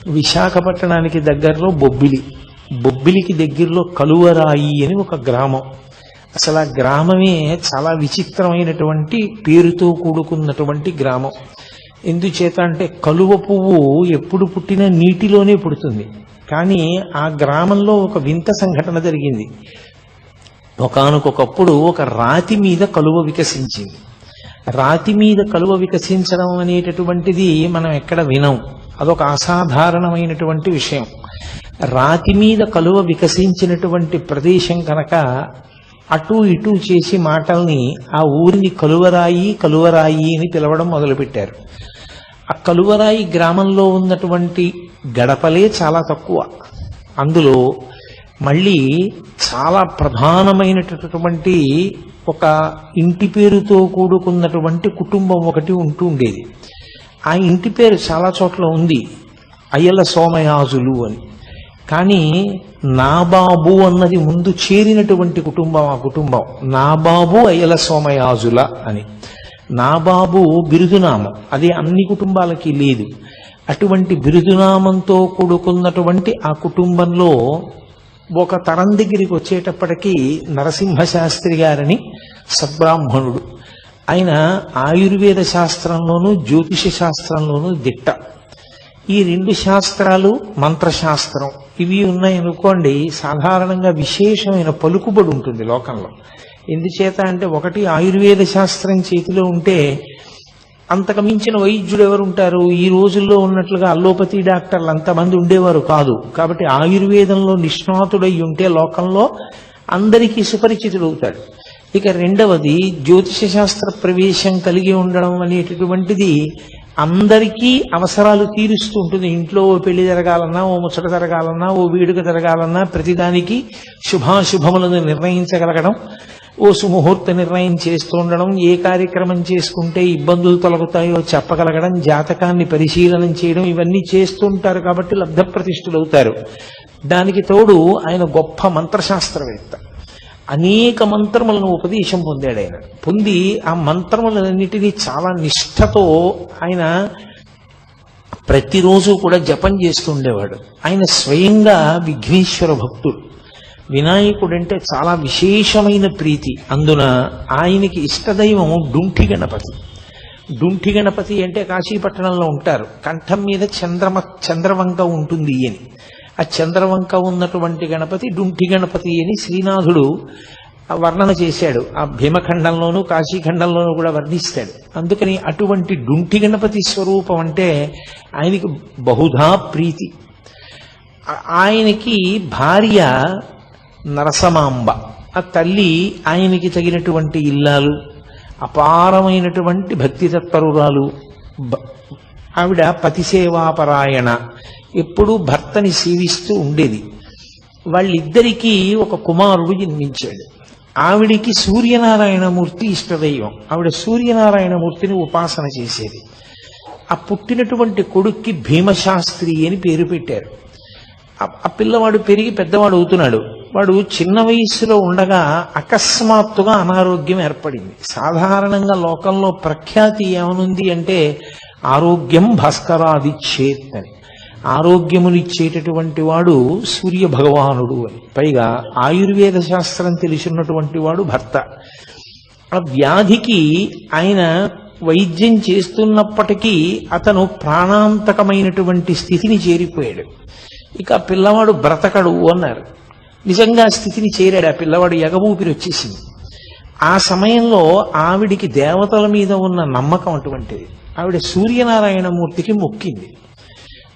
విశాఖపట్టణానికి దగ్గరలో బొబ్బిలికి దగ్గరలో కలువరాయి అని ఒక గ్రామం. అసలు ఆ గ్రామమే చాలా విచిత్రమైనటువంటి పేరుతో కూడుకున్నటువంటి గ్రామం. ఎందుచేత అంటే కలువ పువ్వు ఎప్పుడు పుట్టినా నీటిలోనే పుడుతుంది. కానీ ఆ గ్రామంలో ఒక వింత సంఘటన జరిగింది. ఒకానొకప్పుడు ఒక రాతి మీద కలువ వికసించింది. రాతి మీద కలువ వికసించడం అనేటటువంటిది మనం ఎక్కడ వినం. అదొక అసాధారణమైనటువంటి విషయం. రాతి మీద కలువ వికసించినటువంటి ప్రదేశం కనుక అటు ఇటు చేసి మాటల్ని ఆ ఊరిని కలువరాయి కలువరాయి అని పిలవడం మొదలుపెట్టారు. ఆ కలువరాయి గ్రామంలో ఉన్నటువంటి గడపలే చాలా తక్కువ. అందులో మళ్ళీ చాలా ప్రధానమైనటువంటి ఒక ఇంటి పేరుతో కూడుకున్నటువంటి కుటుంబం ఒకటి ఉంటూ ఉండేది. ఆ ఇంటి పేరు చాలా చోట్ల ఉంది, అయ్యల సోమయాజులు అని. కానీ నాబాబు అన్నది ముందు చేరినటువంటి కుటుంబం. ఆ కుటుంబం నాబాబు అయ్యల సోమయాజుల అని. నాబాబు బిరుదునామం, అది అన్ని కుటుంబాలకి లేదు. అటువంటి బిరుదునామంతో కూడుకున్నటువంటి ఆ కుటుంబంలో ఒక తరం దగ్గరికి వచ్చేటప్పటికీ నరసింహశాస్త్రి గారని సద్బ్రాహ్మణుడు. ఆయన ఆయుర్వేద శాస్త్రంలోనూ జ్యోతిష శాస్త్రంలోనూ దిట్ట. ఈ రెండు శాస్త్రాలు, మంత్రశాస్త్రం ఇవి ఉన్నాయనుకోండి, సాధారణంగా విశేషమైన పలుకుబడి ఉంటుంది లోకంలో. ఎందుచేత అంటే ఒకటి ఆయుర్వేద శాస్త్రం చేతిలో ఉంటే అంతకు మించిన వైద్యుడు ఎవరు ఉంటారు? ఈ రోజుల్లో ఉన్నట్లుగా అల్లోపతి డాక్టర్లు అంతమంది ఉండేవారు కాదు. కాబట్టి ఆయుర్వేదంలో నిష్ణాతుడై ఉంటే లోకంలో అందరికీ సుపరిచితుడవుతాడు. ఇక రెండవది జ్యోతిష శాస్త్ర ప్రవేశం కలిగి ఉండడం అనేటటువంటిది అందరికీ అవసరాలు తీరుస్తూ ఉంటుంది. ఇంట్లో ఓ పెళ్లి జరగాలన్నా, ఓ ముచ్చట జరగాలన్నా, ఓ వేడుక జరగాలన్నా ప్రతిదానికి శుభాశుభములను నిర్ణయించగలగడం, ఓ సుముహూర్త నిర్ణయం చేస్తూ ఉండడం, ఏ కార్యక్రమం చేసుకుంటే ఇబ్బందులు తొలగుతాయో చెప్పగలగడం, జాతకాన్ని పరిశీలనం చేయడం, ఇవన్నీ చేస్తుంటారు. కాబట్టి లబ్ధ ప్రతిష్ఠులవుతారు. దానికి తోడు ఆయన గొప్ప మంత్రశాస్త్రవేత్త. అనేక మంత్రములను ఉపదేశం పొందాడు ఆయన. పొంది ఆ మంత్రములన్నిటినీ చాలా నిష్ఠతో ఆయన ప్రతిరోజు కూడా జపం చేస్తూ ఉండేవాడు. ఆయన స్వయంగా విఘ్నేశ్వర భక్తుడు. వినాయకుడంటే చాలా విశేషమైన ప్రీతి. అందున ఆయనకి ఇష్టదైవం డుంఠి గణపతి. డుంఠి గణపతి అంటే కాశీపట్టణంలో ఉంటారు. కంఠం మీద చంద్రవంక ఉంటుంది అని. ఆ చంద్రవంక ఉన్నటువంటి గణపతి డుంఠి గణపతి అని శ్రీనాథుడు వర్ణన చేశాడు. ఆ భీమఖండంలోనూ కాశీఖండంలోనూ కూడా వర్ణిస్తాడు. అందుకని అటువంటి డుంఠి గణపతి స్వరూపం అంటే ఆయనకి బహుధా ప్రీతి. ఆయనకి భార్య నరసమాంబ. ఆ తల్లి ఆయనకి తగినటువంటి ఇల్లాలు, అపారమైనటువంటి భక్తి తత్పరురాలు. ఆవిడ పతిసేవాపరాయణ, ఎప్పుడూ భర్తని సేవిస్తూ ఉండేది. వాళ్ళిద్దరికీ ఒక కుమారుడు జన్మించాడు. ఆవిడికి సూర్యనారాయణమూర్తి ఇష్టదైవం. ఆవిడ సూర్యనారాయణమూర్తిని ఉపాసన చేసేది. ఆ పుట్టినటువంటి కొడుక్కి భీమశాస్త్రి అని పేరు పెట్టారు. ఆ పిల్లవాడు పెరిగి పెద్దవాడు అవుతున్నాడు. వాడు చిన్న వయస్సులో ఉండగా అకస్మాత్తుగా అనారోగ్యం ఏర్పడింది. సాధారణంగా లోకంలో ప్రఖ్యాతి ఏమనుంది అంటే ఆరోగ్యం భాస్కరాదిచ్చేత్ అని. ఆరోగ్యమునిచ్చేటటువంటి వాడు సూర్య భగవానుడు అని. పైగా ఆయుర్వేద శాస్త్రం తెలిసినటువంటి వాడు భర్త. ఆ వ్యాధికి ఆయన వైద్యం చేస్తున్నప్పటికీ అతను ప్రాణాంతకమైనటువంటి స్థితిని చేరిపోయాడు. ఇక పిల్లవాడు బ్రతకడు అన్నారు. నిజంగా స్థితిని చేరాడు. ఆ పిల్లవాడు ఎగబూపిరి వచ్చేసింది. ఆ సమయంలో ఆవిడికి దేవతల మీద ఉన్న నమ్మకం అటువంటిది. ఆవిడ సూర్యనారాయణమూర్తికి మొక్కింది,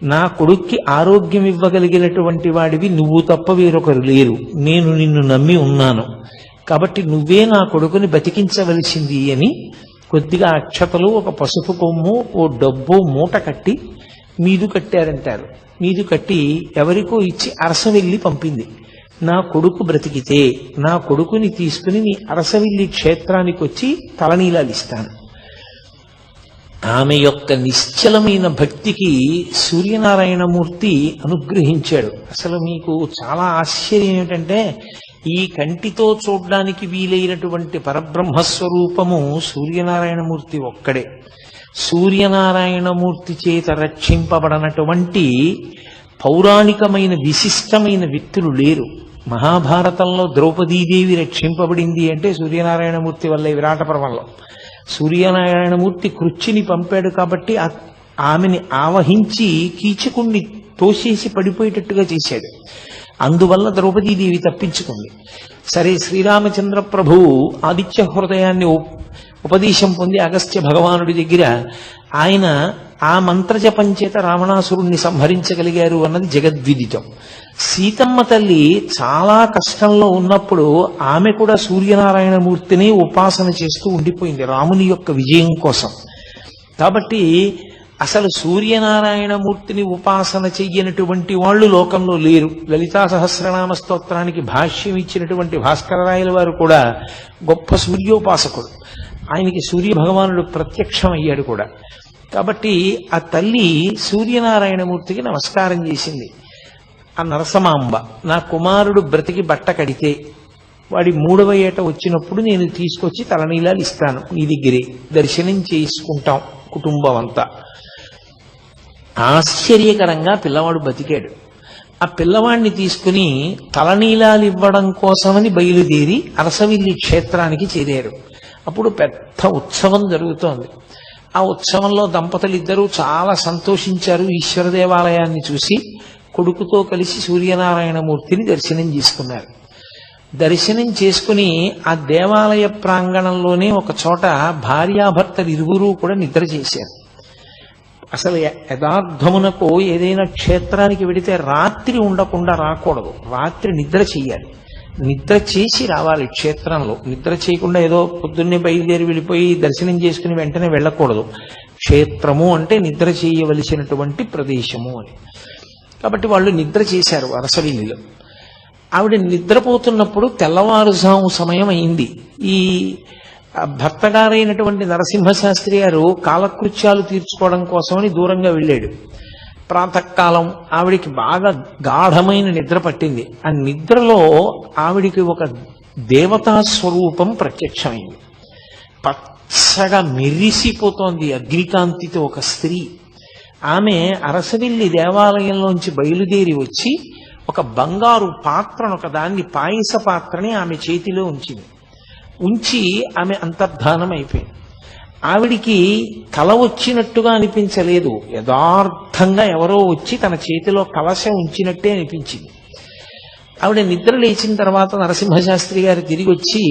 నా కొడుక్కి ఆరోగ్యం ఇవ్వగలిగినటువంటి వాడివి నువ్వు తప్ప వేరొకరు లేరు, నేను నిన్ను నమ్మి ఉన్నాను, కాబట్టి నువ్వే నా కొడుకుని బతికించవలసింది అని కొద్దిగా అక్షతలు, ఒక పసుపు కొమ్ము, ఓ డబ్బు మూట కట్టి మీదు కట్టారంటారు. మీదు కట్టి ఎవరికో ఇచ్చి అరసవెల్లి పంపింది. నా కొడుకు బ్రతికితే నా కొడుకుని తీసుకుని నీ అరసవెల్లి క్షేత్రానికి వచ్చి తలనీలాలిస్తాను. ఆమె యొక్క నిశ్చలమైన భక్తికి సూర్యనారాయణమూర్తి అనుగ్రహించాడు. అసలు మీకు చాలా ఆశ్చర్యం ఏమిటంటే ఈ కంటితో చూడ్డానికి వీలైనటువంటి పరబ్రహ్మస్వరూపము సూర్యనారాయణమూర్తి ఒక్కడే. సూర్యనారాయణమూర్తి చేత రక్షింపబడనటువంటి పౌరాణికమైన విశిష్టమైన వ్యక్తులు లేరు. మహాభారతంలో ద్రౌపదీదేవి రక్షింపబడింది అంటే సూర్యనారాయణమూర్తి వల్లే. విరాట పర్వంలో సూర్యనారాయణమూర్తి కృచ్చిని పంపాడు కాబట్టి ఆమెని ఆవహించి కీచకుణ్ణి తోసేసి పడిపోయేటట్టుగా చేశాడు. అందువల్ల ద్రౌపదీదేవి తప్పించుకుంది. సరే, శ్రీరామచంద్ర ప్రభువు ఆదిత్య హృదయాన్ని ఉపదేశం పొంది అగస్త్య భగవానుడి దగ్గర ఆయన ఆ మంత్రజపం చేత రావణాసురుణ్ణి సంహరించగలిగారు అన్నది జగద్విదితం. సీతమ్మ తల్లి చాలా కష్టంలో ఉన్నప్పుడు ఆమె కూడా సూర్యనారాయణమూర్తిని ఉపాసన చేస్తూ ఉండిపోయింది రాముని యొక్క విజయం కోసం. కాబట్టి అసలు సూర్యనారాయణమూర్తిని ఉపాసన చెయ్యనటువంటి వాళ్ళు లోకంలో లేరు. లలితా సహస్రనామ స్తోత్రానికి భాష్యం ఇచ్చినటువంటి భాస్కరరాయల వారు కూడా గొప్ప సూర్యోపాసకుడు. ఆయనకి సూర్య భగవానుడు ప్రత్యక్షం అయ్యాడు కూడా. కాబట్టి ఆ తల్లి సూర్యనారాయణమూర్తికి నమస్కారం చేసింది. ఆ నరసమాంబ, నా కుమారుడు బ్రతికి బట్ట కడితే వాడి 3వ ఏట వచ్చినప్పుడు నేను తీసుకొచ్చి తలనీలాలు ఇస్తాను, నీ దగ్గరే దర్శనం చేసుకుంటాం కుటుంబం అంతా. ఆశ్చర్యకరంగా పిల్లవాడు బతికాడు. ఆ పిల్లవాడిని తీసుకుని తలనీలాలు ఇవ్వడం కోసమని బయలుదేరి అరసవిల్లి క్షేత్రానికి చేరారు. అప్పుడు పెద్ద ఉత్సవం జరుగుతోంది. ఆ ఉత్సవంలో దంపతులు ఇద్దరూ చాలా సంతోషించారు. ఈశ్వర దేవాలయాన్ని చూసి కొడుకుతో కలిసి సూర్యనారాయణమూర్తిని దర్శనం చేసుకున్నారు. దర్శనం చేసుకుని ఆ దేవాలయ ప్రాంగణంలోనే ఒక చోట భార్యాభర్తలు ఇరువురూ కూడా నిద్ర చేశారు. అసలు యథార్థమునకు ఏదైనా క్షేత్రానికి వెడితే రాత్రి ఉండకుండా రాకూడదు, రాత్రి నిద్ర చెయ్యాలి. నిద్ర చేసి రావాలి క్షేత్రంలో. నిద్ర చేయకుండా ఏదో పొద్దున్నే బయలుదేరి వెళ్ళిపోయి దర్శనం చేసుకుని వెంటనే వెళ్ళకూడదు. క్షేత్రము అంటే నిద్ర చేయవలసినటువంటి ప్రదేశము అని. కాబట్టి వాళ్ళు నిద్ర చేశారు అరసవిల్లిలో. ఆవిడ నిద్రపోతున్నప్పుడు తెల్లవారుజాము సమయం అయింది. ఈ భర్తగారైనటువంటి నరసింహశాస్త్రి గారు కాలకృత్యాలు తీర్చుకోవడం కోసమని దూరంగా వెళ్ళాడు. ప్రాతకాలం ఆవిడికి బాగా గాఢమైన నిద్ర పట్టింది. ఆ నిద్రలో ఆవిడికి ఒక దేవతా స్వరూపం ప్రత్యక్షమైంది. పచ్చగా మెరిసిపోతోంది అగ్నికాంతితో ఒక స్త్రీ. ఆమె అరసవిల్లి దేవాలయంలోంచి బయలుదేరి వచ్చి ఒక బంగారు పాత్రను, ఒక దాన్ని పాయస పాత్రని ఆమె చేతిలో ఉంచి ఆమె అంతర్ధానం అయిపోయింది. ఆవిడికి కల వచ్చినట్టుగా అనిపించలేదు. యథార్థంగా ఎవరో వచ్చి తన చేతిలో కలశం ఉంచినట్టే అనిపించింది. ఆవిడ నిద్ర లేచిన తర్వాత నరసింహశాస్త్రి గారు తిరిగి వచ్చి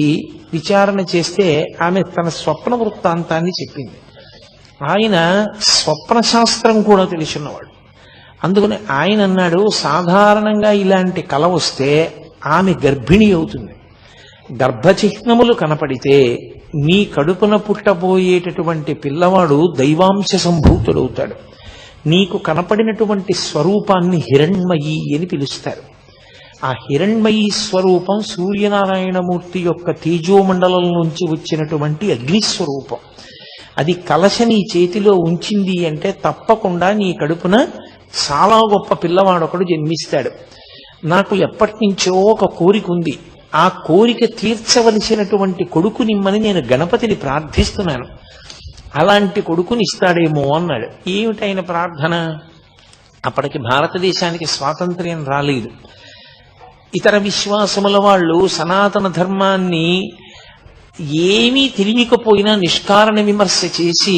విచారణ చేస్తే ఆమె తన స్వప్న వృత్తాంతాన్ని చెప్పింది. ఆయన స్వప్న శాస్త్రం కూడా తెలుసున్నవాడు. అందుకని ఆయన అన్నాడు, సాధారణంగా ఇలాంటి కల వస్తే ఆమె గర్భిణి అవుతుంది. గర్భచిహ్నములు కనపడితే నీ కడుపున పుట్టబోయేటటువంటి పిల్లవాడు దైవాంశ సంభూతుడవుతాడు. నీకు కనపడినటువంటి స్వరూపాన్ని హిరణ్మయి అని పిలుస్తారు. ఆ హిరణ్మయి స్వరూపం సూర్యనారాయణమూర్తి యొక్క తేజోమండలం నుంచి వచ్చినటువంటి అగ్నిస్వరూపం. అది కలశ నీ చేతిలో ఉంచింది అంటే తప్పకుండా నీ కడుపున చాలా గొప్ప పిల్లవాడొకడు జన్మిస్తాడు. నాకు ఎప్పటి నుంచో ఒక కోరిక ఉంది. ఆ కోరిక తీర్చవలసినటువంటి కొడుకునిమ్మని నేను గణపతిని ప్రార్థిస్తున్నాను. అలాంటి కొడుకుని ఇస్తాడేమో అన్నాడు. ఏమిటైన ప్రార్థన? అప్పటికి భారతదేశానికి స్వాతంత్ర్యం రాలేదు. ఇతర విశ్వాసముల వాళ్ళు సనాతన ధర్మాన్ని ఏమీ తెలియకపోయినా నిష్కారణ విమర్శ చేసి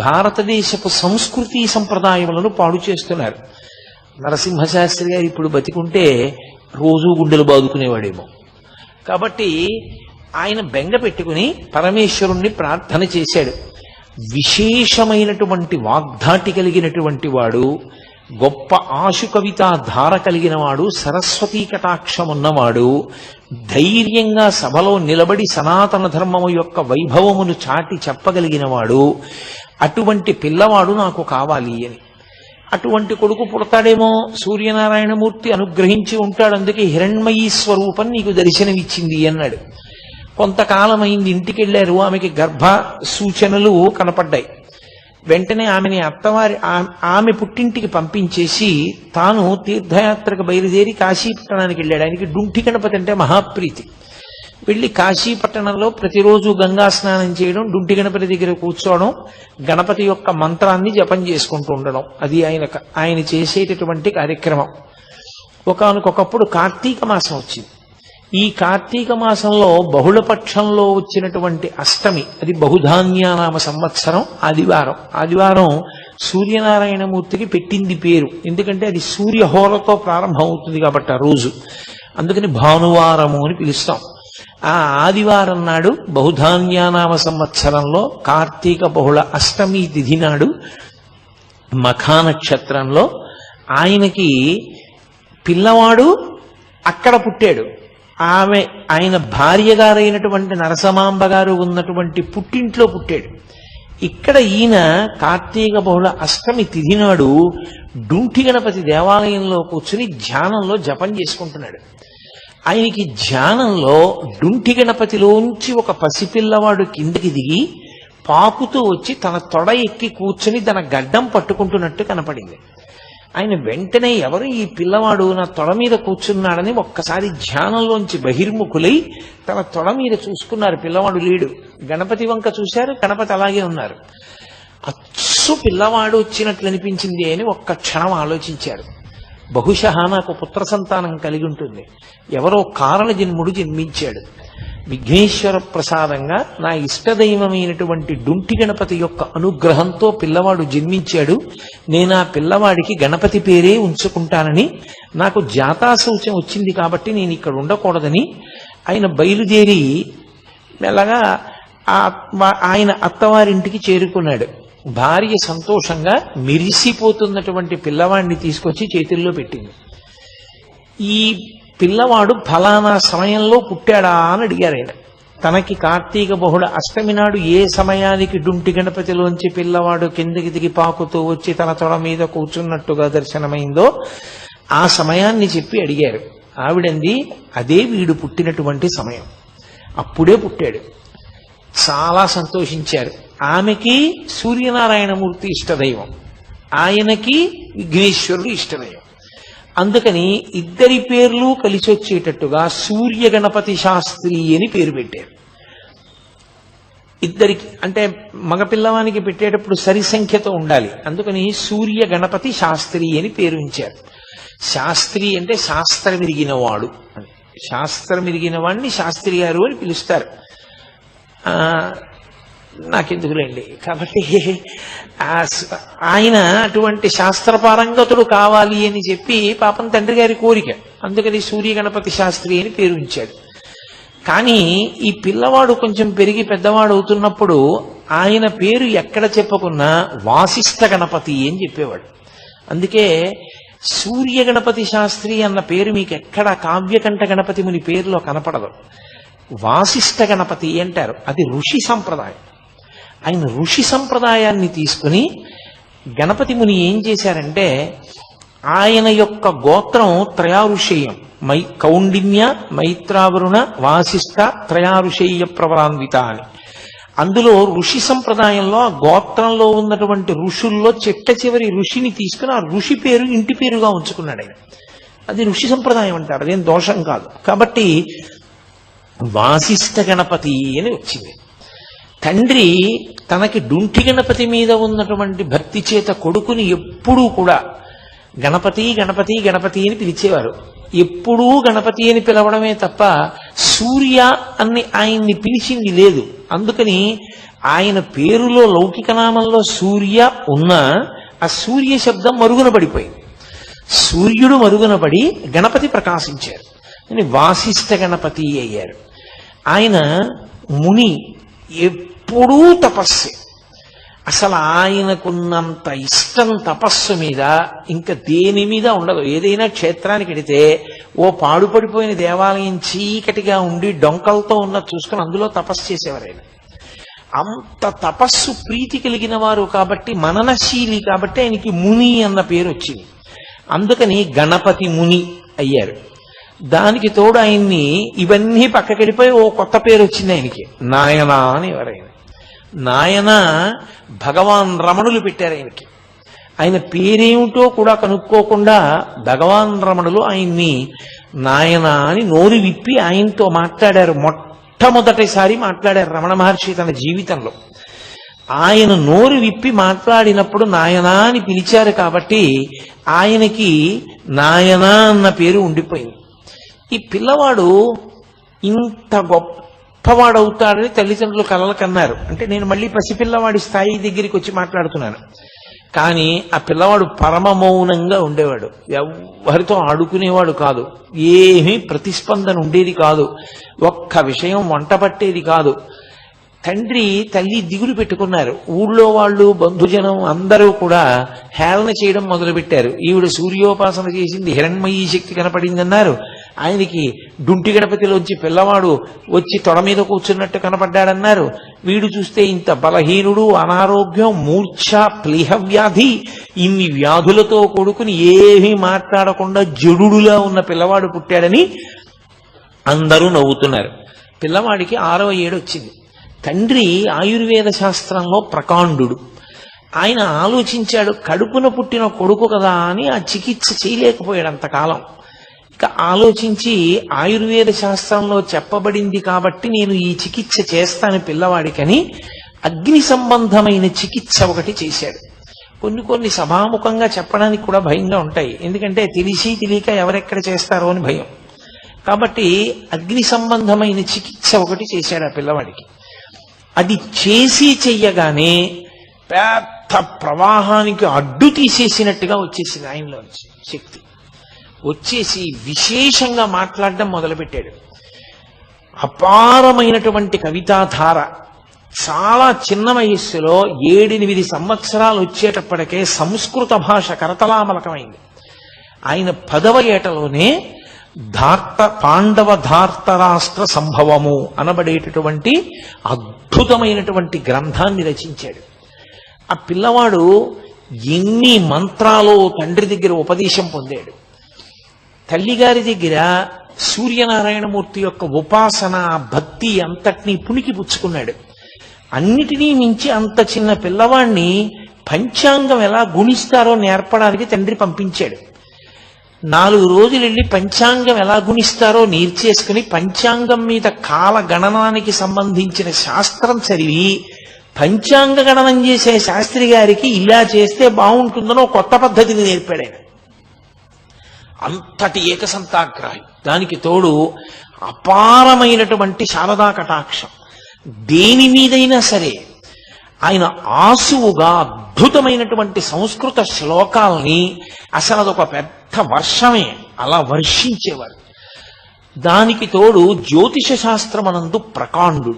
భారతదేశపు సంస్కృతి సంప్రదాయములను పాడు చేస్తున్నారు. నరసింహశాస్త్రి గారు ఇప్పుడు బతికుంటే రోజూ గుండెలు బాదుకునేవాడేమో. కాబట్టి ఆయన బెంగ పెట్టుకుని పరమేశ్వరుణ్ణి ప్రార్థన చేశాడు. విశేషమైనటువంటి వాగ్ధాటి కలిగినటువంటి వాడు, గొప్ప ఆశు కవితా ధార కలిగిన వాడు, సరస్వతీ కటాక్షమున్నవాడు, ధైర్యంగా సభలో నిలబడి సనాతన ధర్మము యొక్క వైభవమును చాటి చెప్పగలిగిన వాడు, అటువంటి పిల్లవాడు నాకు కావాలి అని. అటువంటి కొడుకు పుడతాడేమో, సూర్యనారాయణమూర్తి అనుగ్రహించి ఉంటాడు, అందుకే హిరణ్మయీ స్వరూపం నీకు దర్శనమిచ్చింది అన్నాడు. కొంతకాలం అయింది, ఇంటికి వెళ్ళారు. ఆమెకి గర్భ సూచనలు కనపడ్డాయి. వెంటనే ఆమెని ఆమె పుట్టింటికి పంపించేసి తాను తీర్థయాత్రకు బయలుదేరి కాశీపట్టణానికి వెళ్ళాడు. ఆయనకి డుంఠి గణపతి అంటే మహాప్రీతి. వెళ్ళి కాశీ పట్టణంలో ప్రతిరోజు గంగా స్నానం చేయడం, డుంటి గణపతి దగ్గర కూర్చోవడం, గణపతి యొక్క మంత్రాన్ని జపం చేసుకుంటూ ఉండడం, అది ఆయన చేసేటటువంటి కార్యక్రమం. ఒకానొకప్పుడు కార్తీక మాసం వచ్చింది. ఈ కార్తీక మాసంలో బహుళపక్షంలో వచ్చినటువంటి అష్టమి, అది బహుధాన్యానామ సంవత్సరం ఆదివారం సూర్యనారాయణమూర్తికి పెట్టింది పేరు. ఎందుకంటే అది సూర్యహోరతో ప్రారంభం అవుతుంది కాబట్టి ఆ రోజు, అందుకని భానువారము అని పిలుస్తాం. ఆ ఆదివారం నాడు బహుధాన్యానామ సంవత్సరంలో కార్తీక బహుళ అష్టమి తిథి నాడు మఖా నక్షత్రంలో ఆయనకి పిల్లవాడు అక్కడ పుట్టాడు. ఆయన భార్య గారైనటువంటి నరసమాంబ గారు ఉన్నటువంటి పుట్టింట్లో పుట్టాడు. ఇక్కడ ఈయన కార్తీక బహుళ అష్టమి తిథి నాడు డుంటి గణపతి దేవాలయంలో కూర్చుని ధ్యానంలో జపం చేసుకుంటున్నాడు. ఆయనకి ధ్యానంలో డుంటి గణపతిలోంచి ఒక పసిపిల్లవాడు కిందికి దిగి పాకుతూ వచ్చి తన తొడ ఎక్కి కూర్చుని తన గడ్డం పట్టుకుంటున్నట్టు కనపడింది. ఆయన వెంటనే ఎవరు ఈ పిల్లవాడు నా తొడ మీద కూర్చున్నాడని ఒక్కసారి ధ్యానంలోంచి బహిర్ముఖులై తన తొడ మీద చూసుకున్నారు. పిల్లవాడు లేడు. గణపతి వంక చూశారు, గణపతి అలాగే ఉన్నారు. అచ్చు పిల్లవాడు వచ్చినట్లు అనిపించింది అని ఒక్క క్షణం ఆలోచించారు. బహుశా నాకు పుత్ర సంతానం కలిగి ఉంటుంది, ఎవరో కారణ జన్ముడు జన్మించాడు, విఘ్నేశ్వర ప్రసాదంగా నా ఇష్టదైవమైనటువంటి డుంటి గణపతి యొక్క అనుగ్రహంతో పిల్లవాడు జన్మించాడు, నేను ఆ పిల్లవాడికి గణపతి పేరే ఉంచుకుంటానని నాకు జాతాశౌచం వచ్చింది కాబట్టి నేను ఇక్కడ ఉండకూడదని ఆయన బయలుదేరి మెల్లగా ఆయన అత్తవారింటికి చేరుకున్నాడు. భార్య సంతోషంగా మెరిసిపోతున్నటువంటి పిల్లవాడిని తీసుకొచ్చి చేతుల్లో పెట్టింది. ఈ పిల్లవాడు ఫలానా సమయంలో పుట్టాడా అని అడిగారు ఆయన. తనకి కార్తీక బహుళ అష్టమి నాడు ఏ సమయానికి డుంటి గణపతిలోంచి పిల్లవాడు కిందకి దిగి పాకుతూ వచ్చి తన తొడ మీద కూర్చున్నట్టుగా దర్శనమైందో ఆ సమయాన్ని చెప్పి అడిగారు. ఆవిడంది, అదే వీడు పుట్టినటువంటి సమయం, అప్పుడే పుట్టాడు. చాలా సంతోషించారు. ఆమెకి సూర్యనారాయణమూర్తి ఇష్టదైవం, ఆయనకి విఘ్నేశ్వరుడు ఇష్టదైవం. అందుకని ఇద్దరి పేర్లు కలిసి వచ్చేటట్టుగా సూర్య గణపతి శాస్త్రి అని పేరు పెట్టారు. ఇద్దరికి అంటే మగపిల్లవానికి పెట్టేటప్పుడు సరి సంఖ్యతో ఉండాలి, అందుకని సూర్య గణపతి శాస్త్రి అని పేరు ఉంచారు. శాస్త్రి అంటే శాస్త్రం ఎరిగిన వాడు అని, శాస్త్రం ఎరిగిన వాడిని శాస్త్రి గారు అని పిలుస్తారు. నాకెందుకులేండి. కాబట్టి ఆయన అటువంటి శాస్త్రపారంగతుడు కావాలి అని చెప్పి పాపం తండ్రి గారి కోరిక, అందుకని సూర్య గణపతి శాస్త్రి అని పేరు ఉంచాడు. కానీ ఈ పిల్లవాడు కొంచెం పెరిగి పెద్దవాడు అవుతున్నప్పుడు ఆయన పేరు ఎక్కడ చెప్పుకున్నా వాసిష్ఠ గణపతి అని చెప్పేవాడు. అందుకే సూర్య గణపతి శాస్త్రి అన్న పేరు మీకు ఎక్కడ కావ్యకంఠ గణపతి ముని పేరులో కనపడదు. వాసిష్ఠ గణపతి అంటారు, అది ఋషి సంప్రదాయం. ఆయన ఋషి సంప్రదాయాన్ని తీసుకుని గణపతి ముని ఏం చేశారంటే, ఆయన యొక్క గోత్రం త్రయారుషేయం, కౌండిన్య మైత్రావరుణ వాసిష్ఠ త్రయారుషేయ ప్రవరాన్విత అని. అందులో ఋషి సంప్రదాయంలో ఆ గోత్రంలో ఉన్నటువంటి ఋషుల్లో చిట్ట చివరి ఋషిని తీసుకుని ఆ ఋషి పేరు ఇంటి పేరుగా ఉంచుకున్నాడు ఆయన. అది ఋషి సంప్రదాయం అంటారు, అదేం దోషం కాదు. కాబట్టి వాసిష్ఠ గణపతి అని వచ్చింది. తండ్రి తనకి డుంటి గణపతి మీద ఉన్నటువంటి భక్తి చేత కొడుకుని ఎప్పుడూ కూడా గణపతి గణపతి గణపతి అని పిలిచేవారు. ఎప్పుడూ గణపతి అని పిలవడమే తప్ప సూర్య అని ఆయన్ని పిలిచింది లేదు. అందుకని ఆయన పేరులో లౌకిక నామంలో సూర్య ఉన్నా ఆ సూర్య శబ్దం మరుగున పడిపోయింది. సూర్యుడు మరుగున పడి గణపతి ప్రకాశించారు అని వాసిష్ఠ గణపతి అయ్యారు. ఆయన ముని, ఎప్పుడూ తపస్సే. అసలు ఆయనకున్నంత ఇష్టం తపస్సు మీద ఇంకా దేని మీద ఉండదు. ఏదైనా క్షేత్రానికి వెడితే ఓ పాడుపడిపోయిన దేవాలయం చీకటిగా ఉండి డొంకలతో ఉన్న చూసుకుని అందులో తపస్సు చేసేవారు ఆయన. అంత తపస్సు ప్రీతి కలిగిన వారు కాబట్టి, మననశీలి కాబట్టి ఆయనకి ముని అన్న పేరు వచ్చింది. అందుకని గణపతి ముని అయ్యారు. దానికి తోడు ఆయన్ని ఇవన్నీ పక్కకెడిపోయి ఓ కొత్త పేరు వచ్చింది ఆయనకి, నాయన అని. ఎవరైనా నాయన భగవాన్ రమణులు పెట్టారు ఆయనకి. ఆయన పేరేమిటో కూడా కనుక్కోకుండా భగవాన్ రమణులు ఆయన్ని నాయన అని నోరు విప్పి ఆయనతో మాట్లాడారు. మొట్టమొదటిసారి మాట్లాడారు రమణ మహర్షి తన జీవితంలో. ఆయన నోరు విప్పి మాట్లాడినప్పుడు నాయనా అని పిలిచారు కాబట్టి ఆయనకి నాయనా అన్న పేరు ఉండిపోయింది. ఈ పిల్లవాడు ఇంత గొప్పవాడవుతాడని తల్లిదండ్రులు కలలు కన్నారు. అంటే నేను మళ్ళీ పసిపిల్లవాడి స్థాయి దగ్గరికి వచ్చి మాట్లాడుతున్నాను. కానీ ఆ పిల్లవాడు పరమ మౌనంగా ఉండేవాడు, ఎవరితో ఆడుకునేవాడు కాదు, ఏమీ ప్రతిస్పందన ఉండేది కాదు, ఒక్క విషయం వంట పట్టేది కాదు. తండ్రి తల్లి దిగులు పెట్టుకున్నారు. ఊళ్ళో వాళ్ళు బంధుజనం అందరూ కూడా హేళన చేయడం మొదలుపెట్టారు. ఈవిడ సూర్యోపాసన చేసింది, హిరణ్మయీ శక్తి కనపడిందన్నారు. ఆయనకి డుంటి గణపతిలోంచి పిల్లవాడు వచ్చి తొడ మీద కూర్చున్నట్టు కనపడ్డాడన్నారు. వీడు చూస్తే ఇంత బలహీనుడు, అనారోగ్యం, మూర్ఛ, ప్లీహ వ్యాధి, ఇన్ని వ్యాధులతో కొడుకుని ఏమీ మాట్లాడకుండా జడుడులా ఉన్న పిల్లవాడు పుట్టాడని అందరూ నవ్వుతున్నారు. పిల్లవాడికి 6వ ఏడు వచ్చింది. తండ్రి ఆయుర్వేద శాస్త్రంలో ప్రకాండు. ఆయన ఆలోచించాడు, కడుపున పుట్టిన కొడుకు కదా అని ఆ చికిత్స చేయలేకపోయాడు అంతకాలం. ఇక ఆలోచించి ఆయుర్వేద శాస్త్రంలో చెప్పబడింది కాబట్టి నేను ఈ చికిత్స చేస్తాను పిల్లవాడికని అగ్ని సంబంధమైన చికిత్స ఒకటి చేశాడు. కొన్ని సభాముఖంగా చెప్పడానికి కూడా భయంగా ఉంటాయి, ఎందుకంటే తెలిసి తెలియక ఎవరెక్కడ చేస్తారో అని భయం. కాబట్టి అగ్ని సంబంధమైన చికిత్స ఒకటి చేశాడు ఆ పిల్లవాడికి. అది చేసి చెయ్యగానే పెద్ద ప్రవాహానికి అడ్డు తీసేసినట్టుగా వచ్చేసింది ఆయనలో శక్తి. వచ్చేసి విశేషంగా మాట్లాడడం మొదలుపెట్టాడు. అపారమైనటువంటి కవితాధార. చాలా చిన్న వయస్సులో 7-8 సంవత్సరాలు వచ్చేటప్పటికే సంస్కృత భాష కరతలామలకమైంది. ఆయన 10వ ఏటలోనే పాండవ ధార్తరాష్ట్ర సంభవము అనబడేటటువంటి అద్భుతమైనటువంటి గ్రంథాన్ని రచించాడు. ఆ పిల్లవాడు ఎన్ని మంత్రాలు తండ్రి దగ్గర ఉపదేశం పొందాడు. తల్లిగారి దగ్గర సూర్యనారాయణమూర్తి యొక్క ఉపాసన, భక్తి అంతటినీ పుణికి పుచ్చుకున్నాడు. అన్నిటినీ మించి అంత చిన్న పిల్లవాడిని పంచాంగం ఎలా గుణిస్తారో నేర్పడానికి తండ్రి పంపించాడు. 4 రోజులు వెళ్ళి పంచాంగం ఎలా గుణిస్తారో నేర్చేసుకుని పంచాంగం మీద కాల గణనానికి సంబంధించిన శాస్త్రం చదివి పంచాంగ గణనం చేసే శాస్త్రి గారికి ఇలా చేస్తే బాగుంటుందనో కొత్త పద్ధతిని నేర్పాడు ఆయన. అంతటి ఏకసంతాగ్రాహి. దానికి తోడు అపారమైనటువంటి శారదా కటాక్షం. దేని మీదైనా సరే ఆయన ఆసువుగా అద్భుతమైనటువంటి సంస్కృత శ్లోకాల్ని అసలు అదొక పెద్ద వర్షమే అలా వర్షించేవారు. దానికి తోడు జ్యోతిష శాస్త్రమనందు ప్రకాండు.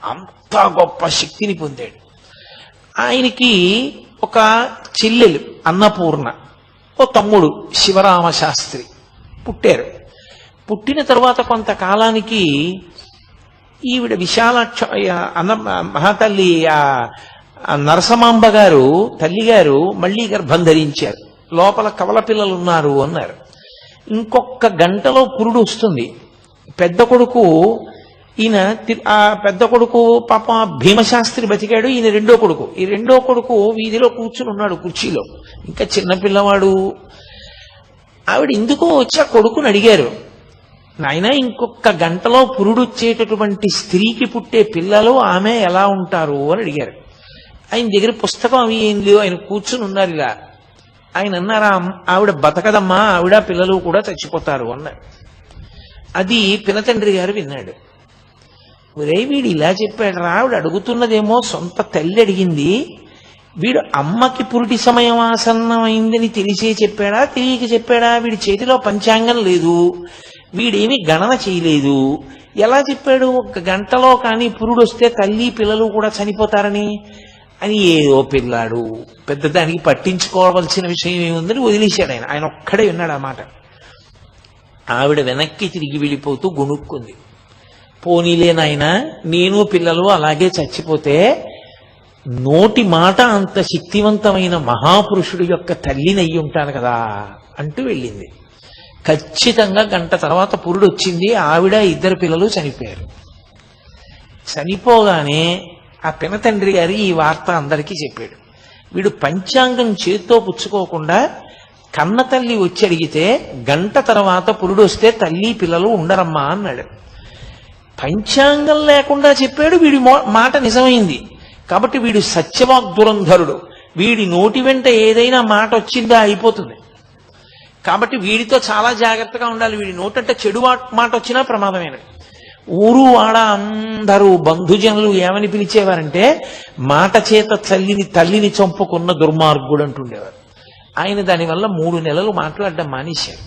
అంత గొప్ప శక్తిని పొందాడు. ఆయనకి ఒక చెల్లెలు అన్నపూర్ణ, ఓ తమ్ముడు శివరామశాస్త్రి పుట్టారు. పుట్టిన తర్వాత కొంతకాలానికి ఈవిడ విశాలాక్ష మహాతల్లి నరసమాంబ గారు తల్లిగారు మళ్లీ గర్భం ధరించారు. లోపల కవల పిల్లలు ఉన్నారు అన్నారు. ఇంకొక గంటలో పురుడు వస్తుంది. పెద్ద కొడుకు ఈయన ఆ పెద్ద కొడుకు పాప భీమశాస్త్రి బతికాడు. ఈయన రెండో కొడుకు. ఈ రెండో కొడుకు వీధిలో కూర్చుని ఉన్నాడు కుర్చీలో, ఇంకా చిన్నపిల్లవాడు. ఆవిడ ఎందుకో వచ్చి ఆ కొడుకుని అడిగారు, నాయన ఇంకొక గంటలో పురుడు వచ్చేటటువంటి స్త్రీకి పుట్టే పిల్లలు ఆమె ఎలా ఉంటారు అని అడిగారు. ఆయన దగ్గర పుస్తకం అవి ఏం లేవు, ఆయన కూర్చుని ఉన్నారు ఇలా. ఆయన అన్నారా, ఆవిడ బతకదమ్మా, ఆవిడ పిల్లలు కూడా చచ్చిపోతారు అన్నారు. అది పినతండ్రి గారు విన్నాడు. ఒరే వీడు ఇలా చెప్పాడు రా, ఆవిడ అడుగుతున్నదేమో సొంత తల్లి అడిగింది, వీడు అమ్మకి పురుటి సమయం ఆసన్నమైందని తెలిసే చెప్పాడా తెలియక చెప్పాడా? వీడి చేతిలో పంచాంగం లేదు, వీడేమి గణన చేయలేదు, ఎలా చెప్పాడు ఒక గంటలో కానీ పురుడు వస్తే తల్లి పిల్లలు కూడా చనిపోతారని? అని ఏదో పిల్లాడు, పెద్ద దానికి పట్టించుకోవాల్సిన విషయం ఏముందని వదిలేశాడు ఆయన. ఆయన ఒక్కడే విన్నాడు ఆ మాట. ఆవిడ వెనక్కి తిరిగి వెళ్ళిపోతూ గొనుక్కుంది. పోనీలే నాయన, నేను పిల్లలు అలాగే చచ్చిపోతే నోటి మాట అంత శక్తివంతమైన మహాపురుషుడి యొక్క తల్లినయ్యి ఉంటాను కదా అంటూ వెళ్ళింది. ఖచ్చితంగా గంట తర్వాత పురుడు వచ్చింది. ఆవిడ ఇద్దరు పిల్లలు చనిపోయారు. చనిపోగానే ఆ పినతండ్రి గారి ఈ వార్త అందరికీ చెప్పాడు. వీడు పంచాంగం చేత్తో పుచ్చుకోకుండా కన్న తల్లి వచ్చి అడిగితే గంట తర్వాత పురుడు వస్తే తల్లి పిల్లలు ఉండరమ్మా అన్నాడు. పంచాంగం లేకుండా చెప్పాడు, వీడి మాట నిజమైంది. కాబట్టి వీడు సత్యవాక్ దురంధరుడు. వీడి నోటి వెంట ఏదైనా మాట వచ్చిందా అయిపోతుంది. కాబట్టి వీడితో చాలా జాగ్రత్తగా ఉండాలి. వీడి నోటంటే చెడు మాట వచ్చినా ప్రమాదమేనది. ఊరు వాడ అందరూ బంధుజనులు ఏమని పిలిచేవారంటే, మాట చేత తల్లిని చంపుకున్న దుర్మార్గుడు అంటుండేవారు. ఆయన దానివల్ల 3 నెలలు మాట్లాడడం మానేశారు.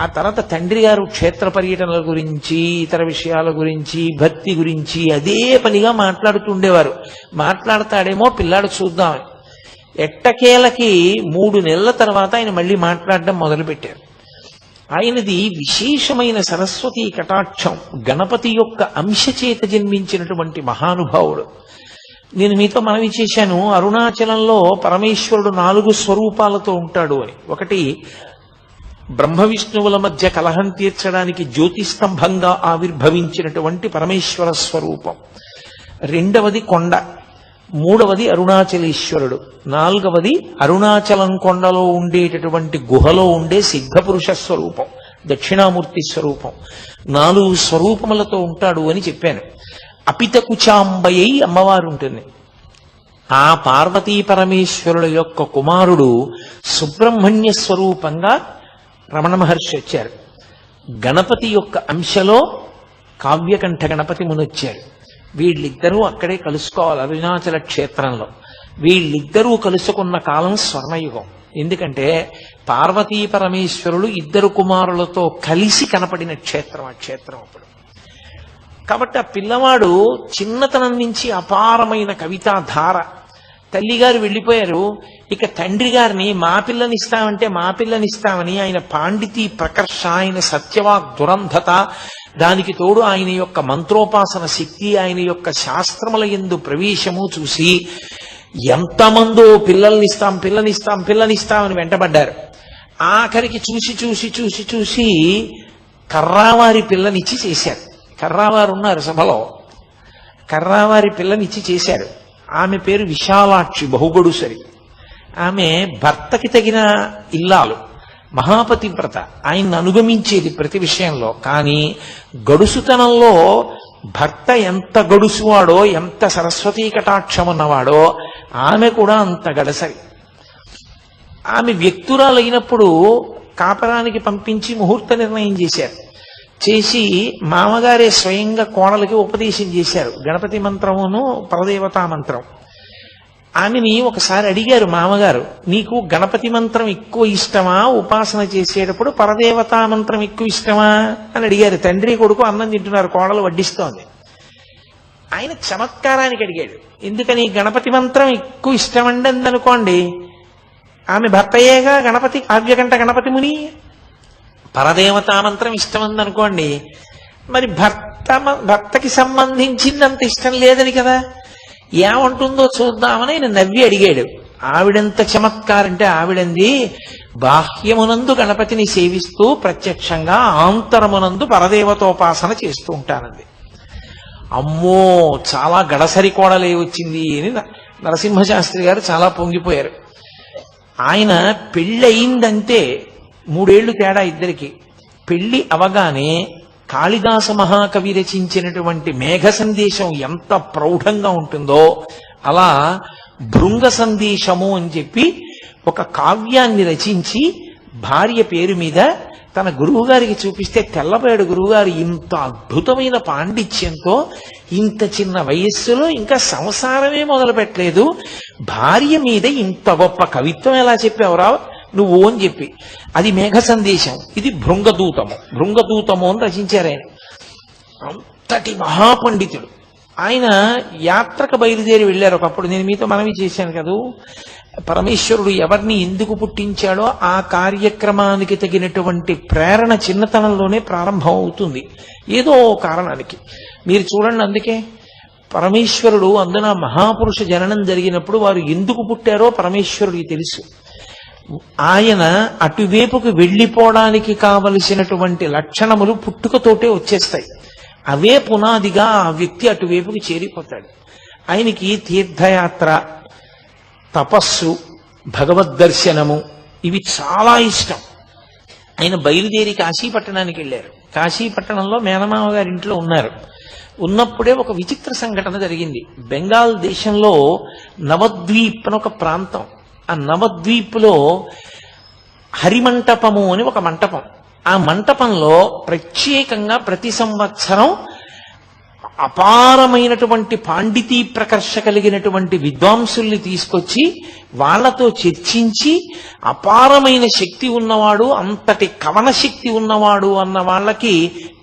ఆ తర్వాత తండ్రి గారు క్షేత్ర పర్యటనల గురించి, ఇతర విషయాల గురించి, భక్తి గురించి అదే పనిగా మాట్లాడుతుండేవారు. మాట్లాడతాడేమో పిల్లాడు చూద్దామని. ఎట్టకేలకి 3 నెలల తర్వాత ఆయన మళ్ళీ మాట్లాడడం మొదలుపెట్టారు. ఆయనది విశేషమైన సరస్వతీ కటాక్షం. గణపతి యొక్క అంశ చేత జన్మించినటువంటి మహానుభావుడు. నేను మీతో మనవి చేశాను, అరుణాచలంలో పరమేశ్వరుడు 4 స్వరూపాలతో ఉంటాడు అని. ఒకటి, బ్రహ్మ విష్ణువుల మధ్య కలహం తీర్చడానికి జ్యోతిస్తంభంగా ఆవిర్భవించినటువంటి పరమేశ్వర స్వరూపం. 2వది కొండ. 3వది అరుణాచలేశ్వరుడు. 4వది అరుణాచలం కొండలో ఉండేటటువంటి గుహలో ఉండే సిద్ధపురుష స్వరూపం, దక్షిణామూర్తి స్వరూపం. 4 స్వరూపములతో ఉంటాడు అని చెప్పాను. అపితకుచాంబయ్యి అమ్మవారు ఉంటుంది. ఆ పార్వతీ పరమేశ్వరుల యొక్క కుమారుడు సుబ్రహ్మణ్య స్వరూపంగా రమణ మహర్షి వచ్చారు. గణపతి యొక్క అంశలో కావ్యకంఠ గణపతి మునొచ్చారు. వీళ్ళిద్దరూ అక్కడే కలుసుకోవాలి అరుణాచల క్షేత్రంలో. వీళ్ళిద్దరూ కలుసుకున్న కాలం స్వర్ణయుగం. ఎందుకంటే పార్వతీ పరమేశ్వరులు 2 కుమారులతో కలిసి కనపడిన క్షేత్రం ఆ క్షేత్రం అప్పుడు. కాబట్టి ఆ పిల్లవాడు చిన్నతనం నుంచి అపారమైన కవితా ధార. తల్లిగారు వెళ్ళిపోయారు. ఇక తండ్రి గారిని మా పిల్లనిస్తామని ఆయన పాండితీ ప్రకర్ష, ఆయన సత్యవాక్ దురంధత, దానికి తోడు ఆయన యొక్క మంత్రోపాసన శక్తి, ఆయన యొక్క శాస్త్రముల యందు ప్రవేశము చూసి ఎంతమందో పిల్లనిస్తామని వెంటబడ్డారు. ఆఖరికి చూసి కర్రావారి పిల్లనిచ్చి చేశారు. కర్రావారు ఉన్నారు సభలో. కర్రావారి పిల్లనిచ్చి చేశారు. ఆమె పేరు విశాలాక్షి, బహుగడుసరి. ఆమె భర్తకి తగిన ఇల్లాలు, మహాపతివ్రత, ఆయన్ని అనుగమించేది ప్రతి విషయంలో. కానీ గడుసుతనంలో భర్త ఎంత గడుసువాడో, ఎంత సరస్వతీ కటాక్షం ఉన్నవాడో ఆమె కూడా అంత గడసరి. ఆమె వ్యక్తురాలైనప్పుడు కాపరానికి పంపించి ముహూర్త నిర్ణయం చేశారు. చేసి మామగారే స్వయంగా కోడలకి ఉపదేశం చేశారు, గణపతి మంత్రమును పరదేవతా మంత్రం. ఆమెని ఒకసారి అడిగారు మామగారు, నీకు గణపతి మంత్రం ఎక్కువ ఇష్టమా, ఉపాసన చేసేటప్పుడు పరదేవతా మంత్రం ఎక్కువ ఇష్టమా అని అడిగారు. తండ్రి కొడుకు అన్నం తింటున్నారు, కోడలు వడ్డిస్తోంది. ఆయన చమత్కారానికి అడిగాడు, ఎందుకని గణపతి మంత్రం ఎక్కువ ఇష్టమండి అందనుకోండి, ఆమె భర్తయ్యేగా గణపతి, కావ్యకంఠ గణపతి ముని. పరదేవతా మంత్రం ఇష్టమందనుకోండి, మరి భర్తకి సంబంధించిందంత ఇష్టం లేదని కదా, ఏమంటుందో చూద్దామని ఆయన నవ్వి అడిగాడు. ఆవిడెంత చమత్కారంటే ఆవిడంది, బాహ్యమునందు గణపతిని సేవిస్తూ ప్రత్యక్షంగా ఆంతరమునందు పరదేవతోపాసన చేస్తూ ఉంటానంది. అమ్మో, చాలా గడసరి కోడలే వచ్చింది అని నరసింహశాస్త్రి గారు చాలా పొంగిపోయారు. ఆయన పెళ్ళయిందంటే 3 ఏళ్లు తేడా ఇద్దరికి. పెళ్లి అవగానే కాళిదాస మహాకవి రచించినటువంటి మేఘ సందేశం ఎంత ప్రౌఢంగా ఉంటుందో, అలా భృంగ సందేశము అని చెప్పి ఒక కావ్యాన్ని రచించి భార్య పేరు మీద తన గురువుగారికి చూపిస్తే, తెల్లబోయాడు గురువుగారు, ఇంత అద్భుతమైన పాండిత్యంతో ఇంత చిన్న వయస్సులో ఇంకా సంసారమే మొదలు పెట్టలేదు, భార్య మీద ఇంత గొప్ప కవిత్వం ఎలా చెప్పావురా నువ్వు అని చెప్పి. అది మేఘ సందేశం, ఇది భృంగదూతము అని రచించారు ఆయన. అంతటి మహాపండితుడు ఆయన. యాత్రకు బయలుదేరి వెళ్ళారు ఒకప్పుడు. నేను మీతో మనవి చేశాను కదూ, పరమేశ్వరుడు ఎవరిని ఎందుకు పుట్టించాడో ఆ కార్యక్రమానికి తగినటువంటి ప్రేరణ చిన్నతనంలోనే ప్రారంభం అవుతుంది, ఏదో కారణానికి. మీరు చూడండి, అందుకే పరమేశ్వరుడు, అందున మహాపురుష జననం జరిగినప్పుడు వారు ఎందుకు పుట్టారో పరమేశ్వరుడికి తెలుసు. ఆయన అటువైపుకు వెళ్ళిపోవడానికి కావలసినటువంటి లక్షణములు పుట్టుకతోటే వచ్చేస్తాయి. అవే పునాదిగా ఆ వ్యక్తి అటువైపుకి చేరిపోతాడు. ఆయనకి తీర్థయాత్ర, తపస్సు, భగవద్దర్శనము ఇవి చాలా ఇష్టం. ఆయన బయలుదేరి కాశీపట్టణానికి వెళ్ళారు. కాశీపట్టణంలో మేనమామ గారి ఇంట్లో ఉన్నారు. ఉన్నప్పుడే ఒక విచిత్ర సంఘటన జరిగింది. బెంగాల్ దేశంలో నవద్వీప్ అని ఒక ప్రాంతం. ఆ నవద్వీప్లో హరిమంటపము అని ఒక మంటపం. ఆ మంటపంలో ప్రత్యేకంగా ప్రతి సంవత్సరం అపారమైనటువంటి పాండితీ ప్రకర్ష కలిగినటువంటి విద్వాంసుల్ని తీసుకొచ్చి వాళ్లతో చర్చించి అపారమైన శక్తి ఉన్నవాడు, అంతటి కవన శక్తి ఉన్నవాడు అన్న వాళ్ళకి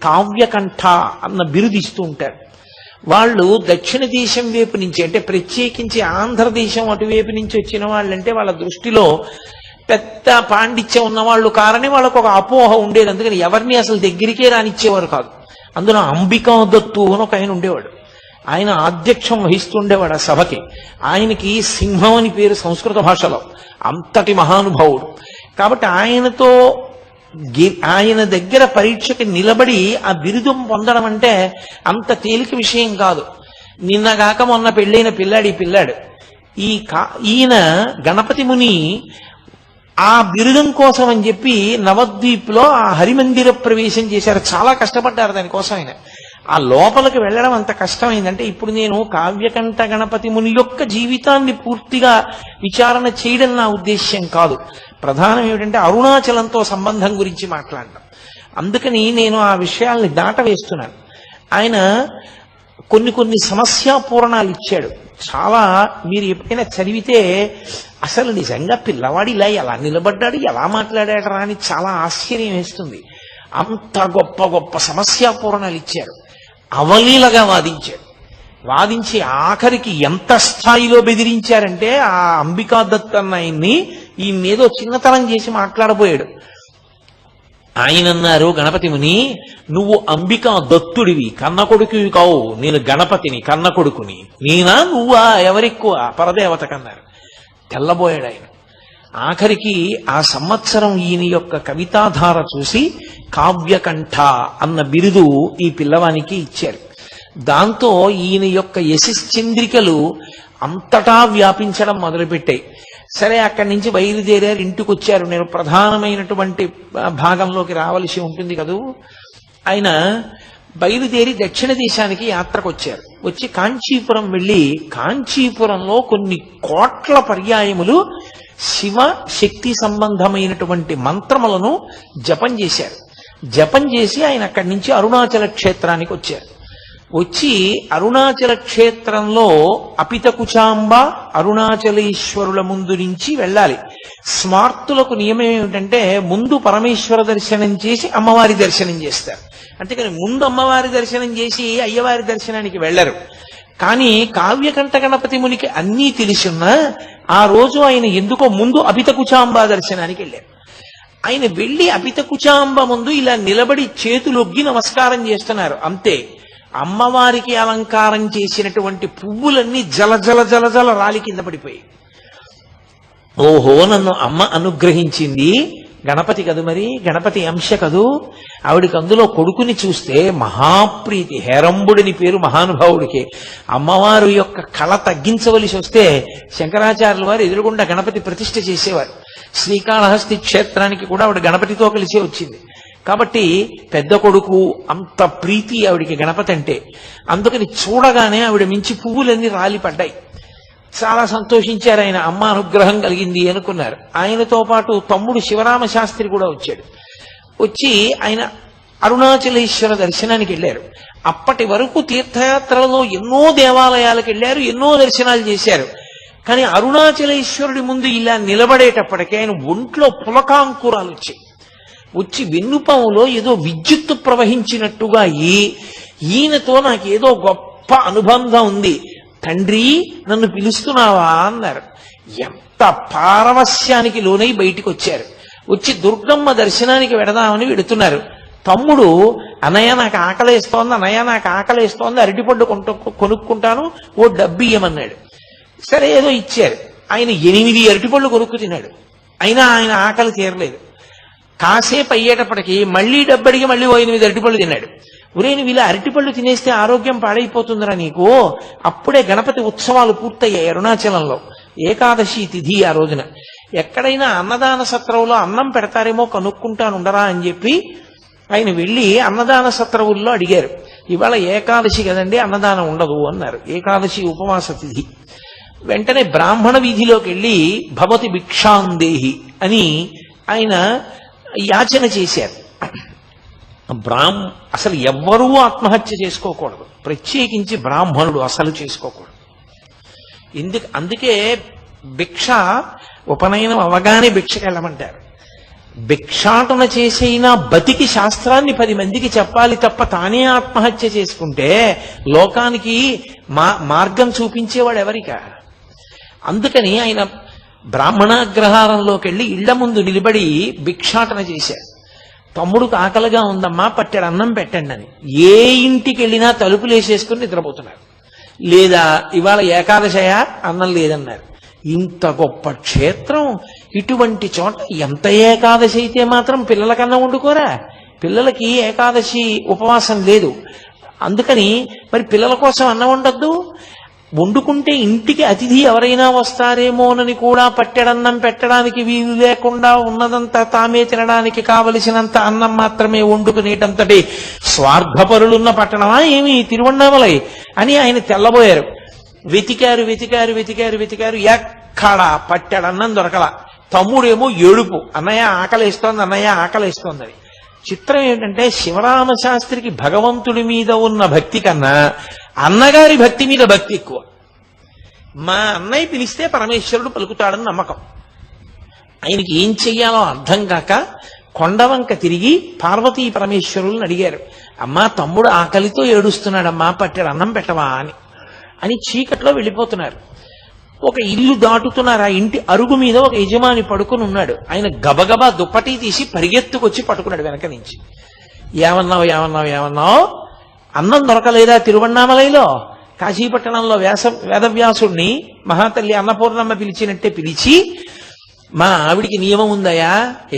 కావ్యకంఠ అన్న బిరుదిస్తూ ఉంటారు. వాళ్ళు దక్షిణ దేశం వైపు నుంచి, అంటే ప్రత్యేకించి ఆంధ్రదేశం అటువైపు నుంచి వచ్చిన వాళ్ళంటే వాళ్ళ దృష్టిలో పెద్ద పాండిత్యం ఉన్నవాళ్ళు కారని వాళ్ళకు ఒక అపోహ ఉండేది. అందుకని ఎవరిని అసలు దగ్గరికే రానిచ్చేవారు కాదు. అందులో అంబికా దత్తు అని ఒక ఆయన ఉండేవాడు. ఆయన ఆధ్యక్షం వహిస్తుండేవాడు ఆ సభకి. ఆయనకి సింహం అని పేరు సంస్కృత భాషలో. అంతటి మహానుభావుడు. కాబట్టి ఆయన దగ్గర పరీక్షకి నిలబడి ఆ బిరుదు పొందడం అంటే అంత తేలిక విషయం కాదు. నిన్నగాక మొన్న పెళ్ళైన పిల్లాడు ఈయన గణపతి ముని ఆ బిరుదం కోసం అని చెప్పి నవద్వీప్ లో ఆ హరిమందిర ప్రవేశం చేశారు. చాలా కష్టపడ్డారు దానికోసం. ఆయన ఆ లోపలికి వెళ్ళడం అంత కష్టమైందంటే, ఇప్పుడు నేను కావ్యకంఠ గణపతి ముని యొక్క జీవితాన్ని పూర్తిగా విచారణ చేయడం నా ఉద్దేశ్యం కాదు. ప్రధానం ఏమిటంటే అరుణాచలంతో సంబంధం గురించి మాట్లాడడం. అందుకని నేను ఆ విషయాల్ని దాటవేస్తున్నాను. ఆయన కొన్ని సమస్యాపూరణాలు ఇచ్చాడు. చాలా మీరు ఎప్పుడైనా చదివితే అసలు నిజంగా పిల్లవాడు ఇలా ఎలా నిలబడ్డాడు, ఎలా మాట్లాడాడు అని చాలా ఆశ్చర్యం వేస్తుంది. అంత గొప్ప సమస్యాపూరణాలు ఇచ్చారు. అవలీలగా వాదించి ఆఖరికి ఎంత స్థాయిలో బెదిరించారంటే ఆ అంబికా దత్ అన్న ఆయన్ని ఈయన్నేదో చిన్నతనం చేసి మాట్లాడబోయాడు. ఆయన అన్నారు, గణపతి ముని నువ్వు అంబికా దత్తుడివి, కన్న కొడుకువి కావు, నేను గణపతిని కన్న కొడుకుని. నేనా నువ్వా, ఎవరెక్కువ పరదేవత కన్నారు. తెల్లబోయాడు ఆయన. ఆఖరికి ఆ సంవత్సరం ఈయన యొక్క కవితాధార చూసి కావ్యకంఠ అన్న బిరుదు ఈ పిల్లవానికి ఇచ్చారు. దాంతో ఈయన యొక్క యశశ్చంద్రికలు అంతటా వ్యాపించడం మొదలుపెట్టాయి. సరే, అక్కడి నుంచి బయలుదేరారు, ఇంటికి వచ్చారు. నేను ప్రధానమైనటువంటి భాగంలోకి రావలసి ఉంటుంది కదూ. ఆయన బయలుదేరి దక్షిణ దేశానికి యాత్రకు వచ్చారు. వచ్చి కాంచీపురం వెళ్ళి కాంచీపురంలో కొన్ని కోట్ల పర్యాయములు శివ శక్తి సంబంధమైనటువంటి మంత్రములను జపం చేశారు. జపం చేసి ఆయన అక్కడి నుంచి అరుణాచల క్షేత్రానికి వచ్చారు. వచ్చి అరుణాచల క్షేత్రంలో అపితకుచాంబ అరుణాచలేశ్వరుల ముందు నుంచి వెళ్ళాలి. స్మార్తులకు నియమం ఏమిటంటే ముందు పరమేశ్వర దర్శనం చేసి అమ్మవారి దర్శనం చేస్తారు. అంతేకాని ముందు అమ్మవారి దర్శనం చేసి అయ్యవారి దర్శనానికి వెళ్లరు. కానీ కావ్యకంఠ గణపతి మునికి అన్నీ తెలిసున్నా ఆ రోజు ఆయన ఎందుకో ముందు అపితకుచాంబ దర్శనానికి వెళ్ళారు. ఆయన వెళ్లి అపితకుచాంబ ముందు ఇలా నిలబడి చేతులొగ్గి నమస్కారం చేస్తున్నారు. అంతే, అమ్మవారికి అలంకారం చేసినటువంటి పువ్వులన్నీ జల రాలి కింద పడిపోయి, ఓహో నన్ను అమ్మ అనుగ్రహించింది, గణపతి కదు, మరి గణపతి అంశ కదూ. ఆవిడికి అందులో కొడుకుని చూస్తే మహాప్రీతి. హేరంబుడిని పేరు మహానుభావుడికి. అమ్మవారు యొక్క కళ తగ్గించవలసి వస్తే శంకరాచార్యుల వారు ఎదురుగుండా గణపతి ప్రతిష్ఠ చేసేవారు. శ్రీకాళహస్తి క్షేత్రానికి కూడా ఆవిడ గణపతితో కలిసే వచ్చింది. కాబట్టి పెద్ద కొడుకు అంత ప్రీతి ఆవిడికి గణపతి అంటే. అందుకని చూడగానే ఆవిడ మించి పువ్వులన్నీ రాలిపడ్డాయి. చాలా సంతోషించారు ఆయన. అమ్మ అనుగ్రహం కలిగింది అనుకున్నారు. ఆయనతో పాటు తమ్ముడు శివరామ శాస్త్రి కూడా వచ్చాడు. వచ్చి ఆయన అరుణాచలేశ్వర దర్శనానికి వెళ్ళారు. అప్పటి వరకు తీర్థయాత్రలలో ఎన్నో దేవాలయాలకు వెళ్ళారు, ఎన్నో దర్శనాలు చేశారు. కానీ అరుణాచలేశ్వరుడి ముందు ఇలా నిలబడేటప్పటికీ ఆయన ఒంట్లో పులకాంకురాలు వచ్చి వెన్నుపాములో ఏదో విద్యుత్తు ప్రవహించినట్టుగా ఈయనతో నాకేదో గొప్ప అనుబంధం ఉంది, తండ్రి నన్ను పిలుస్తున్నావా అన్నారు. ఎంత పారవస్యానికి లోనై బయటికి వచ్చారు. వచ్చి దుర్గమ్మ దర్శనానికి వెడదామని వెడుతున్నారు. తమ్ముడు, అన్నయ్య నాకు ఆకలేస్తోంది, అరటిపండు కొనుక్కుంటాను, ఓ డబ్బు ఇయ్యమన్నాడు. సరే ఏదో ఇచ్చారు. ఆయన 8 అరటిపళ్ళు కొనుక్కు తిన్నాడు. అయినా ఆయన ఆకలి తీరలేదు. కాసేపు అయ్యేటప్పటికి మళ్ళీ డబ్బడికి మళ్ళీ 8 అరటిపళ్ళు తిన్నాడు. ఒరే, నువ్వు ఇలా అరటిపళ్ళు తినేస్తే ఆరోగ్యం పాడైపోతుందిరా నీకు. అప్పుడే గణపతి ఉత్సవాలు పూర్తయ్యాయి అరుణాచలంలో. ఏకాదశి తిథి ఆ రోజున. ఎక్కడైనా అన్నదాన సత్రంలో అన్నం పెడతారేమో కనుక్కుంటానుండరా అని చెప్పి ఆయన వెళ్ళి అన్నదాన సత్రవుల్లో అడిగారు, ఇవాళ ఏకాదశి కదండి, అన్నదానం ఉండదు అన్నారు. ఏకాదశి ఉపవాస తిథి. వెంటనే బ్రాహ్మణ వీధిలోకి వెళ్ళి భవతి భిక్షాందేహి అని ఆయన యాచన చేశారు. అసలు ఎవ్వరూ ఆత్మహత్య చేసుకోకూడదు, ప్రత్యేకించి బ్రాహ్మణుడు అసలు చేసుకోకూడదు. అందుకే భిక్ష ఉపనయనం అవగానే భిక్షకి వెళ్ళమంటారు. భిక్షాటన చేసైనా బతికి శాస్త్రాన్ని 10 మందికి చెప్పాలి తప్ప తానే ఆత్మహత్య చేసుకుంటే లోకానికి మార్గం చూపించేవాడు ఎవరిక? అందుకని ఆయన బ్రాహ్మణాగ్రహారంలోకి వెళ్ళి ఇళ్ల ముందు నిలబడి భిక్షాటన చేశారు. తమ్ముడికి ఆకలిగా ఉందమ్మా, పట్టెడు అన్నం పెట్టండి అని. ఏ ఇంటికి వెళ్ళినా తలుపులు వేసేసుకుని నిద్రపోతున్నారు. లేదా ఇవాళ ఏకాదశయా, అన్నం లేదన్నారు. ఇంత గొప్ప క్షేత్రం, ఇటువంటి చోట ఎంత ఏకాదశి అయితే మాత్రం పిల్లలకన్నా వండుకోరా? పిల్లలకి ఏకాదశి ఉపవాసం లేదు. అందుకని మరి పిల్లల కోసం అన్నం వండొద్దు. వండుకుంటే ఇంటికి అతిథి ఎవరైనా వస్తారేమోనని కూడా పట్టెడన్నం పెట్టడానికి వీలు లేకుండా ఉన్నదంతా తామే తినడానికి కావలసినంత అన్నం మాత్రమే వండుకునేటంతటి స్వార్థపరులున్న పట్టణమా ఏమి తిరువణ్ణామలై అని ఆయన తెల్లబోయారు. వెతికారు వెతికారు వెతికారు వెతికారు, ఎక్కడా పట్టెడన్నం దొరకల. తమ్ముడేమో ఏడుపు, అన్నయ్య ఆకలేస్తోంది, అన్నయ్య ఆకలేస్తోందని. చిత్రం ఏంటంటే శివరామశాస్త్రికి భగవంతుడి మీద ఉన్న భక్తి కన్నా అన్నగారి భక్తి మీద భక్తి ఎక్కువ. మా అన్నయ్య పిలిస్తే పరమేశ్వరుడు పలుకుతాడని నమ్మకం. ఆయనకి ఏం చెయ్యాలో అర్థం కాక కొండవంక తిరిగి పార్వతీ పరమేశ్వరులను అడిగారు. అమ్మా, తమ్ముడు ఆకలితో ఏడుస్తున్నాడమ్మా, పట్టెడు అన్నం పెట్టవా అని చీకట్లో వెళ్ళిపోతున్నారు. ఒక ఇల్లు దాటుతున్నారు. ఆ ఇంటి అరుగు మీద ఒక యజమాని పడుకుని ఉన్నాడు. ఆయన గబగబా దుప్పటి తీసి పరిగెత్తుకొచ్చి పట్టుకున్నాడు వెనక నుంచి. ఏమన్నావు ఏమన్నావు ఏమన్నావు? అన్నం దొరకలేదా తిరువణ్ణామలైలో? కాశీపట్టణంలో వేదవ్యాసుడిని మహాతల్లి అన్నపూర్ణమ్మ పిలిచినట్టే పిలిచి, మా ఆవిడికి నియమం ఉందయా,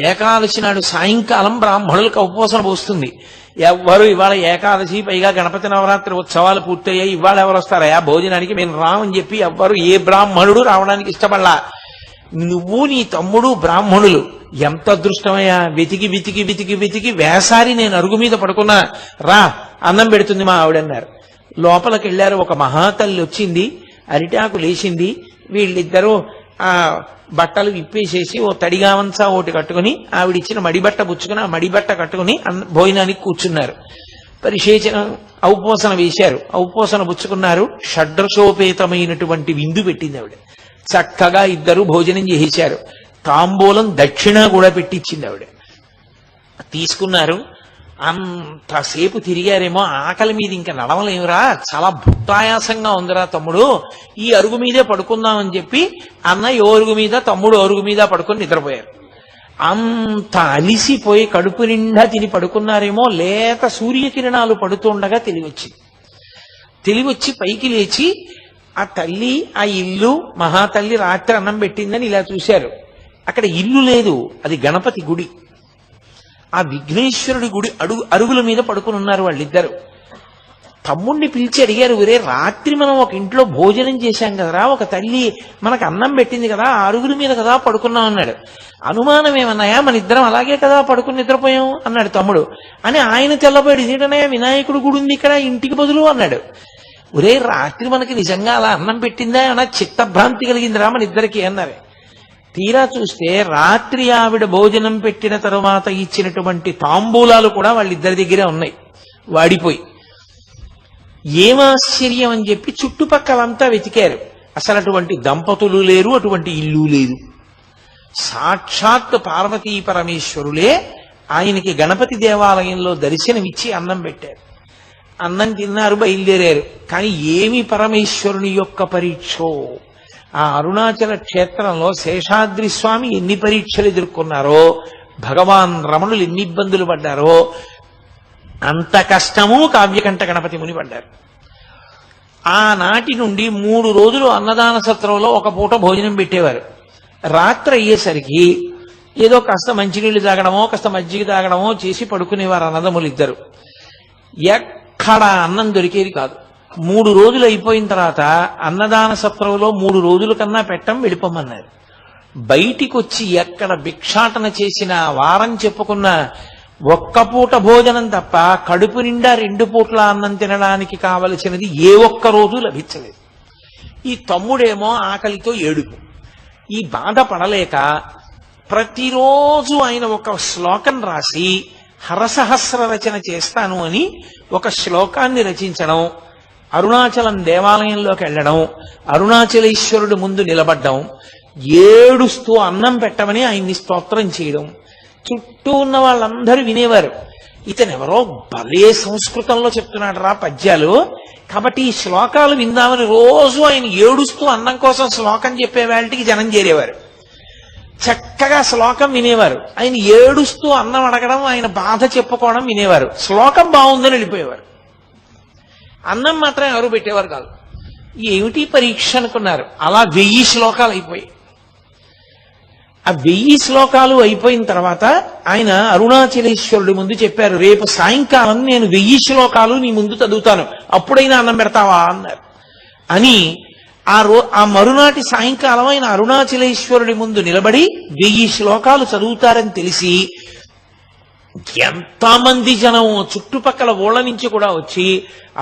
ఏకాదశి నాడు సాయంకాలం బ్రాహ్మణులకు ఉపవాసం పోస్తుంది. ఎవ్వరు ఇవాళ ఏకాదశి, పైగా గణపతి నవరాత్రి ఉత్సవాలు పూర్తయ్యాయి, ఇవాళ ఎవరు వస్తారయా భోజనానికి, మేము రామని చెప్పి ఎవ్వరు ఏ బ్రాహ్మణుడు రావడానికి ఇష్టపడలా. నువ్వు నీ తమ్ముడు బ్రాహ్మణులు, ఎంత అదృష్టమయ్యా. వెతికి వెతికి వెతికి వెతికి వేసారి నేను అరుగు మీద పడుకున్నా, రా అన్నం పెడుతుంది మా ఆవిడన్నారు. లోపలికి వెళ్ళారు. ఒక మహాతల్లి వచ్చింది, అరిటాకు లేచింది. వీళ్ళిద్దరూ ఆ బట్టలు విప్పేసేసి ఓ తడిగావంచా ఒకటి కట్టుకుని ఆవిడిచ్చిన మడిబట్ట పుచ్చుకుని ఆ మడిబట్ట కట్టుకుని భోజనానికి కూర్చున్నారు. పరిశేచన ఔపోసన వేశారు, ఔపోసన పుచ్చుకున్నారు. షడ్రసోపేతమైనటువంటి విందు పెట్టింది ఆవిడ. చక్కగా ఇద్దరు భోజనం చేసేశారు. తాంబూలం దక్షిణ కూడా పెట్టించింది ఆవిడ. తీసుకున్నారు. అంతసేపు తిరిగారేమో, ఆకలి మీద ఇంకా నడవలేమురా, చాలా భుక్తాయాసంగా ఉందిరా తమ్ముడు, ఈ అరుగు మీదే పడుకుందామని చెప్పి అన్నయ్య అరుగు మీద, తమ్ముడు అరుగు మీద పడుకొని నిద్రపోయారు. అంత అలిసిపోయి కడుపు నిండా తిని పడుకున్నారేమో, లేత సూర్యకిరణాలు పడుతుండగా తెలివొచ్చి పైకి లేచి ఆ తల్లి, ఆ ఇల్లు, మహాతల్లి రాత్రి అన్నం పెట్టిందని ఇలా చూశారు. అక్కడ ఇల్లు లేదు, అది గణపతి గుడి. ఆ విఘ్నేశ్వరుడి గుడి అరుగుల మీద పడుకుని ఉన్నారు వాళ్ళిద్దరు. తమ్ముణ్ణి పిలిచి అడిగారు, ఒరే రాత్రి మనం ఒక ఇంట్లో భోజనం చేశాం కదరా, ఒక తల్లి మనకు అన్నం పెట్టింది కదా, ఆ అరుగుల మీద కదా పడుకున్నాం అన్నాడు. అనుమానం ఏమన్నాయా, మన ఇద్దరం అలాగే కదా పడుకుని నిద్రపోయాం అన్నాడు తమ్ముడు. అని ఆయన తెల్లబోయాడు, ఇదేటనయ్యా వినాయకుడు గుడి ఉంది ఇక్కడ ఇంటికి బదులు అన్నాడు. ఒరే రాత్రి మనకి నిజంగా అలా అన్నం పెట్టిందా అన్న చిత్తభ్రాంతి కలిగిందిరా మన ఇద్దరికి అన్నారు. తీరా చూస్తే రాత్రి ఆవిడ భోజనం పెట్టిన తరువాత ఇచ్చినటువంటి తాంబూలాలు కూడా వాళ్ళిద్దరి దగ్గరే ఉన్నాయి, వాడిపోయి. ఏమాశ్చర్యం అని చెప్పి చుట్టుపక్కలంతా వెతికారు. అసలు అటువంటి దంపతులు లేరు, అటువంటి ఇల్లు లేదు. సాక్షాత్ పార్వతీ పరమేశ్వరులే ఆయనకి గణపతి దేవాలయంలో దర్శనమిచ్చి అన్నం పెట్టారు. అన్నం తిన్నారు, బయలుదేరారు. కానీ ఏమి పరమేశ్వరుని యొక్క పరీక్షో! ఆ అరుణాచల క్షేత్రంలో శేషాద్రి స్వామి ఎన్ని పరీక్షలు ఎదుర్కొన్నారో, భగవాన్ రమణులు ఎన్ని ఇబ్బందులు పడ్డారో, అంత కష్టము కావ్యకంఠ గణపతి ముని పడ్డారు. ఆనాటి నుండి 3 రోజులు అన్నదాన సత్రంలో ఒక పూట భోజనం పెట్టేవారు. రాత్రి అయ్యేసరికి ఏదో కాస్త మంచినీళ్లు తాగడమో కాస్త మజ్జిగ తాగడమో చేసి పడుకునేవారు అన్నదమ్ములు ఇద్దరు. ఎక్కడ అన్నం దొరికేది కాదు. 3 రోజులు అయిపోయిన తర్వాత అన్నదాన సత్రంలో 3 రోజుల కన్నా పెట్టం, వెళ్ళిపోమన్నారు. బయటికి వచ్చి ఎక్కడ భిక్షాటన చేసిన వారం చెప్పుకున్న ఒక్క పూట భోజనం తప్ప కడుపు నిండా 2 పూట్ల అన్నం తినడానికి కావలసినది ఏ ఒక్క రోజు లభించలేదు. ఈ తమ్ముడేమో ఆకలితో ఏడుపు. ఈ బాధ పడలేక ప్రతిరోజు ఆయన ఒక శ్లోకం రాసి హరసహస్ర రచన చేస్తాను అని ఒక శ్లోకాన్ని రచించడం, అరుణాచలం దేవాలయంలోకి వెళ్ళడం, అరుణాచలేశ్వరుడు ముందు నిలబడ్డం, ఏడుస్తూ అన్నం పెట్టమని ఆయన్ని స్తోత్రం చేయడం, చుట్టూ ఉన్న వాళ్ళందరూ వినేవారు. ఇతనెవరో భలే సంస్కృతంలో చెప్తున్నాడు రా పద్యాలు, కాబట్టి ఈ శ్లోకాలు విందామని రోజు ఆయన ఏడుస్తూ అన్నం కోసం శ్లోకం చెప్పే వాళ్ళకి జనం చేరేవారు. చక్కగా శ్లోకం వినేవారు. ఆయన ఏడుస్తూ అన్నం అడగడం, ఆయన బాధ చెప్పుకోవడం వినేవారు. శ్లోకం బాగుందని వెళ్ళిపోయేవారు. అన్నం మాత్రం ఎవరు పెట్టేవారు కాదు. ఏమిటి పరీక్ష అనుకున్నారు. అలా 1000 శ్లోకాలు అయిపోయాయి. ఆ 1000 శ్లోకాలు అయిపోయిన తర్వాత ఆయన అరుణాచలేశ్వరుడి ముందు చెప్పారు, రేపు సాయంకాలం నేను 1000 శ్లోకాలు నీ ముందు చదువుతాను, అప్పుడైనా అన్నం పెడతావా అన్నారు. అని ఆ మరునాటి సాయంకాలం ఆయన అరుణాచలేశ్వరుడి ముందు నిలబడి 1000 శ్లోకాలు చదువుతారని తెలిసి ఎంతమంది జనం చుట్టుపక్కల ఊళ్ళ నుంచి కూడా వచ్చి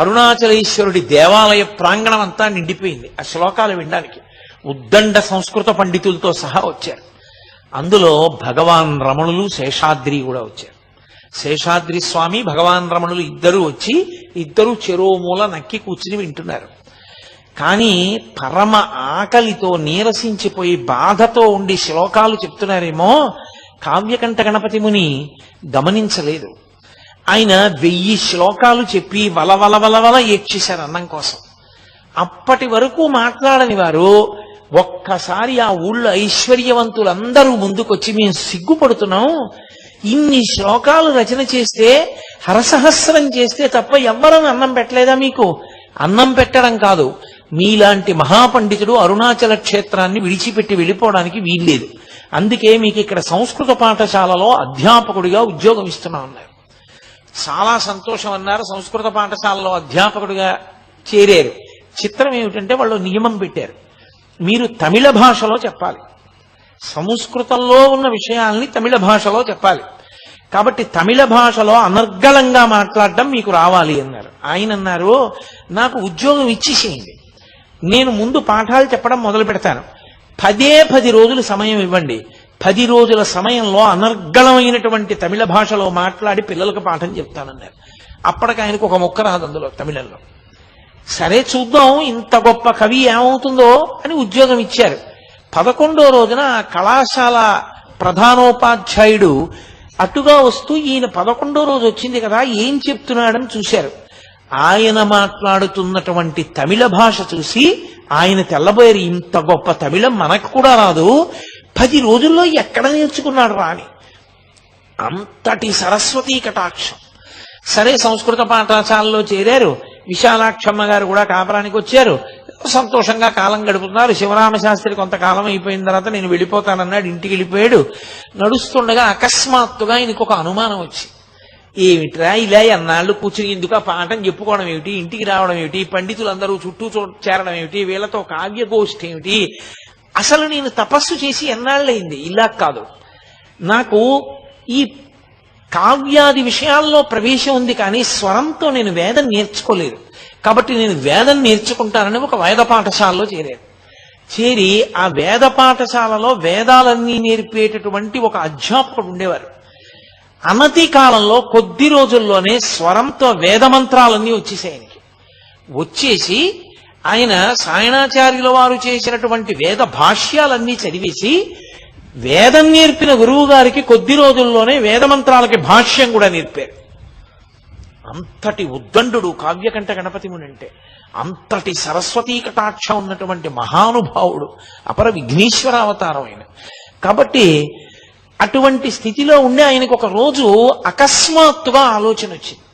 అరుణాచలేశ్వరుడి దేవాలయ ప్రాంగణం అంతా నిండిపోయింది ఆ శ్లోకాలు వినడానికి. ఉద్దండ సంస్కృత పండితులతో సహా వచ్చారు. అందులో భగవాన్ రమణులు, శేషాద్రి కూడా వచ్చారు. శేషాద్రి స్వామి, భగవాన్ రమణులు ఇద్దరు వచ్చి ఇద్దరు చెరో మూల నక్కి కూర్చుని వింటున్నారు. కానీ పరమ ఆకలితో నీరసించిపోయి బాధతో ఉండి శ్లోకాలు చెప్తున్నారేమో కావ్యకంఠ గణపతి ముని గమనించలేదు. ఆయన 1000 శ్లోకాలు చెప్పి వలవల ఏడ్చేశారు అన్నం కోసం. అప్పటి వరకు మాట్లాడని వారు ఒక్కసారి ఆ ఊళ్ళో ఐశ్వర్యవంతులందరూ ముందుకొచ్చి, మేము సిగ్గుపడుతున్నాం, ఇన్ని శ్లోకాలు రచన చేస్తే, హరసహస్రం చేస్తే తప్ప ఎవ్వరూ అన్నం పెట్టలేదా మీకు? అన్నం పెట్టడం కాదు, మీలాంటి మహాపండితుడు అరుణాచల క్షేత్రాన్ని విడిచిపెట్టి వెళ్ళిపోవడానికి వీల్లేదు. అందుకే మీకు ఇక్కడ సంస్కృత పాఠశాలలో అధ్యాపకుడిగా ఉద్యోగం ఇస్తున్నా అన్నారు. చాలా సంతోషం అన్నారు. సంస్కృత పాఠశాలలో అధ్యాపకుడిగా చేరారు. చిత్రం ఏమిటంటే వాళ్ళు నియమం పెట్టారు, మీరు తమిళ భాషలో చెప్పాలి, సంస్కృతంలో ఉన్న విషయాల్ని తమిళ భాషలో చెప్పాలి. కాబట్టి తమిళ భాషలో అనర్గళంగా మాట్లాడడం మీకు రావాలి అన్నారు. ఆయన అన్నారు, నాకు ఉద్యోగం ఇచ్చేసేయండి, నేను ముందు పాఠాలు చెప్పడం మొదలు పెడతాను, 10 రోజులు సమయం ఇవ్వండి, 10 రోజుల సమయంలో అనర్గళమైనటువంటి తమిళ భాషలో మాట్లాడి పిల్లలకు పాఠం చెప్తానన్నారు. అప్పటికి ఆయనకు ఒక ముక్క రాదు అందులో తమిళంలో. సరే చూద్దాం ఇంత గొప్ప కవి ఏమవుతుందో అని ఉద్యోగం ఇచ్చారు. 11వ రోజున ఆ కళాశాల ప్రధానోపాధ్యాయుడు అటుగా వస్తూ ఈయన 11వ రోజు వచ్చింది కదా ఏం చెప్తున్నాడని చూశారు. ఆయన మాట్లాడుతున్నటువంటి తమిళ భాష చూసి ఆయన తెల్లబోయారు, ఇంత గొప్ప తమిళం మనకు కూడా రాదు, 10 రోజుల్లో ఎక్కడ నేర్చుకున్నాడు రాని. అంతటి సరస్వతీ కటాక్షం. సరే సంస్కృత పాఠశాలలో చేరారు. విశాలాక్షమ్మ గారు కూడా కాపురానికి వచ్చారు. సంతోషంగా కాలం గడుపుతున్నారు. శివరామశాస్త్రి కొంతకాలం అయిపోయిన తర్వాత నేను వెళ్ళిపోతానన్నాడు, ఇంటికి వెళ్ళిపోయాడు. నడుస్తుండగా అకస్మాత్తుగా ఆయనకు ఒక అనుమానం వచ్చి, ఏమిట్రా ఇలా ఎన్నాళ్ళు కూర్చుని ఎందుకు ఆ పాఠం చెప్పుకోవడం ఏమిటి, ఇంటికి రావడం ఏమిటి, పండితులందరూ చుట్టూ చేరడం ఏమిటి, వీళ్ళతో కావ్యగోష్ఠి ఏమిటి, అసలు నేను తపస్సు చేసి ఎన్నాళ్ళయింది, ఇలా కాదు, నాకు ఈ కావ్యాది విషయాల్లో ప్రవేశం ఉంది కానీ స్వరంతో నేను వేదం నేర్చుకోలేదు, కాబట్టి నేను వేదం నేర్చుకుంటానని ఒక వేద పాఠశాలలో చేరారు. చేరి ఆ వేద పాఠశాలలో వేదాలన్నీ నేర్పేటటువంటి ఒక అధ్యాపకుడు ఉండేవారు. అనతి కాలంలో కొద్ది రోజుల్లోనే స్వరంతో వేదమంత్రాలన్నీ వచ్చేసాయి ఆయనకి. వచ్చేసి ఆయన సాయణాచార్యుల వారు చేసినటువంటి వేద భాష్యాలన్నీ చదివేసి వేదం నేర్పిన గురువు గారికి కొద్ది రోజుల్లోనే వేదమంత్రాలకి భాష్యం కూడా నేర్పారు. అంతటి ఉద్దండు కావ్యకంఠ గణపతి ముని అంటే, అంతటి సరస్వతీ కటాక్షం ఉన్నటువంటి మహానుభావుడు, అపర విఘ్నేశ్వర అవతారం ఆయన. కాబట్టి అటువంటి స్థితిలో ఉండే ఆయనకు ఒక రోజు అకస్మాత్తుగా ఆలోచన వచ్చింది.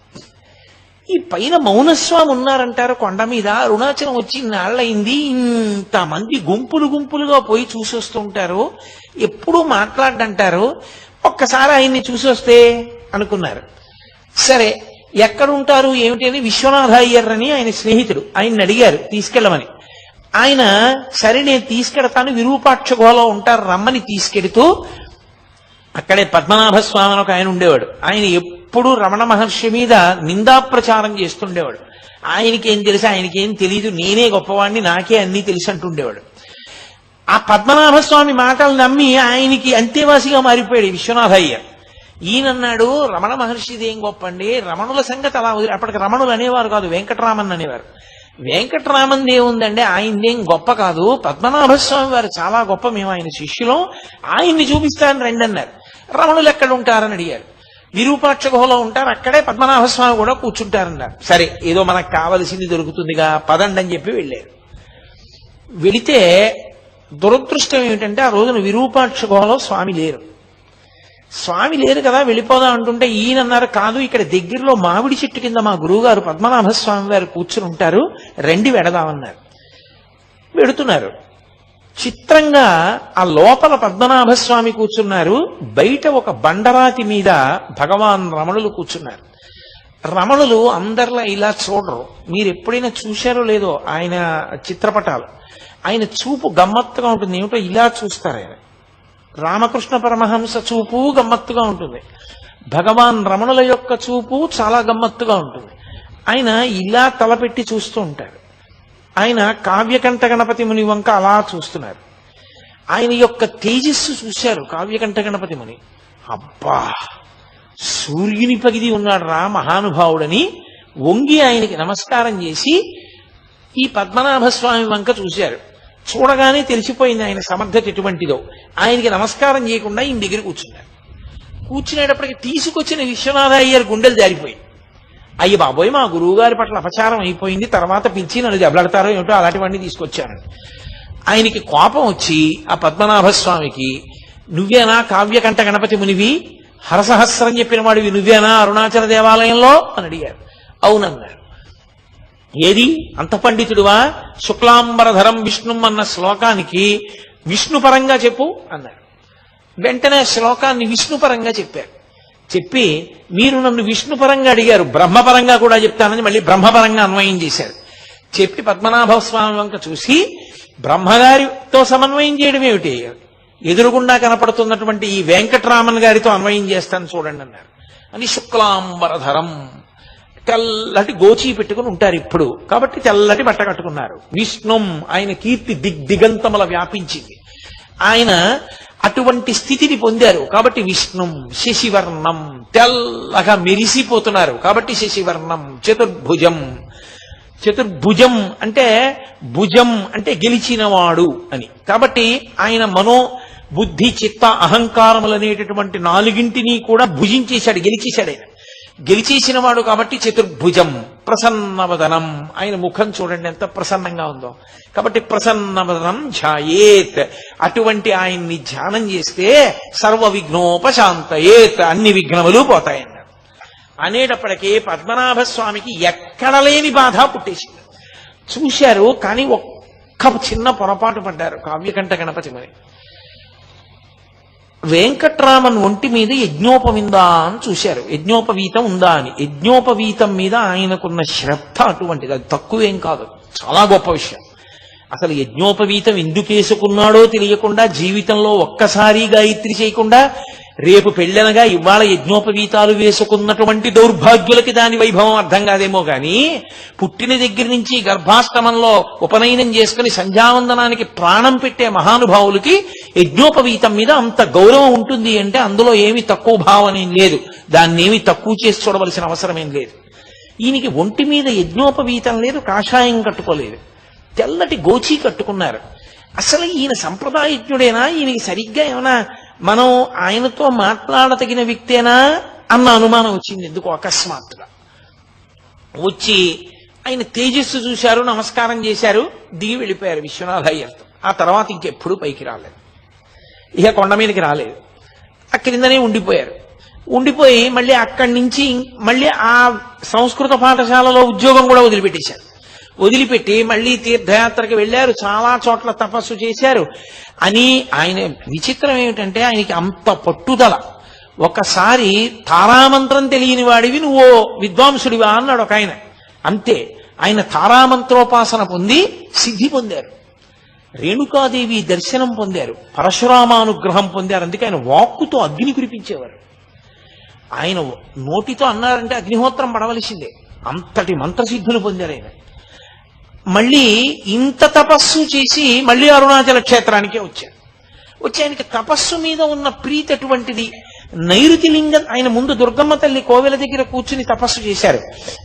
ఈ పైన మౌనస్వామి ఉన్నారంటారు కొండ మీద, అరుణాచలం వచ్చి నాళ్ళయింది, ఇంతమంది గుంపులు గుంపులుగా పోయి చూసొస్తుంటారు, ఎప్పుడూ మాట్లాడంటారు, ఒక్కసారి ఆయన్ని చూసొస్తే అనుకున్నారు. సరే ఎక్కడుంటారు ఏమిటి అని విశ్వనాథ అయ్యర్ అని ఆయన స్నేహితుడు, ఆయన్ని అడిగారు తీసుకెళ్ళమని. ఆయన సరే నేను తీసుకెడతాను, విరూపాక్ష గుహలో ఉంటారు రమ్మని తీసుకెడుతూ అక్కడే పద్మనాభ స్వామి అని ఒక ఆయన ఉండేవాడు. ఆయన ఎప్పుడు రమణ మహర్షి మీద నిందా ప్రచారం చేస్తుండేవాడు. ఆయనకేం తెలుసు, ఆయనకేం తెలీదు, నేనే గొప్పవాడిని, నాకే అన్నీ తెలుసు అంటుండేవాడు. ఆ పద్మనాభ స్వామి మాటలు నమ్మి ఆయనకి అంతేవాసిగా మారిపోయాడు విశ్వనాథయ్య. ఈయనన్నాడు, రమణ మహర్షిది ఏం గొప్ప అండి, రమణుల సంగతి అలా వదిలి. అప్పటికి రమణులు అనేవారు కాదు, వెంకటరామన్ అనేవారు. వెంకటరామన్ ఏముందండి, ఆయనదేం గొప్ప కాదు, పద్మనాభ స్వామి వారు చాలా గొప్ప, మేము ఆయన శిష్యులం, ఆయన్ని చూపిస్తాను రండి అన్నారు. రమణులు ఎక్కడ ఉంటారని అడిగారు. విరూపాక్ష గుహలో ఉంటారు, అక్కడే పద్మనాభ స్వామి కూడా కూర్చుంటారన్నారు. సరే, ఏదో మనకు కావలసింది దొరుకుతుందిగా, పదండి అని చెప్పి వెళ్ళారు. వెళితే దురదృష్టం ఏమిటంటే ఆ రోజున విరూపాక్ష గుహలో స్వామి లేరు. స్వామి లేరు కదా, వెళ్ళిపోదాం అంటుంటే ఈయన అన్నారు, కాదు, ఇక్కడ దగ్గరలో మామిడి చెట్టు కింద మా గురువుగారు పద్మనాభ స్వామి వారు కూర్చుని ఉంటారు, రండి వెడదామన్నారు. వెడుతున్నారు. చిత్రంగా ఆ లోపల పద్మనాభ స్వామి కూర్చున్నారు, బయట ఒక బండరాతి మీద భగవాన్ రమణులు కూర్చున్నారు. రమణులు అందరిలా ఇలా చూడరు. మీరు ఎప్పుడైనా చూశారో లేదో ఆయన చిత్రపటాలు, ఆయన చూపు గమ్మత్తుగా ఉంటుంది. ఏమిటో ఇలా చూస్తారు ఆయన. రామకృష్ణ పరమహంస చూపు గమ్మత్తుగా ఉంటుంది, భగవాన్ రమణుల యొక్క చూపు చాలా గమ్మత్తుగా ఉంటుంది. ఆయన ఇలా తలపెట్టి చూస్తూ ఉంటారు. ఆయన కావ్యకంఠ గణపతి ముని వంక అలా చూస్తున్నారు. ఆయన యొక్క తేజస్సు చూశారు కావ్యకంఠ గణపతి ముని. అబ్బా, సూర్యుని పగిది ఉన్నాడు రా మహానుభావుడని వంగి ఆయనకి నమస్కారం చేసి ఈ పద్మనాభ స్వామి వంక చూశారు. చూడగానే తెలిసిపోయింది ఆయన సమర్థత ఎటువంటిదో. ఆయనకి నమస్కారం చేయకుండా ఈయన దగ్గర కూర్చున్నారు. కూర్చునేటప్పటికి తీసుకొచ్చిన విశ్వనాథ అయ్యర్ గుండెలు జారిపోయి, అయ్య బాబోయ్, మా గురువు గారి పట్ల అపచారం అయిపోయింది, తర్వాత పిలిచి నన్ను దెబ్బలాడతారో ఏమిటో అలాంటివన్నీ తీసుకొచ్చాను. ఆయనకి కోపం వచ్చి ఆ పద్మనాభ స్వామికి, నువ్వేనా కావ్యకంఠ గణపతి మునివి, హరసహస్రం చెప్పిన వాడివి నువ్వేనా అరుణాచల దేవాలయంలో అని అడిగారు. అవునన్నారు. ఏది అంత పండితుడువా, శుక్లాంబరధరం విష్ణుం అన్న శ్లోకానికి విష్ణుపరంగా చెప్పు అన్నారు. వెంటనే శ్లోకాన్ని విష్ణుపరంగా చెప్పారు. చెప్పి, మీరు నన్ను విష్ణుపరంగా అడిగారు, బ్రహ్మపరంగా కూడా చెప్తానని మళ్ళీ బ్రహ్మపరంగా అన్వయం చేశారు. చెప్పి పద్మనాభ స్వామి వంక చూసి, బ్రహ్మగారితో సమన్వయం చేయడం ఏమిటి, ఎదురుగుండా కనపడుతున్నటువంటి ఈ వెంకటరామన్ గారితో అన్వయం చేస్తాను చూడండి అన్నారు. అని శుక్లాంబరధరం, తెల్లటి గోచీ పెట్టుకుని ఉంటారు ఇప్పుడు, కాబట్టి తెల్లటి బట్ట కట్టుకున్నారు. విష్ణుం, ఆయన కీర్తి దిగ్దిగంతముల వ్యాపించింది. ఆయన అటువంటి స్థితిని పొందారు కాబట్టి విష్ణుం. శశివర్ణం, తెల్లగా మెరిసిపోతున్నారు కాబట్టి శశివర్ణం. చతుర్భుజం, చతుర్భుజం అంటే భుజం అంటే గెలిచినవాడు అని. కాబట్టి ఆయన మనో బుద్ధి చిత్త అహంకారములనేటటువంటి నాలుగింటిని కూడా భుజించేశాడు, గెలిచేశాడు. ఆయన గెలిచేసిన వాడు కాబట్టి చతుర్భుజం. ప్రసన్నవదనం, ఆయన ముఖం చూడండి ఎంత ప్రసన్నంగా ఉందో. కాబట్టి ప్రసన్నవదనం ధ్యాయేత్, అటువంటి ఆయన్ని ధ్యానం చేస్తే సర్వ విఘ్నోపశాంతయేత్, అన్ని విఘ్నములు పోతాయన్నారు. అనేటప్పటికీ పద్మనాభ స్వామికి ఎక్కడ లేని బాధ పుట్టేసింది. చూశారు, కానీ ఒక్క చిన్న పొరపాటు పడ్డారు కావ్యకంఠ గణపతి మరి. వెంకట్రామన్ ఒంటి మీద యజ్ఞోపవిందా అని చూశారు, యజ్ఞోపవీతం ఉందా అని. యజ్ఞోపవీతం మీద ఆయనకున్న శ్రద్ధ అటువంటిది, అది తక్కువేం కాదు, చాలా గొప్ప విషయం. అసలు యజ్ఞోపవీతం ఎందుకు వేసుకున్నాడో తెలియకుండా, జీవితంలో ఒక్కసారి గాయత్రి చేయకుండా, రేపు పెళ్ళనగా ఇవాళ యజ్ఞోపవీతాలు వేసుకున్నటువంటి దౌర్భాగ్యులకి దాని వైభవం అర్థం కాదేమో గాని, పుట్టిన దగ్గర నుంచి గర్భాష్టమంలో ఉపనయనం చేసుకుని సంధ్యావందనానికి ప్రాణం పెట్టే మహానుభావులకి యజ్ఞోపవీతం మీద అంత గౌరవం ఉంటుంది అంటే అందులో ఏమి తక్కువ భావం ఏం లేదు, దాన్ని ఏమి తక్కువ చేసి చూడవలసిన అవసరం ఏం లేదు. ఈయనకి ఒంటి మీద యజ్ఞోపవీతం లేదు, కాషాయం కట్టుకోలేదు, తెల్లటి గోచీ కట్టుకున్నారు. అసలు ఈయన సంప్రదాయజ్ఞుడేనా, ఈయనకి సరిగ్గా ఏమైనా మనం ఆయనతో మాట్లాడతగిన వ్యక్తేనా అన్న అనుమానం వచ్చింది ఎందుకు అకస్మాత్తుగా. వచ్చి ఆయన తేజస్సు చూశారు, నమస్కారం చేశారు, దిగి వెళ్ళిపోయారు విశ్వనాథ అయ్యర్తో. ఆ తర్వాత ఇంకెప్పుడు పైకి రాలేదు, ఇక కొండ మీదకి రాలేదు, అక్కడిందనే ఉండిపోయారు. ఉండిపోయి మళ్ళీ అక్కడి నుంచి మళ్ళీ ఆ సంస్కృత పాఠశాలలో ఉద్యోగం కూడా వదిలిపెట్టేశారు. వదిలిపెట్టి మళ్ళీ తీర్థయాత్రకి వెళ్ళారు, చాలా చోట్ల తపస్సు చేశారు. అని ఆయన విచిత్రం ఏమిటంటే ఆయనకి అంత పట్టుదల. ఒకసారి తారామంత్రం తెలియని వాడివి నువ్వు విద్వాంసుడివా అన్నాడు ఒక ఆయన. అంతే, ఆయన తారామంత్రోపాసన పొంది సిద్ధి పొందారు. రేణుకాదేవి దర్శనం పొందారు, పరశురామానుగ్రహం పొందారు. అందుకే ఆయన వాక్కుతో అగ్ని కురిపించేవారు. ఆయన నోటితో అన్నారంటే అగ్నిహోత్రం పడవలసిందే, అంతటి మంత్రసిద్ధులు పొందారు ఆయన. మళ్ళీ ఇంత తపస్సు చేసి మళ్ళీ అరుణాచల క్షేత్రానికే వచ్చారు. వచ్చి ఆయనకి తపస్సు మీద ఉన్న ప్రీతి అటువంటిది. నైరుతి లింగం ఆయన ముందు దుర్గమ్మ తల్లి కోవెల దగ్గర కూర్చుని తపస్సు చేశారు.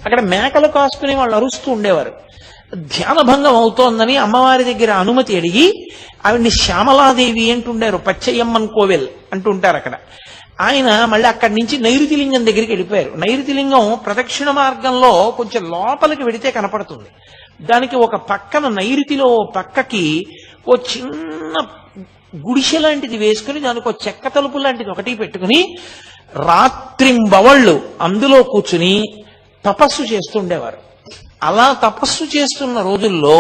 అక్కడ మేకలు కాసుకుని వాళ్ళు అరుస్తూ ఉండేవారు. ధ్యానభంగం అవుతోందని అమ్మవారి దగ్గర అనుమతి అడిగి ఆవిడ్ని శ్యామలాదేవి అంటుండారు, పచ్చయ్యమ్మన్ కోవెల్ అంటుంటారు అక్కడ. ఆయన మళ్ళీ అక్కడి నుంచి నైరుతి లింగం దగ్గరికి వెళ్ళిపోయారు. నైరుతి లింగం ప్రదక్షిణ మార్గంలో కొంచెం లోపలికి వెడితే కనపడుతుంది. దానికి ఒక పక్కన నైరుతిలో పక్కకి ఓ చిన్న గుడిసె లాంటిది వేసుకుని దానికి ఒక చెక్క తలుపు లాంటిది ఒకటి పెట్టుకుని రాత్రింబవళ్ళు అందులో కూర్చుని తపస్సు చేస్తుండేవారు. అలా తపస్సు చేస్తున్న రోజుల్లో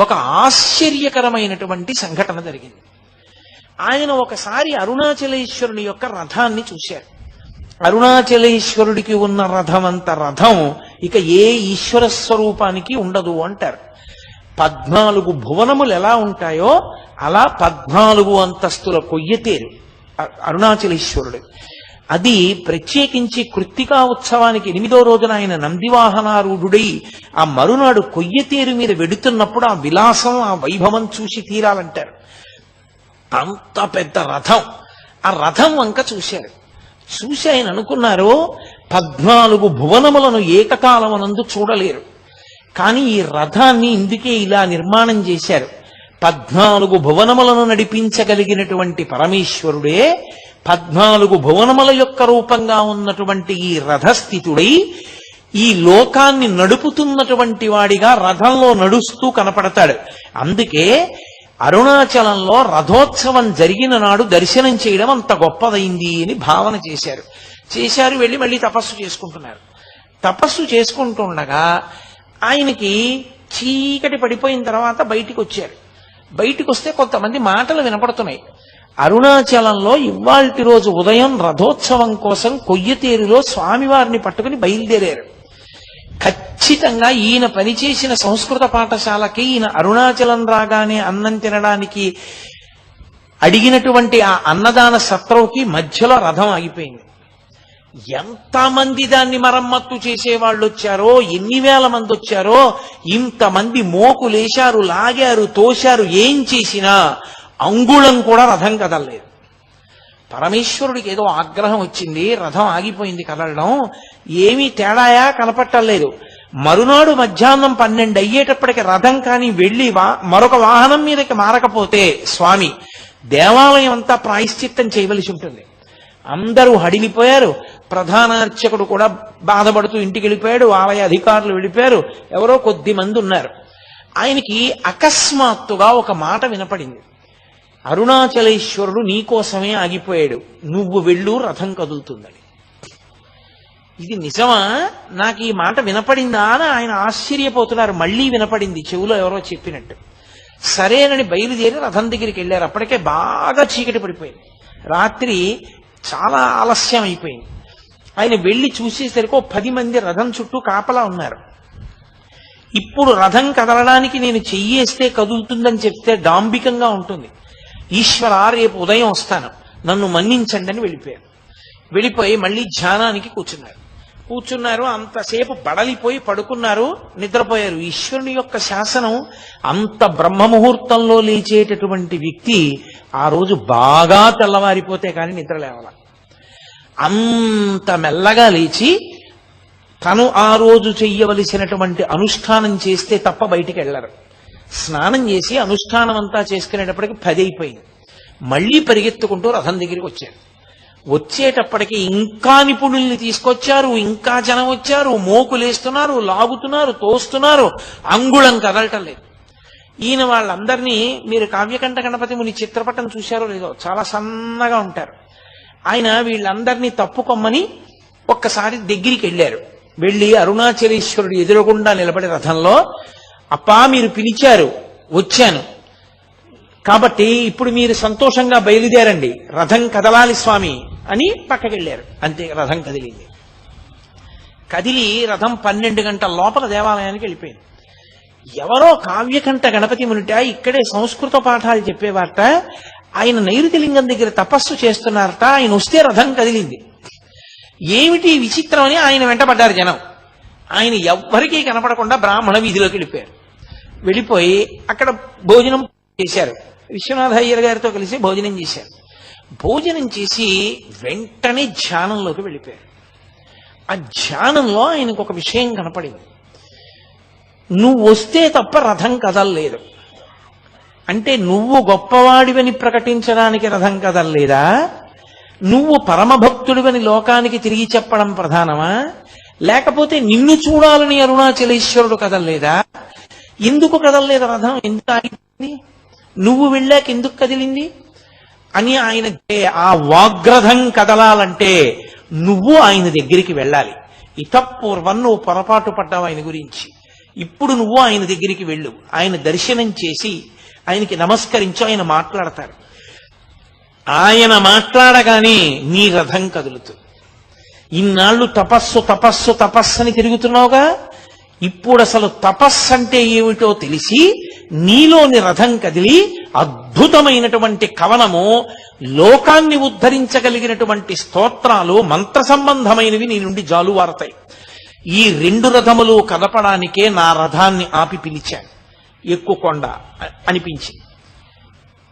ఒక ఆశ్చర్యకరమైనటువంటి సంఘటన జరిగింది. ఆయన ఒకసారి అరుణాచలేశ్వరుని యొక్క రథాన్ని చూశారు. అరుణాచలేశ్వరుడికి ఉన్న రథం అంత రథం ఇక ఏ ఈశ్వర స్వరూపానికి ఉండదు అంటారు. 14 భువనములు ఎలా ఉంటాయో అలా 14 అంతస్తుల కొయ్యతేరు అరుణాచలేశ్వరుడు. అది ప్రత్యేకించి కృత్తికా ఉత్సవానికి 8వ రోజున ఆయన నందివాహనారూఢుడై ఆ మరునాడు కొయ్యతేరు మీద వెడుతున్నప్పుడు ఆ విలాసం, ఆ వైభవం చూసి తీరాలంటారు. అంత పెద్ద రథం, ఆ రథం వంక చూశారు. చూసి ఆయన అనుకున్నారు, 14 భువనములను ఏకకాలమునందు చూడలేరు, కానీ ఈ రథాన్ని ఇందుకే ఇలా నిర్మాణం చేశారు. 14 భువనములను నడిపించగలిగినటువంటి పరమేశ్వరుడే 14 భువనముల యొక్క రూపంగా ఉన్నటువంటి ఈ రథస్థితుడై ఈ లోకాన్ని నడుపుతున్నటువంటి వాడిగా రథంలో నడుస్తూ కనపడతాడు. అందుకే అరుణాచలంలో రథోత్సవం జరిగిన నాడు దర్శనం చేయడం అంత గొప్పదైంది అని భావన చేశారు. వెళ్ళి మళ్ళీ తపస్సు చేసుకుంటున్నారు. తపస్సు చేసుకుంటుండగా ఆయనకి చీకటి పడిపోయిన తర్వాత బయటికి వచ్చారు. బయటికి వస్తే కొంతమంది మాటలు వినపడుతున్నాయి. అరుణాచలంలో ఇవాల్టి రోజు ఉదయం రథోత్సవం కోసం కొయ్యతేరులో స్వామివారిని పట్టుకుని బయలుదేరారు. ఖచ్చితంగా ఈయన పనిచేసిన సంస్కృత పాఠశాలకి ఈయన అరుణాచలం రాగానే అన్నం తినడానికి అడిగినటువంటి ఆ అన్నదాన సత్రంకి మధ్యలో రథం ఆగిపోయింది. ఎంతమంది దాన్ని మరమ్మత్తు చేసేవాళ్ళు వచ్చారో, ఎన్ని వేల మంది వచ్చారో, ఇంతమంది మోకులేశారు, లాగారు, తోశారు. ఏం చేసినా అంగుళం కూడా రథం కదలలేదు. పరమేశ్వరుడికి ఏదో ఆగ్రహం వచ్చింది, రథం ఆగిపోయింది కదలడం. ఏమీ తేడాయా కనపట్టలేదు. మరునాడు మధ్యాహ్నం 12 అయ్యేటప్పటికి రథం కానీ వెళ్ళి మరొక వాహనం మీదకి మారకపోతే స్వామి దేవాలయం అంతా ప్రాయశ్చిత్తం చేయవలసి ఉంటుంది. అందరూ హడిలిపోయారు. ప్రధాన అర్చకుడు కూడా బాధపడుతూ ఇంటికి వెళ్ళిపోయాడు. ఆలయ అధికారులు వెళ్ళిపోయారు. ఎవరో కొద్ది మంది ఉన్నారు. ఆయనకి అకస్మాత్తుగా ఒక మాట వినపడింది, అరుణాచలేశ్వరుడు నీకోసమే ఆగిపోయాడు, నువ్వు వెళ్ళు, రథం కదులుతుందని. ఇది నిజమా? నాకు ఈ మాట వినపడిందా అని ఆయన ఆశ్చర్యపోతున్నారు. మళ్ళీ వినపడింది, చెవులో ఎవరో చెప్పినట్టు. సరేనని బయలుదేరి రథం దగ్గరికి వెళ్ళారు. అప్పటికే బాగా చీకటి పడిపోయింది. రాత్రి చాలా ఆలస్యం అయిపోయింది. ఆయన వెళ్ళి చూసేసరికి 10 మంది రథం చుట్టూ కాపలా ఉన్నారు. ఇప్పుడు రథం కదలడానికి నేను చెయ్యేస్తే కదులుతుందని చెప్తే డాంబికంగా ఉంటుంది. ఈశ్వర, రేపు ఉదయం వస్తాను, నన్ను మన్నించండి అని వెళ్ళిపోయి మళ్ళీ ధ్యానానికి కూర్చున్నారు. అంతసేపు బడలిపోయి పడుకున్నారు, నిద్రపోయారు. ఈశ్వరుని యొక్క శాసనం, అంత బ్రహ్మముహూర్తంలో లేచేటటువంటి వ్యక్తి ఆ రోజు బాగా తెల్లవారిపోతే కానీ నిద్ర లేవాల. అంత మెల్లగా లేచి తను ఆ రోజు చెయ్యవలసినటువంటి అనుష్ఠానం చేస్తే తప్ప బయటికి వెళ్ళరు. స్నానం చేసి అనుష్ఠానం అంతా చేసుకునేటప్పటికి 10 అయిపోయింది. మళ్ళీ పరిగెత్తుకుంటూ రథం దగ్గరికి వచ్చారు. వచ్చేటప్పటికి ఇంకా నిపుణుల్ని తీసుకొచ్చారు, ఇంకా జనం వచ్చారు, మోకులేస్తున్నారు, లాగుతున్నారు, తోస్తున్నారు, అంగుళం కదలటం లేదు. ఈయన వాళ్ళందరినీ, మీరు కావ్యకంఠ గణపతి ముని చిత్రపటం చూశారో లేదో, చాలా సన్నగా ఉంటారు. ఆయన వీళ్ళందరినీ తప్పుకొమ్మని ఒక్కసారి దగ్గరికి వెళ్ళారు. వెళ్ళి అరుణాచలేశ్వరుడు ఎదురుగుండా నిలబడి రథంలో, అప్పా మీరు పిలిచారు, వచ్చాను, కాబట్టి ఇప్పుడు మీరు సంతోషంగా బయలుదేరండి, రథం కదలాలి స్వామి అని పక్కకెళ్ళారు. అంతే, రథం కదిలి రథం 12 గంటల లోపల దేవాలయానికి వెళ్ళిపోయింది. ఎవరో కావ్యకంఠ గణపతి మునిట ఇక్కడే సంస్కృత పాఠాలు చెప్పేవారట. ఆయన నైరుతి లింగం దగ్గర తపస్సు చేస్తున్నారట. ఆయన వస్తే రథం కదిలింది. ఏమిటి విచిత్రం అని ఆయన వెంటబడ్డారు జనం. ఆయన ఎవ్వరికీ కనపడకుండా బ్రాహ్మణ వీధిలోకి వెళ్ళిపోయారు. వెళ్ళిపోయి అక్కడ భోజనం చేశారు. విశ్వనాథ అయ్యర్ గారితో కలిసి భోజనం చేశారు. భోజనం చేసి వెంటనే ధ్యానంలోకి వెళ్ళిపోయారు. ఆ ధ్యానంలో ఆయనకు ఒక విషయం కనపడింది. నువ్వు వస్తే తప్ప రథం కదలలేదు అంటే నువ్వు గొప్పవాడివని ప్రకటించడానికి రథం కదలలేదా? నువ్వు పరమభక్తుడివని లోకానికి తిరిగి చెప్పడం ప్రధానమా? లేకపోతే నిన్ను చూడాలని అరుణాచలేశ్వరుడు కదలలేదా? ఎందుకు కదలలేదు రథం? ఎందుకు ఆగిపోయింది? నువ్వు వెళ్ళాక ఎందుకు కదిలింది అని ఆయన ఆ వాగ్రథం కదలాలంటే నువ్వు ఆయన దగ్గరికి వెళ్ళాలి. ఇతపూర్వం నువ్వు పొరపాటు పడ్డావు ఆయన గురించి. ఇప్పుడు నువ్వు ఆయన దగ్గరికి వెళ్ళు. ఆయన దర్శనం చేసి ఆయనకి నమస్కరించు. ఆయన మాట్లాడతారు. ఆయన మాట్లాడగానే నీ రథం కదులుతుంది. ఇన్నాళ్ళు తపస్సు తపస్సు తపస్సు అని తిరుగుతున్నావుగా, ఇప్పుడు అసలు తపస్సు అంటే ఏమిటో తెలిసి నీలోని రథం కదిలి అద్భుతమైనటువంటి కవనము, లోకాన్ని ఉద్ధరించగలిగినటువంటి స్తోత్రాలు, మంత్ర సంబంధమైనవి నీ నుండి జాలువారతాయి. ఈ రెండు రథములు కదపడానికే నా రథాన్ని ఆపి పిలిచాను, ఎక్కుకొండ అనిపించింది.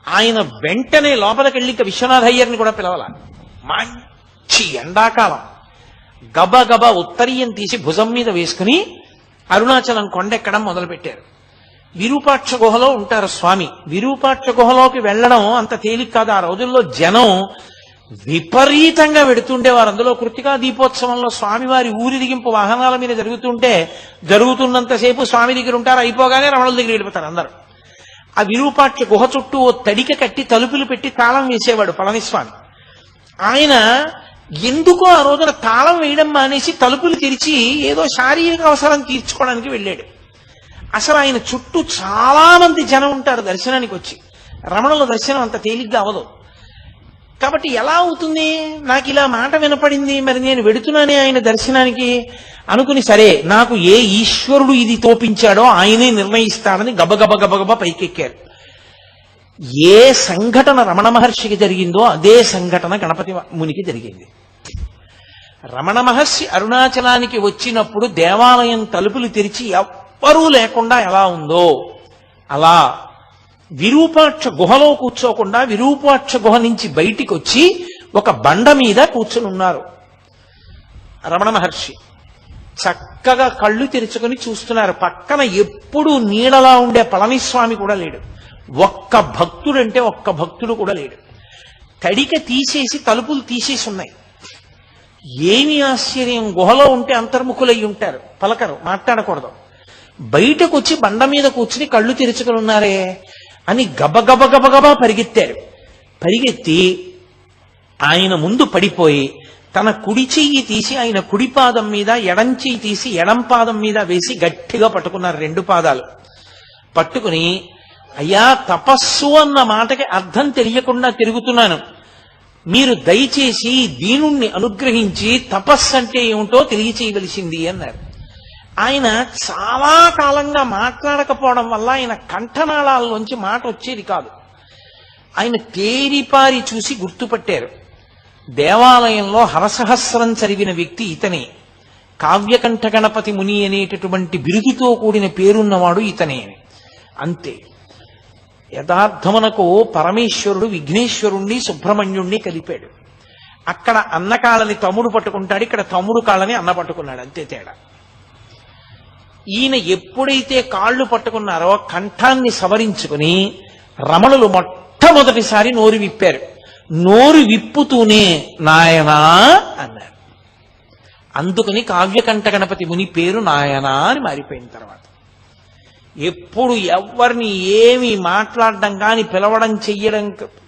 ఆయన వెంటనే లోపలికెళ్ళి ఇక విశ్వనాథ అయ్యర్ని కూడా పిలవాల. మంచి ఎండాకాలం గబగబా ఉత్తరీయం తీసి భుజం మీద వేసుకుని అరుణాచలం కొండెక్కడం మొదలుపెట్టారు. విరూపాక్ష గుహలో ఉంటారు స్వామి. విరూపాక్ష గుహలోకి వెళ్ళడం అంత తేలిక కాదు. ఆ రోజుల్లో జనం విపరీతంగా వెడుతుండేవారు. అందులో కృత్తికా దీపోత్సవంలో స్వామివారి ఊరిదిగింపు వాహనాల మీద జరుగుతుంటే జరుగుతున్నంతసేపు స్వామి దగ్గర ఉంటారు. అయిపోగానే రమణుల దగ్గర వెళ్ళిపోతారు అందరూ. ఆ విరూపాక్ష గుహ చుట్టూ ఓ తడిక కట్టి తలుపులు పెట్టి తాళం వేసేవాడు పళనిస్వామి. ఆయన ఎందుకో ఆ రోజున తాళం వేయడం మానేసి తలుపులు తెరిచి ఏదో శారీరక అవసరం తీర్చుకోవడానికి వెళ్ళాడు. అసలు ఆయన చుట్టూ చాలా మంది జనం ఉంటారు దర్శనానికి వచ్చి. రమణుల దర్శనం అంత తేలిగ్గా అవదు. కాబట్టి ఎలా అవుతుంది? నాకు ఇలా మాట వినపడింది, మరి నేను వెడుతున్నానే ఆయన దర్శనానికి అనుకుని, సరే నాకు ఏ ఈశ్వరుడు ఇది తోపించాడో ఆయనే నిర్ణయిస్తాడని గబగబ గబగబ పైకెక్కారు. ఏ సంఘటన రమణ మహర్షికి జరిగిందో అదే సంఘటన గణపతి మునికి జరిగింది. రమణ మహర్షి అరుణాచలానికి వచ్చినప్పుడు దేవాలయం తలుపులు తెరిచి ఎవ్వరూ లేకుండా ఎలా ఉందో అలా విరూపాక్ష గుహలో కూర్చోకుండా విరూపాక్ష గుహ నుంచి బయటికి వచ్చి ఒక బండ మీద కూర్చుని ఉన్నారు రమణ మహర్షి. చక్కగా కళ్ళు తెరుచుకొని చూస్తున్నారు. పక్కన ఎప్పుడు నీడలా ఉండే పళనిస్వామి కూడా లేడు. ఒక్క భక్తుడంటే ఒక్క భక్తుడు కూడా లేడు. తడిక తీసేసి తలుపులు తీసేసి ఉన్నాయి. ఏమి ఆశ్చర్యం! గుహలో ఉంటే అంతర్ముఖులై ఉంటారు, పలకరు, మాట్లాడకూడదు. బయటకు వచ్చి బండ మీద కూర్చుని కళ్ళు తెరుచుకుని ఉన్నారే అని గబగబ గబగబా పరిగెత్తారు. పరిగెత్తి ఆయన ముందు పడిపోయి తన కుడి చెయ్యి తీసి ఆయన కుడి పాదం మీద, ఎడం చెయ్యి తీసి ఎడం పాదం మీద వేసి గట్టిగా పట్టుకున్నారు రెండు పాదాలు. పట్టుకుని, అయ్యా తపస్సు అన్న మాటకి అర్థం తెలియకుండా తిరుగుతున్నాను, మీరు దయచేసి దీనుణ్ణి అనుగ్రహించి తపస్సు అంటే ఏమిటో తెలియచేయవలసింది అన్నారు. ఆయన చాలా కాలంగా మాట్లాడకపోవడం వల్ల ఆయన కంఠనాళాల్లోంచి మాట వచ్చేది కాదు. ఆయన తేరిపారి చూసి గుర్తుపట్టారు. దేవాలయంలో హరసహస్రం చదివిన వ్యక్తి ఇతనే. కావ్యకంఠ గణపతి ముని అనేటటువంటి బిరుదుతో కూడిన పేరున్నవాడు ఇతనే. అంతే. యథార్థమునకు పరమేశ్వరుడు విఘ్నేశ్వరుణ్ణి సుబ్రహ్మణ్యుణ్ణి కలిపాడు. అక్కడ అన్న కాళ్ళని తమ్ముడు పట్టుకుంటాడు, ఇక్కడ తమ్ముడు కాళ్ళని అన్న పట్టుకున్నాడు, అంతే తేడా. ఈయన ఎప్పుడైతే కాళ్ళు పట్టుకున్నారో కంఠాన్ని సవరించుకుని రమణులు మొట్టమొదటిసారి నోరు విప్పారు. నోరు విప్పుతూనే నాయనా అన్నారు. అందుకని కావ్యకంఠ గణపతి ముని పేరు నాయనా అని మారిపోయిన తర్వాత ఎప్పుడు ఎవరిని ఏమి మాట్లాడడం కాని పిలవడం చెయ్యడం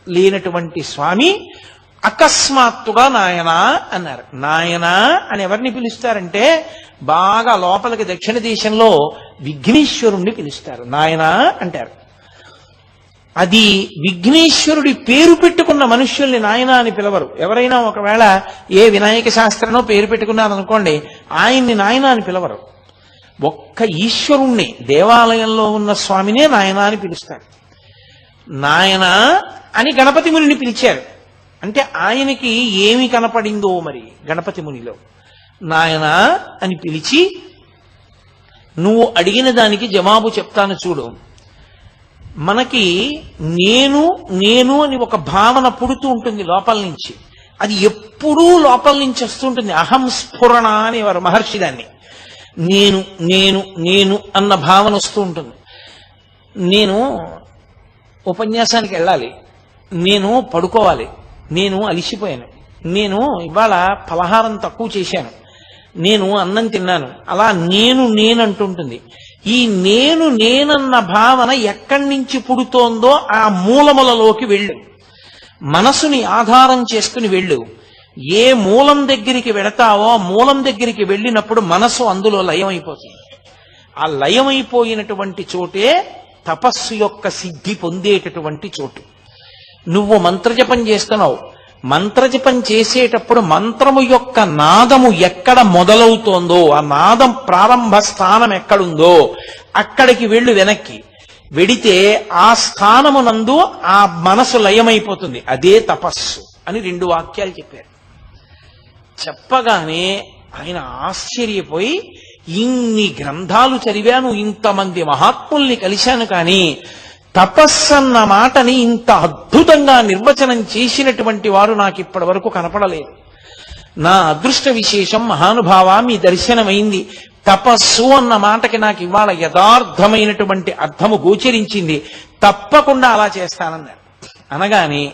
లేనటువంటి స్వామి అకస్మాత్తుగా నాయనా అన్నారు. నాయనా అని ఎవరిని పిలుస్తారంటే బాగా లోపలికి దక్షిణ దేశంలో విఘ్నేశ్వరుణ్ణి పిలుస్తారు, నాయనా అంటారు. అది విఘ్నేశ్వరుడి పేరు పెట్టుకున్న మనుష్యుల్ని నాయన అని పిలవరు. ఎవరైనా ఒకవేళ ఏ వినాయక శాస్త్రనో పేరు పెట్టుకున్నారనుకోండి, ఆయన్ని నాయన అని పిలవరు. ఒక్క ఈశ్వరుణ్ణి దేవాలయంలో ఉన్న స్వామినే నాయన అని పిలుస్తారు. నాయన అని గణపతి మునిని పిలిచారు. అంటే ఆయనకి ఏమి కనపడిందో మరి గణపతి మునిలో. నాయన అని పిలిచి, నువ్వు అడిగిన దానికి జవాబు చెప్తాను చూడు. మనకి నేను నేను అని ఒక భావన పుడుతూ ఉంటుంది లోపల నుంచి. అది ఎప్పుడూ లోపల నుంచి వస్తుంటుంది. అహం స్ఫురణ అనేవారు మహర్షి దాన్ని. నేను నేను నేను అన్న భావన వస్తూ ఉంటుంది. నేను ఉపన్యాసానికి వెళ్ళాలి, నేను పడుకోవాలి, నేను అలిసిపోయాను, నేను ఇవాళ పలహారం తక్కువ చేశాను, నేను అన్నం తిన్నాను, అలా నేను నేనంటుంటుంది. ఈ నేను నేనన్న భావన ఎక్కడి నుంచి పుడుతోందో ఆ మూలములలోకి వెళ్ళు. మనసుని ఆధారం చేసుకుని వెళ్ళు. ఏ మూలం దగ్గరికి వెడతావో ఆ మూలం దగ్గరికి వెళ్ళినప్పుడు మనసు అందులో లయమైపోతుంది. ఆ లయమైపోయినటువంటి చోటే తపస్సు యొక్క సిద్ధి పొందేటటువంటి చోటు. నువ్వు మంత్రజపం చేస్తున్నావు, మంత్రజపం చేసేటప్పుడు మంత్రము యొక్క నాదము ఎక్కడ మొదలవుతోందో, ఆ నాదం ప్రారంభ స్థానం ఎక్కడుందో అక్కడికి వెళ్ళు. వెనక్కి వెడితే ఆ స్థానమునందు ఆ మనసు లయమైపోతుంది. అదే తపస్సు అని 2 వాక్యాలు చెప్పారు. చెప్పగానే ఆయన ఆశ్చర్యపోయి, ఇన్ని గ్రంథాలు చదివాను, ఇంతమంది మహాత్ముల్ని కలిశాను, కానీ తపస్సన్న మాటని ఇంత అద్భుతంగా నిర్వచనం చేసినటువంటి వారు నాకు ఇప్పటి వరకు కనపడలేదు. నా అదృష్ట విశేషం మహానుభావ, మీ దర్శనమైంది. తపస్సు అన్న మాటకి నాకు ఇవాళ యథార్థమైనటువంటి అర్థము గోచరించింది. తప్పకుండా అలా చేస్తానన్నారు. అనగానే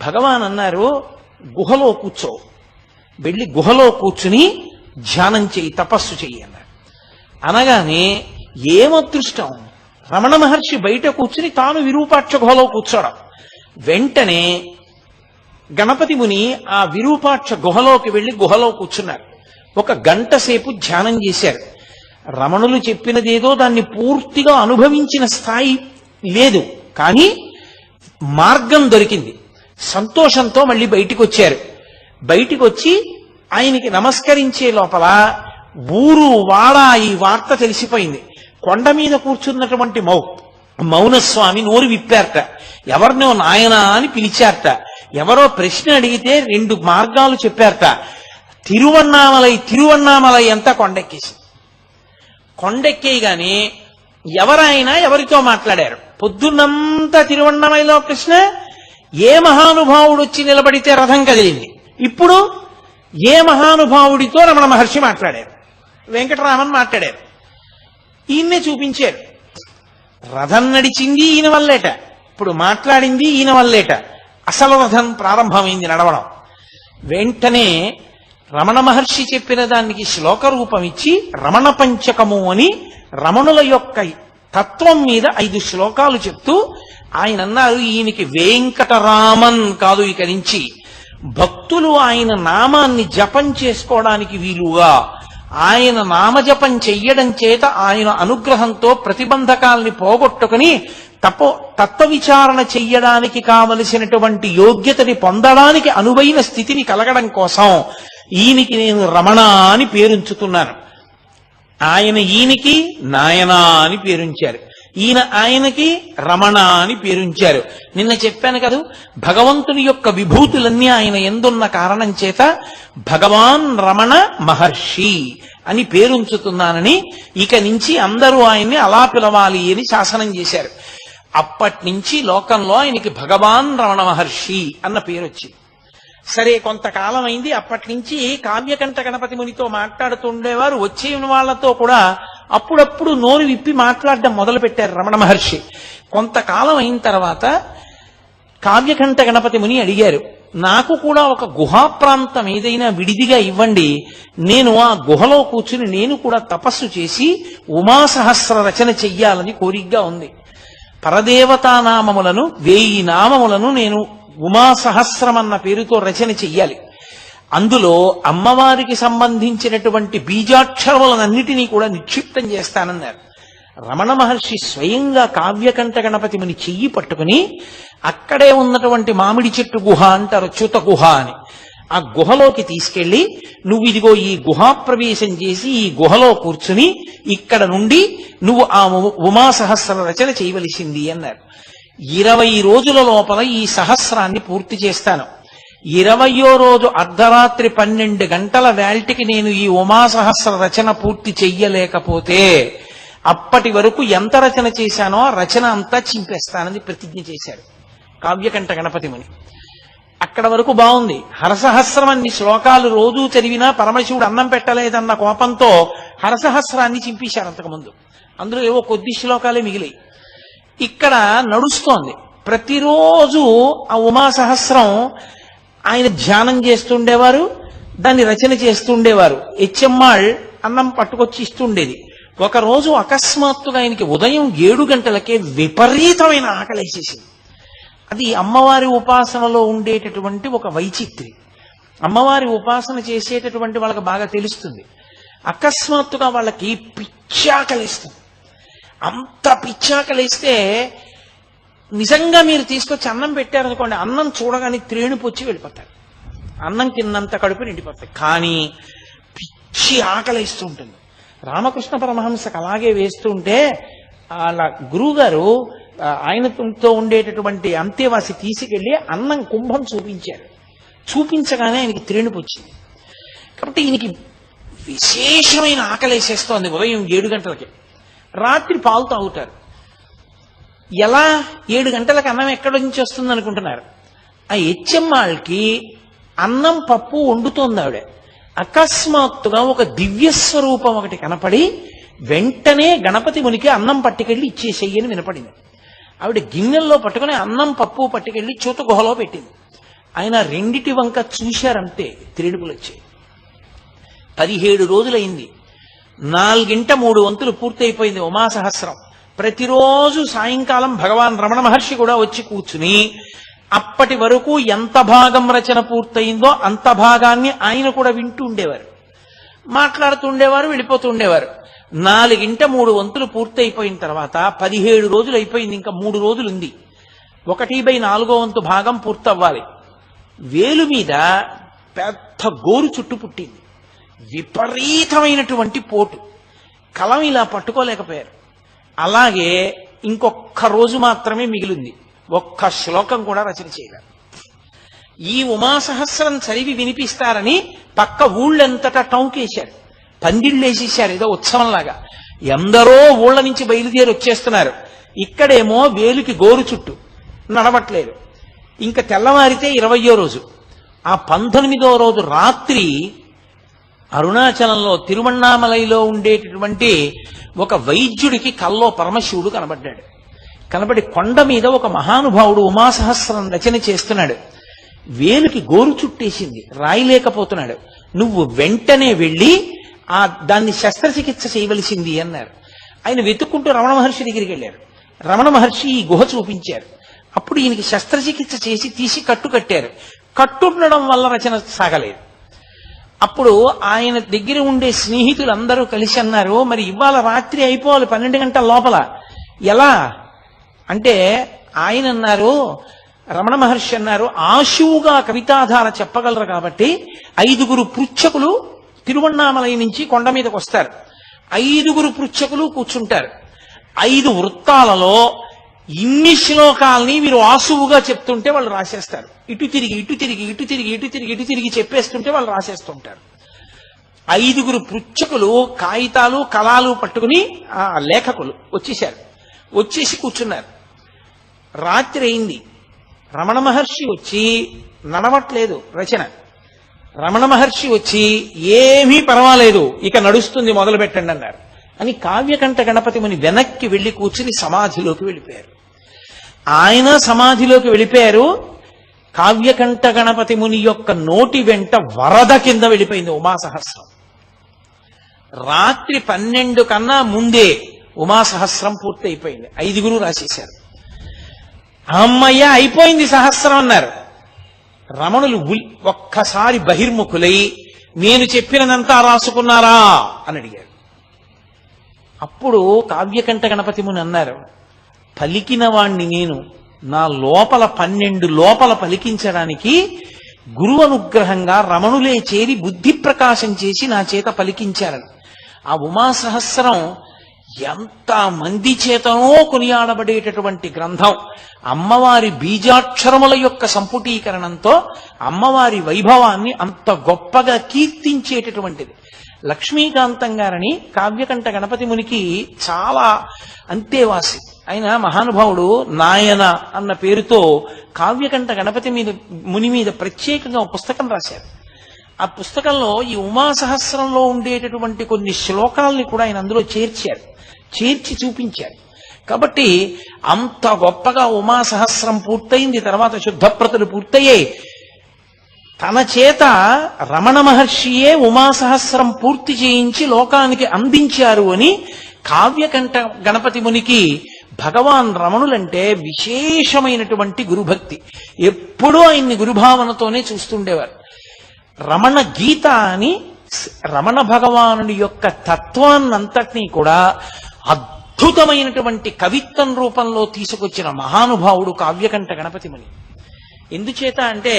భగవాన్ అన్నారు, గుహలో కూర్చో, వెళ్ళి గుహలో కూర్చుని ధ్యానం చెయ్యి, తపస్సు చెయ్యి అన్నారు. అనగానే ఏమదృష్టం, రమణ మహర్షి బయట కూర్చుని తాను విరూపాక్ష గుహలో కూర్చోవడం. వెంటనే గణపతి ముని ఆ విరూపాక్ష గుహలోకి వెళ్లి గుహలో కూర్చున్నారు. 1 గంట సేపు ధ్యానం చేశారు. రమణులు చెప్పినదేదో దాన్ని పూర్తిగా అనుభవించిన స్థాయి లేదు, కానీ మార్గం దొరికింది. సంతోషంతో మళ్ళీ బయటికి వచ్చారు. బయటికి వచ్చి ఆయనకి నమస్కరించే లోపల ఊరు వాడ ఈ వార్త తెలిసిపోయింది. కొండ మీద కూర్చున్నటువంటి మౌనస్వామి నోరు విప్పారట. ఎవరినో నాయన అని పిలిచారట. ఎవరో ప్రశ్న అడిగితే 2 మార్గాలు చెప్పారట. తిరువన్నామలై అంతా కొండెక్కేసి, కొండెక్కేయగానే ఎవరైనా ఎవరితో మాట్లాడారు. పొద్దున్నంతా తిరువన్నామలలో కృష్ణ, ఏ మహానుభావుడు వచ్చి నిలబడితే రథం కదిలింది. ఇప్పుడు ఏ మహానుభావుడితో రమణ మహర్షి మాట్లాడారు, వెంకటరామన్ మాట్లాడారు, ఈయన్నే చూపించారు. రథం నడిచింది ఈయన వల్లేట, ఇప్పుడు మాట్లాడింది ఈయన వల్లేట. అసలు రథం ప్రారంభమైంది నడవడం. వెంటనే రమణ మహర్షి చెప్పిన దానికి శ్లోక రూపం ఇచ్చి రమణ పంచకము అని రమణుల యొక్క తత్వం మీద 5 శ్లోకాలు చెప్తూ ఆయన అన్నారు, ఈయనకి వెంకటరామన్ కాదు, ఇక నుంచి భక్తులు ఆయన నామాన్ని జపం చేసుకోవడానికి వీలుగా ఆయన నామజపం చెయ్యడం చేత ఆయన అనుగ్రహంతో ప్రతిబంధకాల్ని పోగొట్టుకుని తత్వ విచారణ చెయ్యడానికి కావలసినటువంటి యోగ్యతని పొందడానికి అనువైన స్థితిని కలగడం కోసం ఈయనకి నేను రమణ అని పేరుంచుతున్నాను. ఆయన ఈయనకి నాయన అని పేరుంచారు, ఈయన ఆయనకి రమణ అని పేరుంచారు. నిన్న చెప్పాను కదా, భగవంతుని యొక్క విభూతులన్నీ ఆయన ఎందున్న కారణం చేత భగవాన్ రమణ మహర్షి అని పేరుంచుతున్నానని, ఇక నుంచి అందరూ ఆయన్ని అలా పిలవాలి అని శాసనం చేశారు. అప్పటి నుంచి లోకంలో ఆయనకి భగవాన్ రమణ మహర్షి అన్న పేరు వచ్చింది. సరే, కొంతకాలం అయింది. అప్పటి నుంచి కావ్యకంఠ గణపతి మునితో మాట్లాడుతుండేవారు. వచ్చే వాళ్ళతో కూడా అప్పుడప్పుడు నోరు విప్పి మాట్లాడడం మొదలు పెట్టారు రమణ మహర్షి. కొంతకాలం అయిన తర్వాత కావ్యకంఠ గణపతి ముని అడిగారు, నాకు కూడా ఒక గుహా ప్రాంతం ఏదైనా విడిదిగా ఇవ్వండి, నేను ఆ గుహలో కూర్చుని నేను కూడా తపస్సు చేసి ఉమాసహస్ర రచన చెయ్యాలని కోరికగా ఉంది. పరదేవతా నామములను 1000 నామములను నేను ఉమాసహస్రం అన్న పేరుతో రచన చెయ్యాలి. అందులో అమ్మవారికి సంబంధించినటువంటి బీజాక్షరములన్నిటినీ కూడా నిక్షిప్తం చేస్తానన్నారు. రమణ మహర్షి స్వయంగా కావ్యకంఠ గణపతి ముని చెయ్యి పట్టుకుని, అక్కడే ఉన్నటువంటి మామిడి చెట్టు గుహ అంటారు, చ్యుత గుహ అని, ఆ గుహలోకి తీసుకెళ్లి నువ్వు ఇదిగో ఈ గుహాప్రవేశం చేసి ఈ గుహలో కూర్చుని ఇక్కడ నుండి నువ్వు ఆ ఉమా సహస్ర రచన చేయవలసింది అన్నారు. 20 రోజుల లోపల ఈ సహస్రాన్ని పూర్తి చేస్తాను. 20వ రోజు అర్ధరాత్రి 12 గంటల వేల్టికి నేను ఈ ఉమా సహస్ర రచన పూర్తి చెయ్యలేకపోతే అప్పటి వరకు ఎంత రచన చేశానో రచన అంతా చింపేస్తానని ప్రతిజ్ఞ చేశాడు కావ్యకంఠ గణపతి ముని. అక్కడ వరకు బాగుంది. హరసహస్రమన్ని శ్లోకాలు రోజూ చదివినా పరమశివుడు అన్నం పెట్టలేదన్న కోపంతో హరసహస్రాన్ని చింపేశారు అంతకుముందు. అందులో ఏవో కొద్ది శ్లోకాలే మిగిలాయి. ఇక్కడ నడుస్తోంది. ప్రతిరోజు ఆ ఉమా సహస్రం ఆయన ధ్యానం చేస్తుండేవారు, దాన్ని రచన చేస్తుండేవారు. హెచ్ఎమ్మాళ్ అన్నం పట్టుకొచ్చి ఇస్తుండేది. ఒకరోజు అకస్మాత్తుగా ఆయనకి ఉదయం 7 గంటలకే విపరీతమైన ఆకలేసేసింది. అది అమ్మవారి ఉపాసనలో ఉండేటటువంటి ఒక వైచిత్రి. అమ్మవారి ఉపాసన చేసేటటువంటి వాళ్ళకి బాగా తెలుస్తుంది. అకస్మాత్తుగా వాళ్ళకి పిచ్చాకలేస్తుంది. అంత పిచ్చాకలేస్తే నిజంగా మీరు తీసుకొచ్చి అన్నం పెట్టారనుకోండి, అన్నం చూడగానే త్రేణుపొచ్చి వెళ్ళిపోతారు. అన్నం కిందంత కడుపు నిండిపోతాయి. కానీ పిచ్చి ఆకలేస్తుంటుంది. రామకృష్ణ పరమహంసకు అలాగే వేస్తుంటే వాళ్ళ గురువు గారు ఆయనతో ఉండేటటువంటి అంతేవాసి తీసుకెళ్లి అన్నం కుంభం చూపించారు. చూపించగానే ఆయనకి త్రేణుపొచ్చింది. కాబట్టి ఈయనకి విశేషమైన ఆకలేసేస్తోంది ఉదయం 7 గంటలకి. రాత్రి పాలు తాగుతారు. ఎలా 7 గంటలకు అన్నం ఎక్కడి నుంచి వస్తుంది అనుకుంటున్నారు? ఆ హెచ్ఎమ్మాళ్ళకి అన్నం పప్పు వండుతోంది ఆవిడ. అకస్మాత్తుగా ఒక దివ్యస్వరూపం ఒకటి కనపడి వెంటనే గణపతి మునికి అన్నం పట్టుకెళ్ళి ఇచ్చేసేయని వినపడింది. ఆవిడ గిన్నెల్లో పట్టుకుని అన్నం పప్పు పట్టుకెళ్ళి చూత గుహలో పెట్టింది. ఆయన రెండిటి వంక చూశారంతే త్రేడుపులు వచ్చాయి. 17 రోజులైంది. 4 వంతులు పూర్తయిపోయింది ఉమా సహస్రం. ప్రతిరోజు సాయంకాలం భగవాన్ రమణ మహర్షి కూడా వచ్చి కూర్చుని అప్పటి వరకు ఎంత భాగం రచన పూర్తయిందో అంత భాగాన్ని ఆయన కూడా వింటూ ఉండేవారు, మాట్లాడుతుండేవారు, వెళ్ళిపోతుండేవారు. 4 వంతులు పూర్తయిపోయిన తర్వాత 17 రోజులు అయిపోయింది. ఇంకా 3 రోజులు ఉంది. 1/4 వంతు భాగం పూర్తవ్వాలి. వేలు మీద పెద్ద గోరు చుట్టు పుట్టింది. విపరీతమైనటువంటి పోటు. కలం ఇలా పట్టుకోలేకపోయారు. అలాగే ఇంకొక్క రోజు మాత్రమే మిగిలింది. ఒక్క శ్లోకం కూడా రచన చేయలేదు. ఈ ఉమాసహస్రం చదివి వినిపిస్తారని పక్క ఊళ్ళంతటా టౌకేశారు, పందిళ్ళేసేశారు. ఏదో ఉత్సవంలాగా ఎందరో ఊళ్ళ నుంచి బయలుదేరి వచ్చేస్తున్నారు. ఇక్కడేమో వేలుకి గోరు చుట్టు నడవట్లేదు. ఇంకా తెల్లవారితే 20వ రోజు. ఆ 19వ రోజు రాత్రి అరుణాచలంలో తిరువణ్ణామలైలో ఉండేటటువంటి ఒక వైద్యుడికి కల్లో పరమశివుడు కనబడ్డాడు. కనబడి కొండ మీద ఒక మహానుభావుడు ఉమాసహస్రం రచన చేస్తున్నాడు. వేలుకి గోరు చుట్టేసింది, రాయలేకపోతున్నాడు. నువ్వు వెంటనే వెళ్ళి దాన్ని శస్త్రచికిత్స చేయవలసింది అన్నారు. ఆయన వెతుక్కుంటూ రమణ మహర్షి దగ్గరికి వెళ్ళారు. రమణ మహర్షి ఈ గుహ చూపించారు. అప్పుడు ఈయనకి శస్త్రచికిత్స చేసి తీసి కట్టారు. కట్టుండడం వల్ల రచన సాగలేదు. అప్పుడు ఆయన దగ్గర ఉండే స్నేహితులందరూ కలిసి అన్నారు, మరి ఇవాళ రాత్రి అయిపోవాలి 12 గంటల లోపల, ఎలా అంటే ఆయన అన్నారు, రమణ మహర్షి అన్నారు, ఆశువుగా కవితాధార చెప్పగలరు కాబట్టి 5 పృచ్ఛకులు తిరువణ్ణామలై నుంచి కొండ మీదకి వస్తారు. 5 పృచ్ఛకులు కూర్చుంటారు. 5 వృత్తాలలో ఇన్ని శ్లోకాలని వీరు ఆశువుగా చెప్తుంటే వాళ్ళు రాసేస్తారు. ఇటు తిరిగి ఇటు తిరిగి ఇటు తిరిగి ఇటు తిరిగి ఇటు తిరిగి చెప్పేస్తుంటే వాళ్ళు రాసేస్తుంటారు. 5 పృచ్ఛకులు కాగితాలు కలాలు పట్టుకుని ఆ లేఖకులు వచ్చేసి కూర్చున్నారు. రాత్రి అయింది. రమణ మహర్షి వచ్చి నడవట్లేదు రచన. రమణ మహర్షి వచ్చి ఏమీ పర్వాలేదు, ఇక నడుస్తుంది, మొదలు పెట్టండి అన్నారు. అని కావ్యకంఠ గణపతి ముని వెనక్కి వెళ్లి కూర్చుని సమాధిలోకి వెళ్ళిపోయారు. ఆయన సమాధిలోకి వెళ్ళిపోయారు. కావ్యకంఠ గణపతి ముని యొక్క నోటి వెంట వరద కింద వెళ్ళిపోయింది ఉమాసహస్రం. రాత్రి 12 కన్నా ముందే ఉమాసహస్రం పూర్తి అయిపోయింది. 5 రాసేశారు. అమ్మయ్య అయిపోయింది సహస్రం అన్నారు. రమణులు ఒక్కసారి బహిర్ముఖులై నేను చెప్పినదంతా రాసుకున్నారా అని అడిగారు. అప్పుడు కావ్యకంఠ గణపతి ముని అన్నారు, పలికిన వాణ్ణి నేను, నా లోపల 12 లోపల పలికించడానికి గురువు అనుగ్రహంగా రమణులే చేరి బుద్ధి ప్రకాశం చేసి నా చేత పలికించారని. ఆ ఉమాసహస్రం ఎంత మంది చేతనో కొనియాడబడేటటువంటి గ్రంథం. అమ్మవారి బీజాక్షరముల యొక్క సంపుటీకరణంతో అమ్మవారి వైభవాన్ని అంత గొప్పగా కీర్తించేటటువంటిది. లక్ష్మీకాంతం గారని కావ్యకంఠ గణపతి మునికి చాలా అంతేవాసి. ఆయన మహానుభావుడు నాయన అన్న పేరుతో కావ్యకంఠ గణపతి ముని మీద ప్రత్యేకంగా ఒక పుస్తకం రాశారు. ఆ పుస్తకంలో ఈ ఉమాసహస్రంలో ఉండేటటువంటి కొన్ని శ్లోకాలని కూడా ఆయన అందులో చేర్చి చూపించారు. కాబట్టి అంత గొప్పగా ఉమాసహస్రం పూర్తయింది. తర్వాత శుద్ధప్రతులు పూర్తయ్యాయి. తన చేత రమణ మహర్షియే ఉమాసహస్రం పూర్తి చేయించి లోకానికి అందించారు అని కావ్యకంఠ గణపతి మునికి భగవాన్ రమణులంటే విశేషమైనటువంటి గురుభక్తి. ఎప్పుడూ ఆయన్ని గురుభావనతోనే చూస్తుండేవారు. రమణ గీత అని రమణ భగవానుడి యొక్క తత్వాన్నంతటినీ కూడా అద్భుతమైనటువంటి కవిత్వం రూపంలో తీసుకొచ్చిన మహానుభావుడు కావ్యకంఠ గణపతి ముని. ఎందుచేత అంటే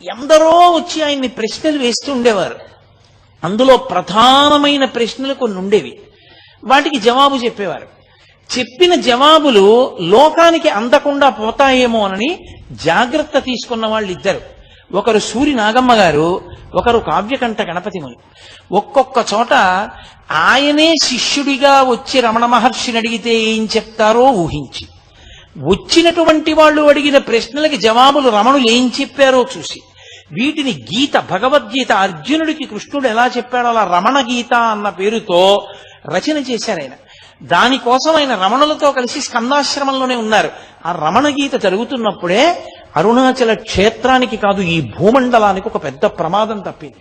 ఎందరో వచ్చి ఆయన్ని ప్రశ్నలు వేస్తుండేవారు. అందులో ప్రధానమైన ప్రశ్నలు కొన్ని ఉండేవి. వాటికి జవాబు చెప్పేవారు. చెప్పిన జవాబులు లోకానికి అందకుండా పోతాయేమో అని జాగ్రత్త తీసుకున్న వాళ్ళు ఇద్దరు. ఒకరు సూరి నాగమ్మ గారు, ఒకరు కావ్యకంఠ గణపతి ముని. ఒక్కొక్క చోట ఆయనే శిష్యుడిగా వచ్చి రమణ మహర్షిని అడిగితే ఏం చెప్తారో ఊహించి, వచ్చినటువంటి వాళ్ళు అడిగిన ప్రశ్నలకి జవాబులు రమణులు ఏం చెప్పారో చూసి, వీటిని గీత, భగవద్గీత అర్జునుడికి కృష్ణుడు ఎలా చెప్పాడో అలా రమణ గీత అన్న పేరుతో రచన చేశారు ఆయన. దానికోసం ఆయన రమణులతో కలిసి స్కందాశ్రమంలోనే ఉన్నారు. ఆ రమణ గీత జరుగుతున్నప్పుడే అరుణాచల క్షేత్రానికి కాదు, ఈ భూమండలానికి ఒక పెద్ద ప్రమాదం తప్పింది.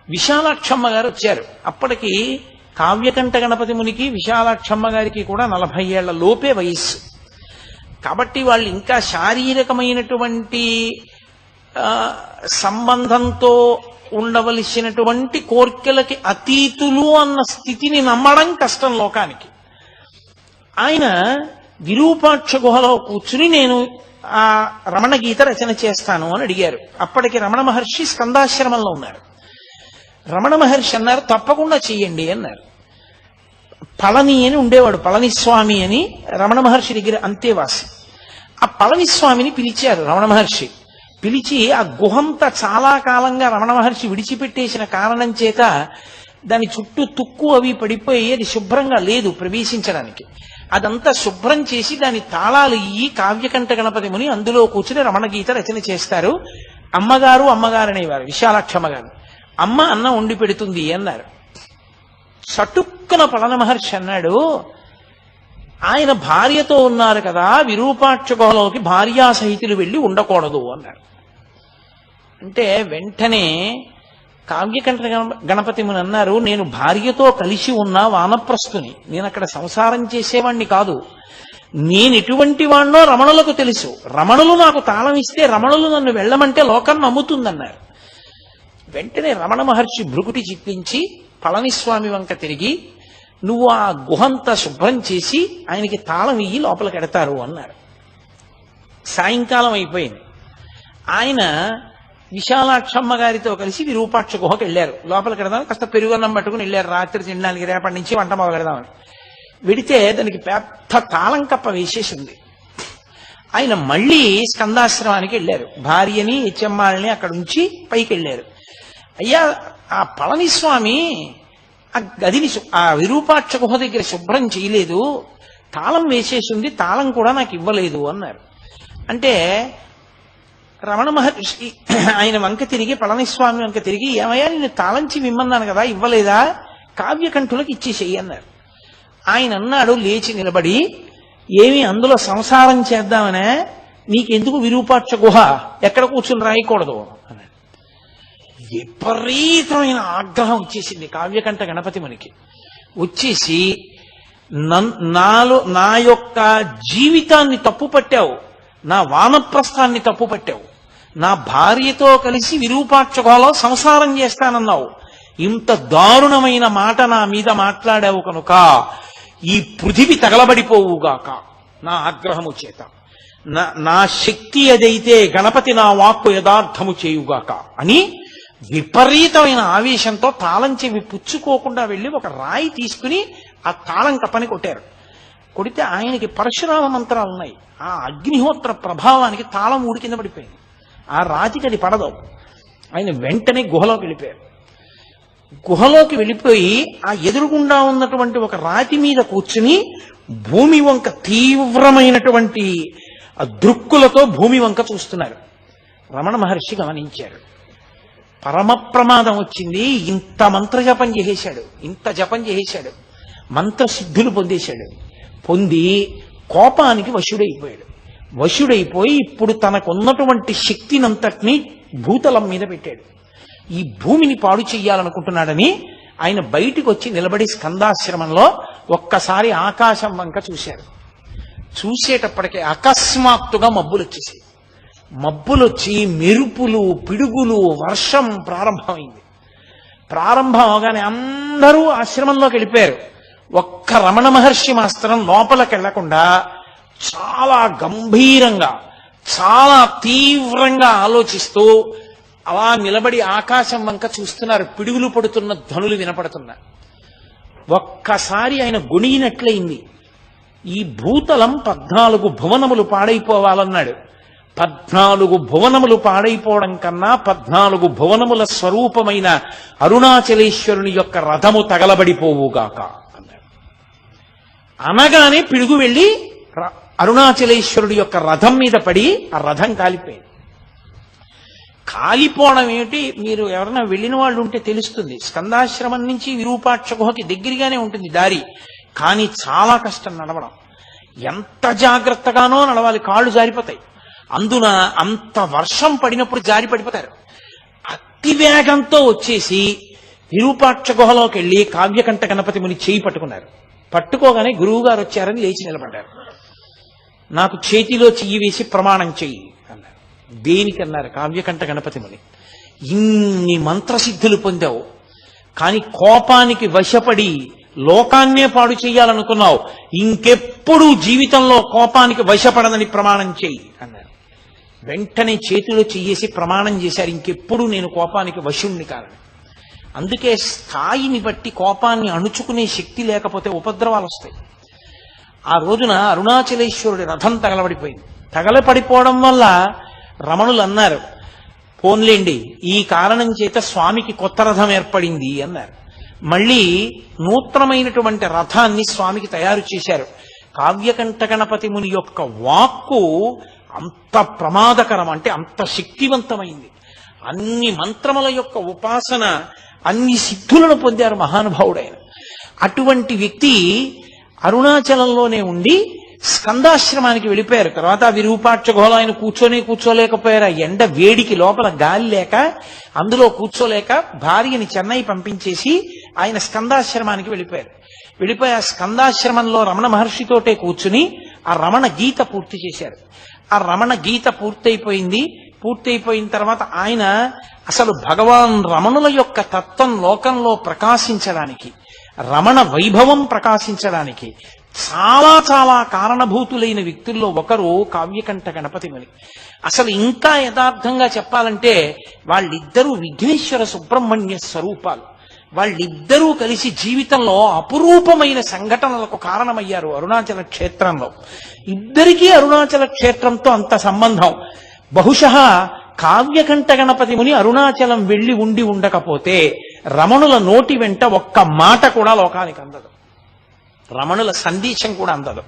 విశాలాక్షమ్మ గారు వచ్చారు. అప్పటికి కావ్యకంఠ గణపతి మునికి విశాలాక్షమ్మ గారికి కూడా 40 ఏళ్ల లోపే వయస్సు. కాబట్టి వాళ్ళు ఇంకా శారీరకమైనటువంటి సంబంధంతో ఉండవలసినటువంటి కోర్కెలకి అతీతులు అన్న స్థితిని నమ్మడం కష్టం లోకానికి. ఆయన విరూపాక్ష గుహలో కూర్చుని నేను ఆ రమణ గీత రచన చేస్తాను అని అడిగారు. అప్పటికి రమణ మహర్షి స్కందాశ్రమంలో ఉన్నారు. రమణ మహర్షి అన్నారు, తప్పకుండా చెయ్యండి అన్నారు. పళని అని ఉండేవాడు, పళనిస్వామి అని రమణ మహర్షి దగ్గర అంతేవాసి. ఆ పళనిస్వామిని పిలిచారు రమణ మహర్షి. పిలిచి ఆ గుహంతా చాలా కాలంగా రమణ మహర్షి విడిచిపెట్టేసిన కారణం చేత దాని చుట్టూ తుక్కు అవి పడిపోయి అది శుభ్రంగా లేదు ప్రవేశించడానికి. అదంతా శుభ్రం చేసి దాని తాళాలు ఇయ్యి కావ్యకంఠ గణపతి ముని అందులో కూర్చుని రమణ గీత రచన చేస్తారు. అమ్మగారు అనేవారు విశాలాక్షమ్మ గారు. అమ్మ అన్నం వండి పెడుతుంది అన్నారు. చటుక్కున పళన మహర్షి అన్నాడు, ఆయన భార్యతో ఉన్నారు కదా, విరూపాక్ష గుహలోకి భార్యా సహితులు వెళ్ళి ఉండకూడదు అన్నారు. అంటే వెంటనే కావ్యకంఠ గణపతి ముని అన్నారు, నేను భార్యతో కలిసి ఉన్న వానప్రస్థుని, నేను అక్కడ సంసారం చేసేవాణ్ణి కాదు. నేను ఎటువంటి వాణ్ణో రమణులకు తెలుసు. రమణులు నాకు తాళం ఇస్తే రమణులు నన్ను వెళ్ళమంటే లోకం నమ్ముతుందన్నారు. వెంటనే రమణ మహర్షి భృకుటి చిట్లించి పళనిస్వామి వంక తిరిగి, నువ్వు ఆ గుహంతా శుభ్రం చేసి ఆయనకి తాళం ఇయ్యి లోపలికి ఎడతారు అన్నారు. సాయంకాలం అయిపోయింది. ఆయన విశాలాక్షమ్మ గారితో కలిసి విరూపాక్ష గుహకు వెళ్ళారు. లోపలికి వెడదామని కాస్త పెరుగన్నం పట్టుకుని వెళ్ళారు. రాత్రి తినడానికి రేపటి నుంచి వంట మొదలెడదామని వెడితే దానికి పెద్ద తాళం కప్ప వేసేసింది. ఆయన మళ్ళీ స్కందాశ్రమానికి వెళ్ళారు. భార్యని చెమ్మాలని అక్కడ ఉంచి పైకి వెళ్ళారు. అయ్యా, ఆ పళనిస్వామి ఆ గదిని ఆ విరూపాక్ష గుహ దగ్గర శుభ్రం చేయలేదు, తాళం వేసేసింది, తాళం కూడా నాకు ఇవ్వలేదు అన్నారు. అంటే రమణ మహర్షి ఆయన వంక తిరిగి పళనిస్వామి వంక తిరిగి, ఏమయ్యా నేను తాళంచి విమ్మన్నాను కదా, ఇవ్వలేదా, కావ్యకంఠులకు ఇచ్చేసేయి అన్నారు. ఆయన అన్నాడు లేచి నిలబడి, ఏమి అందులో సంసారం చేద్దామనే, నీకెందుకు విరూపాక్ష గుహ, ఎక్కడ కూర్చుని రాయకూడదు అన్నాడు. విపరీతమైన ఆగ్రహం వచ్చేసింది కావ్యకంఠ గణపతి మునికి. వచ్చేసి నా యొక్క జీవితాన్ని తప్పు పట్టావు, నా వానప్రస్థాన్ని తప్పు పట్టావు, నా భార్యతో కలిసి విరూపాక్ష గుహలో సంసారం చేస్తానన్నావు, ఇంత దారుణమైన మాట నా మీద మాట్లాడావు కనుక ఈ పృథివి తగలబడిపోవుగాక నా ఆగ్రహము చేత. నా శక్తి ఏదైతే గణపతి నా వాక్కు యథార్థము చేయుగాక అని విపరీతమైన ఆవేశంతో తాళం చెవి పుచ్చుకోకుండా వెళ్ళి ఒక రాయి తీసుకుని ఆ తాళం కప్పని కొట్టారు. కొడితే ఆయనకి పరశురామ మంత్రాలు ఉన్నాయి. ఆ అగ్నిహోత్ర ప్రభావానికి తాళం ఊడి కింద పడిపోయింది. ఆ రాతికి అది పడదు. ఆయన వెంటనే గుహలోకి వెళ్ళిపోయారు. గుహలోకి వెళ్ళిపోయి ఆ ఎదురుగుండా ఉన్నటువంటి ఒక రాతి మీద కూర్చుని భూమి వంక తీవ్రమైనటువంటి దృక్కులతో భూమి వంక చూస్తున్నారు. రమణ మహర్షి గమనించారు. పరమ ప్రమాదం వచ్చింది. ఇంత మంత్రజపం చేసేశాడు, ఇంత జపం చేసేశాడు, మంత్రసిద్ధులు పొందేశాడు. పొంది కోపానికి వశుడైపోయాడు. వశుడైపోయి ఇప్పుడు తనకున్నటువంటి శక్తినంతటినీ భూతలం మీద పెట్టాడు. ఈ భూమిని పాడు చెయ్యాలనుకుంటున్నాడని ఆయన బయటికి వచ్చి నిలబడి స్కందాశ్రమంలో ఒక్కసారి ఆకాశం వంక చూశారు. చూసేటప్పటికే అకస్మాత్తుగా మబ్బులు వచ్చేసాయి. మబ్బులొచ్చి మెరుపులు, పిడుగులు, వర్షం ప్రారంభమైంది. ప్రారంభం అవగానే అందరూ ఆశ్రమంలోకి వెళ్ళిపోయారు. ఒక్క రమణ మహర్షి మాత్రం లోపలికి వెళ్లకుండా చాలా గంభీరంగా, చాలా తీవ్రంగా ఆలోచిస్తూ అలా నిలబడి ఆకాశం వంక చూస్తున్నారు. పిడుగులు పడుతున్న ధ్వనులు వినపడుతున్నా. ఒక్కసారి ఆయన గొణిగినట్లయింది. ఈ భూతలం 14 భువనములు పాడైపోవాలన్నాడు. 14 భువనములు పాడైపోవడం కన్నా 14 భువనముల స్వరూపమైన అరుణాచలేశ్వరుని యొక్క రథము తగలబడిపోవుగాక అన్నాడు. అనగానే పిడుగు వెళ్ళి అరుణాచలేశ్వరుడి యొక్క రథం మీద పడి ఆ రథం కాలిపోయింది. కాలిపోవడం ఏమిటి, మీరు ఎవరైనా వెళ్ళిన వాళ్ళు ఉంటే తెలుస్తుంది. స్కందాశ్రమం నుంచి విరూపాక్ష గుహకి దగ్గరగానే ఉంటుంది దారి, కానీ చాలా కష్టం నడవడం. ఎంత జాగ్రత్తగానో నడవాలి, కాళ్ళు జారిపోతాయి. అందున అంత వర్షం పడినప్పుడు జారి పడిపోతారు. అతి వేగంతో వచ్చేసి విరూపాక్ష గుహలోకి వెళ్ళి కావ్యకంఠ గణపతి ముని చేయి పట్టుకున్నారు. పట్టుకోగానే గురువు గారు వచ్చారని లేచి నిలబడ్డారు. నాకు చేతిలో చెయ్యి వేసి ప్రమాణం చెయ్యి అన్నారు. దేనికన్నారు? కావ్యకంఠ గణపతి ముని, ఇన్ని మంత్రసిద్ధులు పొందావు, కానీ కోపానికి వశపడి లోకాన్నే పాడు చెయ్యాలనుకున్నావు. ఇంకెప్పుడు జీవితంలో కోపానికి వశపడదని ప్రమాణం చెయ్యి అన్నారు. వెంటనే చేతిలో చెయ్యేసి ప్రమాణం చేశారు, ఇంకెప్పుడు నేను కోపానికి వశుణ్ణి కాదని. అందుకే స్థాయిని బట్టి కోపాన్ని అణుచుకునే శక్తి లేకపోతే ఉపద్రవాలు వస్తాయి. ఆ రోజున అరుణాచలేశ్వరుడి రథం తగలబడిపోయింది. తగలపడిపోవడం వల్ల రమణులు అన్నారు, పోన్లేండి ఈ కారణం చేత స్వామికి కొత్త రథం ఏర్పడింది అన్నారు. మళ్ళీ నూతనమైనటువంటి రథాన్ని స్వామికి తయారు చేశారు. కావ్యకంఠ గణపతి ముని యొక్క వాక్కు అంత ప్రమాదకరం, అంటే అంత శక్తివంతమైంది. అన్ని మంత్రముల యొక్క ఉపాసన, అన్ని సిద్ధులను పొందారు మహానుభావుడైన. అటువంటి వ్యక్తి అరుణాచలంలోనే ఉండి స్కందాశ్రమానికి వెళ్ళిపోయారు. తర్వాత విరూపాక్ష గుహలో ఆయన కూర్చోలేకపోయారు. ఆ ఎండ వేడికి లోపల గాలి లేక, అందులో కూర్చోలేక భార్యని చెన్నై పంపించేసి ఆయన స్కందాశ్రమానికి వెళ్ళిపోయారు. వెళ్ళిపోయి ఆ స్కందాశ్రమంలో రమణ మహర్షితోటే కూర్చుని ఆ రమణ గీత పూర్తి చేశారు. ఆ రమణ గీత పూర్తయిపోయింది. పూర్తయిపోయిన తర్వాత ఆయన అసలు భగవాన్ రమణుల యొక్క తత్వం లోకంలో ప్రకాశించడానికి, రమణ వైభవం ప్రకాశించడానికి చాలా చాలా కారణభూతులైన వ్యక్తుల్లో ఒకరు కావ్యకంఠ గణపతి ముని. అసలు ఇంకా యథార్థంగా చెప్పాలంటే వాళ్ళిద్దరూ విఘ్నేశ్వర సుబ్రహ్మణ్య స్వరూపాలు. వాళ్ళిద్దరూ కలిసి జీవితంలో అపురూపమైన సంఘటనలకు కారణమయ్యారు అరుణాచల క్షేత్రంలో. ఇద్దరికీ అరుణాచల క్షేత్రంతో అంత సంబంధం. బహుశః కావ్యకంఠ గణపతి ముని అరుణాచలం వెళ్ళి ఉండి ఉండకపోతే రమణుల నోటి వెంట ఒక్క మాట కూడా లోకానికి అందదు, రమణుల సందేశం కూడా అందదు.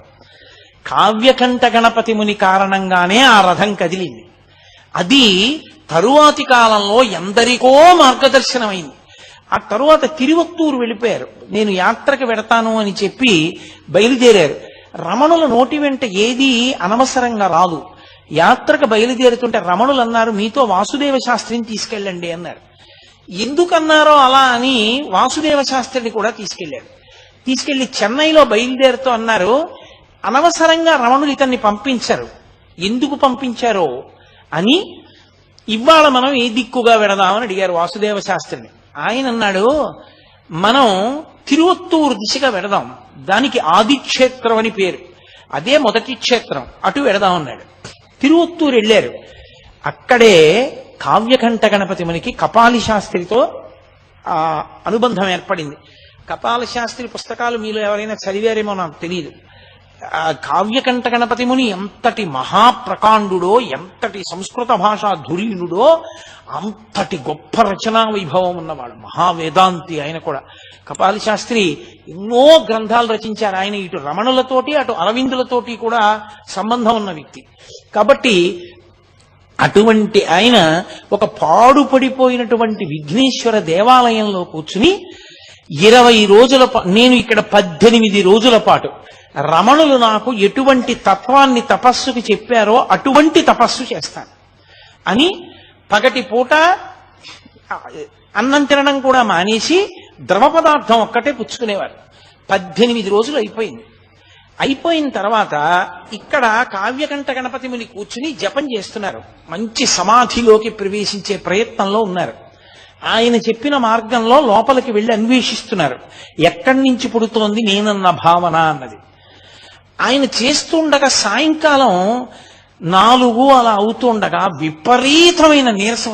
కావ్యకంఠ గణపతి ముని కారణంగానే ఆ రథం కదిలింది. అది తరువాతి కాలంలో ఎందరికో మార్గదర్శనమైంది. ఆ తరువాత తిరువత్తూరు వెళ్ళిపోయారు. నేను యాత్రకు వెడతాను అని చెప్పి బయలుదేరారు. రమణుల నోటి వెంట ఏది అనవసరంగా రాదు. యాత్రకు బయలుదేరుతుంటే రమణులు అన్నారు, మీతో వాసుదేవ శాస్త్రిని తీసుకెళ్ళండి అన్నారు. ఎందుకన్నారో అలా అని వాసుదేవ శాస్త్రిని కూడా తీసుకెళ్లాడు. తీసుకెళ్లి చెన్నైలో బయలుదేరుతూ అన్నారు, అనవసరంగా రమణులు ఇతన్ని పంపించారు, ఎందుకు పంపించారో అని ఇవాళ మనం ఏ దిక్కుగా వెడదామని అడిగారు వాసుదేవ శాస్త్రిని. ఆయన అన్నాడు, మనం తిరువత్తూరు దిశగా వెడదాం, దానికి ఆదిక్షేత్రం అని పేరు, అదే మొదటి క్షేత్రం, అటు వెడదాం అన్నాడు. తిరువత్తూరు వెళ్ళారు. అక్కడే కావ్యకంఠ గణపతి మునికి కపాలి శాస్త్రితో అనుబంధం ఏర్పడింది. కపాల శాస్త్రి పుస్తకాలు మీలో ఎవరైనా చదివారేమో నాకు తెలియదు. కావ్యకంఠ గణపతి ముని ఎంతటి మహాప్రకాండుడో, ఎంతటి సంస్కృత భాషా ధురీణుడో, అంతటి గొప్ప రచనా వైభవం ఉన్నవాడు, మహావేదాంతి ఆయన కూడా. కపాలి శాస్త్రి ఎన్నో గ్రంథాలు రచించారు. ఆయన ఇటు రమణులతోటి అటు అరవిందులతోటి కూడా సంబంధం ఉన్న వ్యక్తి. కాబట్టి అటువంటి ఆయన ఒక పాడుపడిపోయినటువంటి విఘ్నేశ్వర దేవాలయంలో కూర్చుని 20 రోజుల నేను ఇక్కడ 18 రోజుల పాటు రమణులు నాకు ఎటువంటి తత్వాన్ని తపస్సుకి చెప్పారో అటువంటి తపస్సు చేస్తాను అని పగటి పూట అన్నం తినడం కూడా మానేసి ద్రవ పదార్థం ఒక్కటే పుచ్చుకునేవారు. 18 రోజులు అయిపోయింది. అయిపోయిన తర్వాత ఇక్కడ కావ్యకంఠ గణపతి ముని కూర్చుని జపం చేస్తున్నారు. మంచి సమాధిలోకి ప్రవేశించే ప్రయత్నంలో ఉన్నారు. ఆయన చెప్పిన మార్గంలో లోపలికి వెళ్ళి అన్వేషిస్తున్నారు. ఎక్కడి నుంచి పుడుతోంది నేనన్న భావన అన్నది. ఆయన చేస్తుండగా సాయంకాలం 4 అలా అవుతుండగా విపరీతమైన నీరసం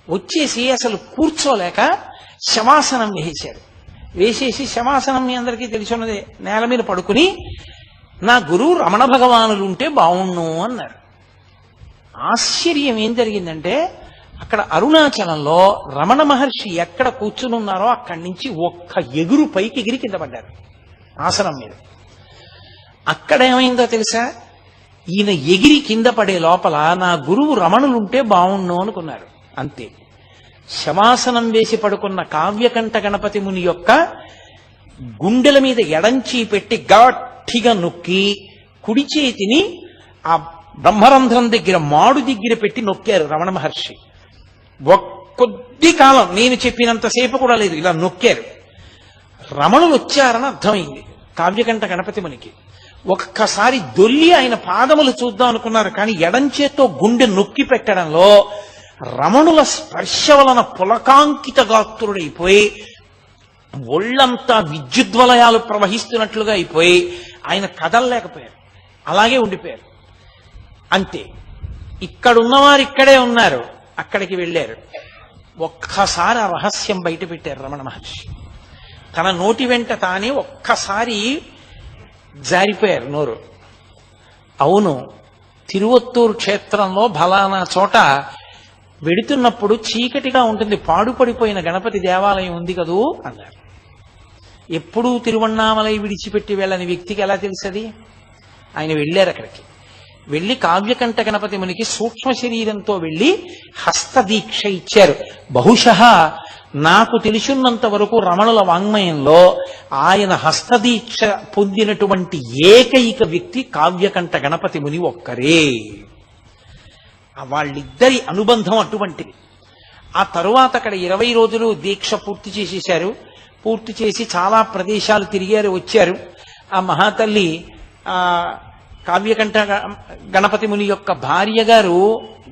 వచ్చేసి అసలు కూర్చోలేక శవాసనం వేసేసి శవాసనం మీ అందరికీ తెలిసిన్నదే, నేల మీద పడుకుని నా గురువు రమణ భగవానులు ఉంటే బావుణ్ణు అన్నారు. ఆశ్చర్యం ఏం జరిగిందంటే అక్కడ అరుణాచలంలో రమణ మహర్షి ఎక్కడ కూర్చుని ఉన్నారో అక్కడి నుంచి ఒక్క ఎగురు పైకి ఎగిరి కింద పడ్డారు ఆసనం మీద. అక్కడేమైందో తెలుసా, ఈయన ఎగిరి కింద పడే లోపల నా గురువు రమణులుంటే బావుణ్ణు అనుకున్నారు. అంతే. శవాసనం వేసి పడుకున్న కావ్యకంఠ గణపతి ముని యొక్క గుండెల మీద ఎడంచి పెట్టి గట్టిగా నొక్కి కుడి చేతిని ఆ బ్రహ్మరంధ్రం దగ్గర మాడు దగ్గర పెట్టి నొక్కారు రమణ మహర్షి. కొద్ది కాలం, నేను చెప్పినంతసేపు కూడా లేదు, ఇలా నొక్కారు. రమణులు వచ్చారని అర్థమైంది కావ్యకంఠ గణపతి మునికి. ఒక్కసారి దొల్లి ఆయన పాదములు చూద్దాం అనుకున్నారు. కానీ ఎడంచేతో గుండె నొక్కి పెట్టడంలో రమణుల స్పర్శ వలన పులకాంకిత గాత్రుడైపోయి ఒళ్ళంతా విద్యుద్వలయాలు ప్రవహిస్తున్నట్లుగా అయిపోయి ఆయన కదలలేకపోయారు. అలాగే ఉండిపోయారు. అంతే. ఇక్కడున్నవారు ఇక్కడే ఉన్నారు, అక్కడికి వెళ్ళారు. ఒక్కసారి ఆ రహస్యం బయట పెట్టారు రమణ మహర్షి. తన నోటి వెంట తానే ఒక్కసారి జారిపోయారు నోరు. అవును, తిరువత్తూరు క్షేత్రంలో ఫలానా చోట వెడుతున్నప్పుడు చీకటిగా ఉంటుంది, పాడుపడిపోయిన గణపతి దేవాలయం ఉంది కదూ అన్నారు. ఎప్పుడూ తిరువణ్ణామలై విడిచిపెట్టి వెళ్ళని వ్యక్తికి ఎలా తెలుసది? ఆయన వెళ్ళారు. అక్కడికి వెళ్ళి కావ్యకంఠ గణపతి మునికి సూక్ష్మ శరీరంతో వెళ్ళి హస్తదీక్ష ఇచ్చారు. బహుశః నాకు తెలిసినంత వరకు రమణుల వాంగ్మయంలో ఆయన హస్తదీక్ష పొందినటువంటి ఏకైక వ్యక్తి కావ్యకంఠ గణపతి ముని ఒక్కరే. వాళ్ళిద్దరి అనుబంధం అటువంటిది. ఆ తరువాత అక్కడ 20 రోజులు దీక్ష పూర్తి చేసేశారు. పూర్తి చేసి చాలా ప్రదేశాలు తిరిగారు, వచ్చారు. ఆ మహాతల్లి కావ్యకంఠ గణపతి ముని యొక్క భార్య గారు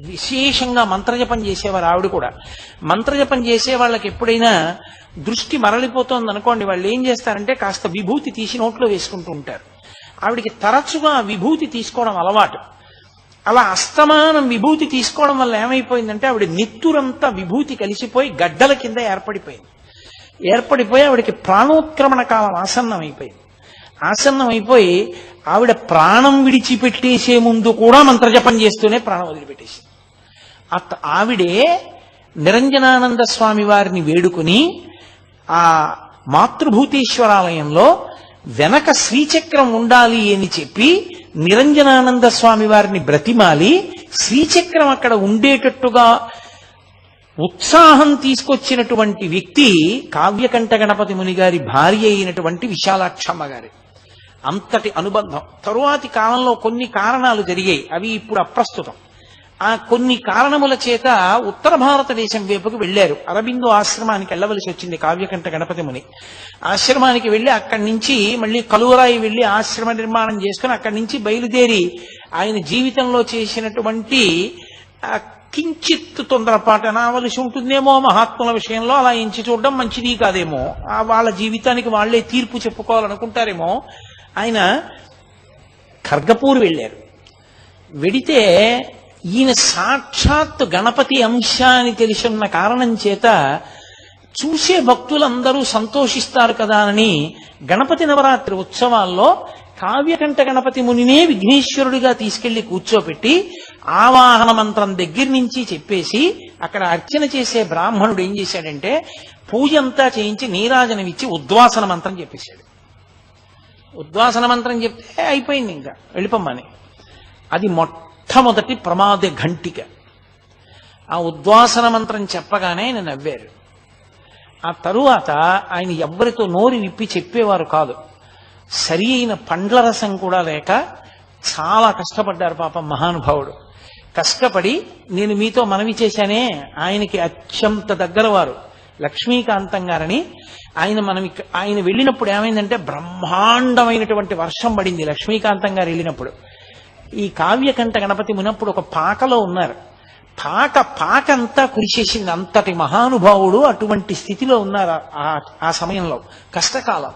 విశేషంగా మంత్రజపం చేసేవారు. ఆవిడ కూడా మంత్రజపం చేసే వాళ్ళకి ఎప్పుడైనా దృష్టి మరలిపోతోంది అనుకోండి, వాళ్ళు ఏం చేస్తారంటే కాస్త విభూతి తీసి నోట్లో వేసుకుంటూ ఉంటారు. ఆవిడికి తరచుగా విభూతి తీసుకోవడం అలవాటు. అలా అస్తమానం విభూతి తీసుకోవడం వల్ల ఏమైపోయిందంటే ఆవిడ నెత్తురంతా విభూతి కలిసిపోయి గడ్డల కింద ఏర్పడిపోయి ఆవిడకి ప్రాణోత్క్రమణ కాలం ఆసన్నం అయిపోయి ఆవిడ ప్రాణం విడిచిపెట్టేసే ముందు కూడా మంత్రజపం చేస్తూనే ప్రాణం వదిలిపెట్టేసింది. ఆవిడే నిరంజనానంద స్వామి వారిని వేడుకుని ఆ మాతృభూతేశ్వరాలయంలో వెనక శ్రీచక్రం ఉండాలి అని చెప్పి నిరంజనానంద స్వామి వారిని బ్రతిమాలి శ్రీచక్రం అక్కడ ఉండేటట్టుగా ఉత్సాహం తీసుకొచ్చినటువంటి వ్యక్తి కావ్యకంఠ గణపతి ముని గారి భార్య అయినటువంటి విశాలాక్షమ్మ గారి. అంతటి అనుబంధం. తరువాతి కాలంలో కొన్ని కారణాలు జరిగాయి, అవి ఇప్పుడు అప్రస్తుతం. ఆ కొన్ని కారణముల చేత ఉత్తర భారతదేశం వైపుకు వెళ్లారు. అరబిందో ఆశ్రమానికి వెళ్ళవలసి వచ్చింది కావ్యకంఠ గణపతి ముని. ఆశ్రమానికి వెళ్లి అక్కడి నుంచి మళ్ళీ కలువరాయి వెళ్లి ఆశ్రమ నిర్మాణం చేసుకుని అక్కడి నుంచి బయలుదేరి ఆయన జీవితంలో చేసినటువంటి కించిత్ తొందరపాటు అనవలసి ఉంటుందేమో మహాత్ముల విషయంలో, అలా ఎంచి చూడడం మంచిది కాదేమో, వాళ్ళ జీవితానికి వాళ్లే తీర్పు చెప్పుకోవాలనుకుంటారేమో. ఆయన ఖర్గపూర్ వెళ్ళారు. వెడితే ఈయన సాక్షాత్ గణపతి అంశ అని తెలిసిన కారణం చేత చూసే భక్తులందరూ సంతోషిస్తారు కదా అని గణపతి నవరాత్రి ఉత్సవాల్లో కావ్యకంఠ గణపతి మునినే విఘ్నేశ్వరుడిగా తీసుకెళ్లి కూర్చోపెట్టి ఆవాహన మంత్రం దగ్గర నుంచి చెప్పేసి అక్కడ అర్చన చేసే బ్రాహ్మణుడు ఏం చేశాడంటే పూజ అంతా చేయించి నీరాజనమిచ్చి ఉద్వాసన మంత్రం చెప్పేశాడు. ఉద్వాసన మంత్రం చెప్తే అయిపోయింది, ఇంకా వెళ్ళిపోమ్మని. అది మొట్టమొదటి ప్రమాద ఘంటిక. ఆ ఉద్వాసన మంత్రం చెప్పగానే ఆయన నవ్వారు. ఆ తరువాత ఆయన ఎవ్వరితో నోరు విప్పి చెప్పేవారు కాదు. సరి అయిన పండ్ల రసం కూడా లేక చాలా కష్టపడ్డారు పాపం మహానుభావుడు. కష్టపడి నేను మీతో మనవి చేశానే, ఆయనకి అత్యంత దగ్గర వారు లక్ష్మీకాంతం గారని. ఆయన వెళ్ళినప్పుడు ఏమైందంటే బ్రహ్మాండమైనటువంటి వర్షం పడింది. లక్ష్మీకాంతం గారు వెళ్ళినప్పుడు ఈ కావ్యకంఠ గణపతి మునప్పుడు ఒక పాకలో ఉన్నారు. పాకంతా కురిసేసింది. అంతటి మహానుభావుడు అటువంటి స్థితిలో ఉన్నారు ఆ సమయంలో, కష్టకాలం.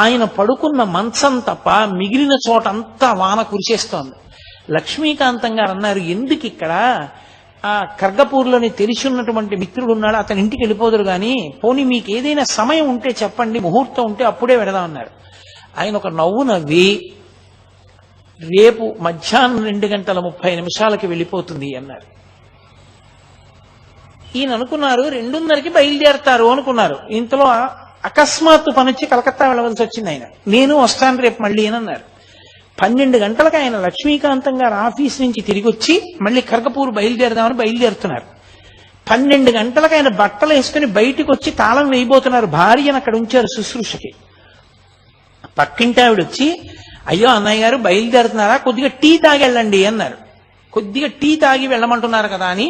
ఆయన పడుకున్న మంచం తప్ప మిగిలిన చోటంతా వాన కురిసేస్తోంది. లక్ష్మీకాంతం గారు అన్నారు, ఎందుకు ఇక్కడ ఆ కర్గపూర్లోని తెలిసి ఉన్నటువంటి మిత్రుడు ఉన్నాడు, అతని ఇంటికి వెళ్ళిపోదురు కానీ పోనీ మీకు ఏదైనా సమయం ఉంటే చెప్పండి, ముహూర్తం ఉంటే అప్పుడే వెడదామన్నారు. ఆయన ఒక నవ్వు నవ్వి రేపు మధ్యాహ్నం 2:30 వెళ్ళిపోతుంది అన్నారు. ఈయన అనుకున్నారు 2:30కి బయలుదేరతారు అనుకున్నారు. ఇంతలో అకస్మాత్తు పనొచ్చి కలకత్తా వెళ్ళవలసి వచ్చింది. ఆయన నేను వస్తాను రేపు మళ్ళీ అని అన్నారు. 12 గంటలకు ఆయన లక్ష్మీకాంతం గారు ఆఫీస్ నుంచి తిరిగి వచ్చి మళ్ళీ కర్గపూర్ బయలుదేరదామని బయలుదేరుతున్నారు. 12 గంటలకు ఆయన బట్టలు వేసుకుని బయటికి వచ్చి తాళం వేయబోతున్నారు. భార్యను అక్కడ ఉంచారు శుశ్రూషకి. పక్కింటి ఆవిడ వచ్చి, అయ్యో అన్నయ్య గారు బయలుదేరుతున్నారా, కొద్దిగా టీ తాగి వెళ్ళండి అన్నారు. కొద్దిగా టీ తాగి వెళ్ళమంటున్నారు కదా అని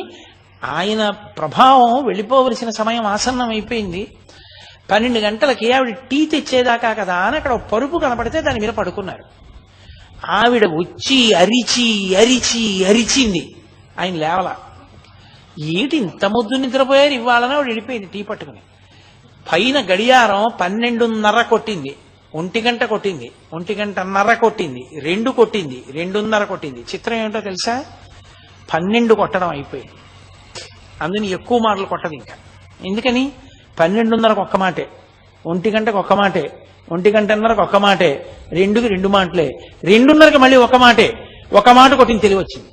ఆయన ప్రభావం వెళ్ళిపోవలసిన సమయం ఆసన్నం అయిపోయింది. 12 గంటలకి ఆవిడ టీ తెచ్చేదాకా కదా అని అక్కడ పరుపు కనపడితే దాని మీద పడుకున్నారు. ఆవిడ వచ్చి అరిచి అరిచి అరిచింది. ఆయన లేవలా. ఏటి ఇంత ముద్దు నిద్రపోయారు ఇవ్వాలని ఆవిడ వెళ్ళిపోయింది టీ పట్టుకుని. పైన గడియారం 12:30 కొట్టింది, 1 గంట కొట్టింది, 1 గంటన్నర కొట్టింది, 2 కొట్టింది, 2:30 కొట్టింది. చిత్రం ఏమిటో తెలుసా, 12 కొట్టడం అయిపోయింది. అందుని ఎక్కువ మాటలు కొట్టదు ఇంకా. ఎందుకని 12:30కు ఒక్క మాటే, 1 గంటకు ఒక్క మాటే, 1 గంటన్నరకు ఒక్క మాటే, 2కి 2 మాటలే, 2:30కి మళ్ళీ ఒక మాటే, ఒక మాట కొట్టింది తెలివి వచ్చింది.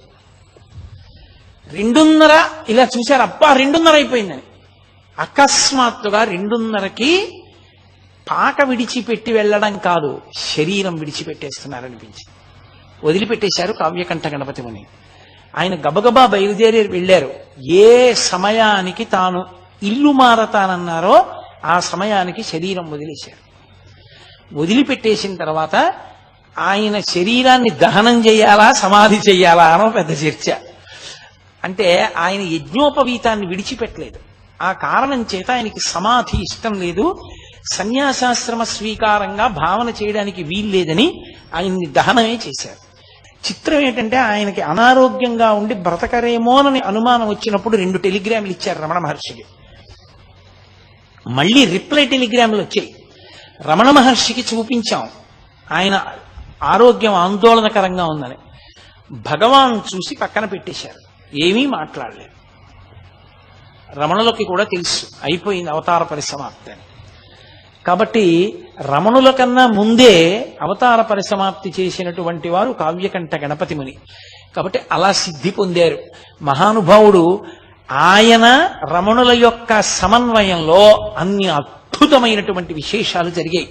2:30 ఇలా చూశారు, అబ్బా 2:30 అయిపోయిందని. అకస్మాత్తుగా 2:30కి పాక విడిచిపెట్టి వెళ్ళడం కాదు, శరీరం విడిచిపెట్టేస్తున్నారనిపించింది. వదిలిపెట్టేశారు కావ్యకంఠ గణపతి ముని. ఆయన గబగబా బయలుదేరి వెళ్ళారు. ఏ సమయానికి తాను ఇల్లు మారతానన్నారో ఆ సమయానికి శరీరం వదిలేశారు. వదిలిపెట్టేసిన తర్వాత ఆయన శరీరాన్ని దహనం చేయాలా సమాధి చెయ్యాలా అనో పెద్ద చర్చ. అంటే ఆయన యజ్ఞోపవీతాన్ని విడిచిపెట్టలేదు. ఆ కారణం చేత ఆయనకి సమాధి ఇష్టం లేదు, సన్యాసాశ్రమ స్వీకారంగా భావన చేయడానికి వీల్లేదని ఆయన్ని దహనమే చేశారు. చిత్రం ఏంటంటే ఆయనకి అనారోగ్యంగా ఉండి బ్రతకరేమోనని అనుమానం వచ్చినప్పుడు 2 టెలిగ్రాములు ఇచ్చారు రమణ మహర్షికి. మళ్ళీ రిప్లై టెలిగ్రాములు వచ్చాయి. రమణ మహర్షికి చూపించాం, ఆయన ఆరోగ్యం ఆందోళనకరంగా ఉందని. భగవాన్ చూసి పక్కన పెట్టేశారు, ఏమీ మాట్లాడలేదు. రమణులకి కూడా తెలుసు అయిపోయింది అవతార పరిసమాప్తి అని. కాబట్టి రమణుల కన్నా ముందే అవతార పరిసమాప్తి చేసినటువంటి వారు కావ్యకంఠ గణపతి ముని. కాబట్టి అలా సిద్ధి పొందారు మహానుభావుడు. ఆయన రమణుల యొక్క సమన్వయంలో అన్ని అద్భుతమైనటువంటి విశేషాలు జరిగాయి.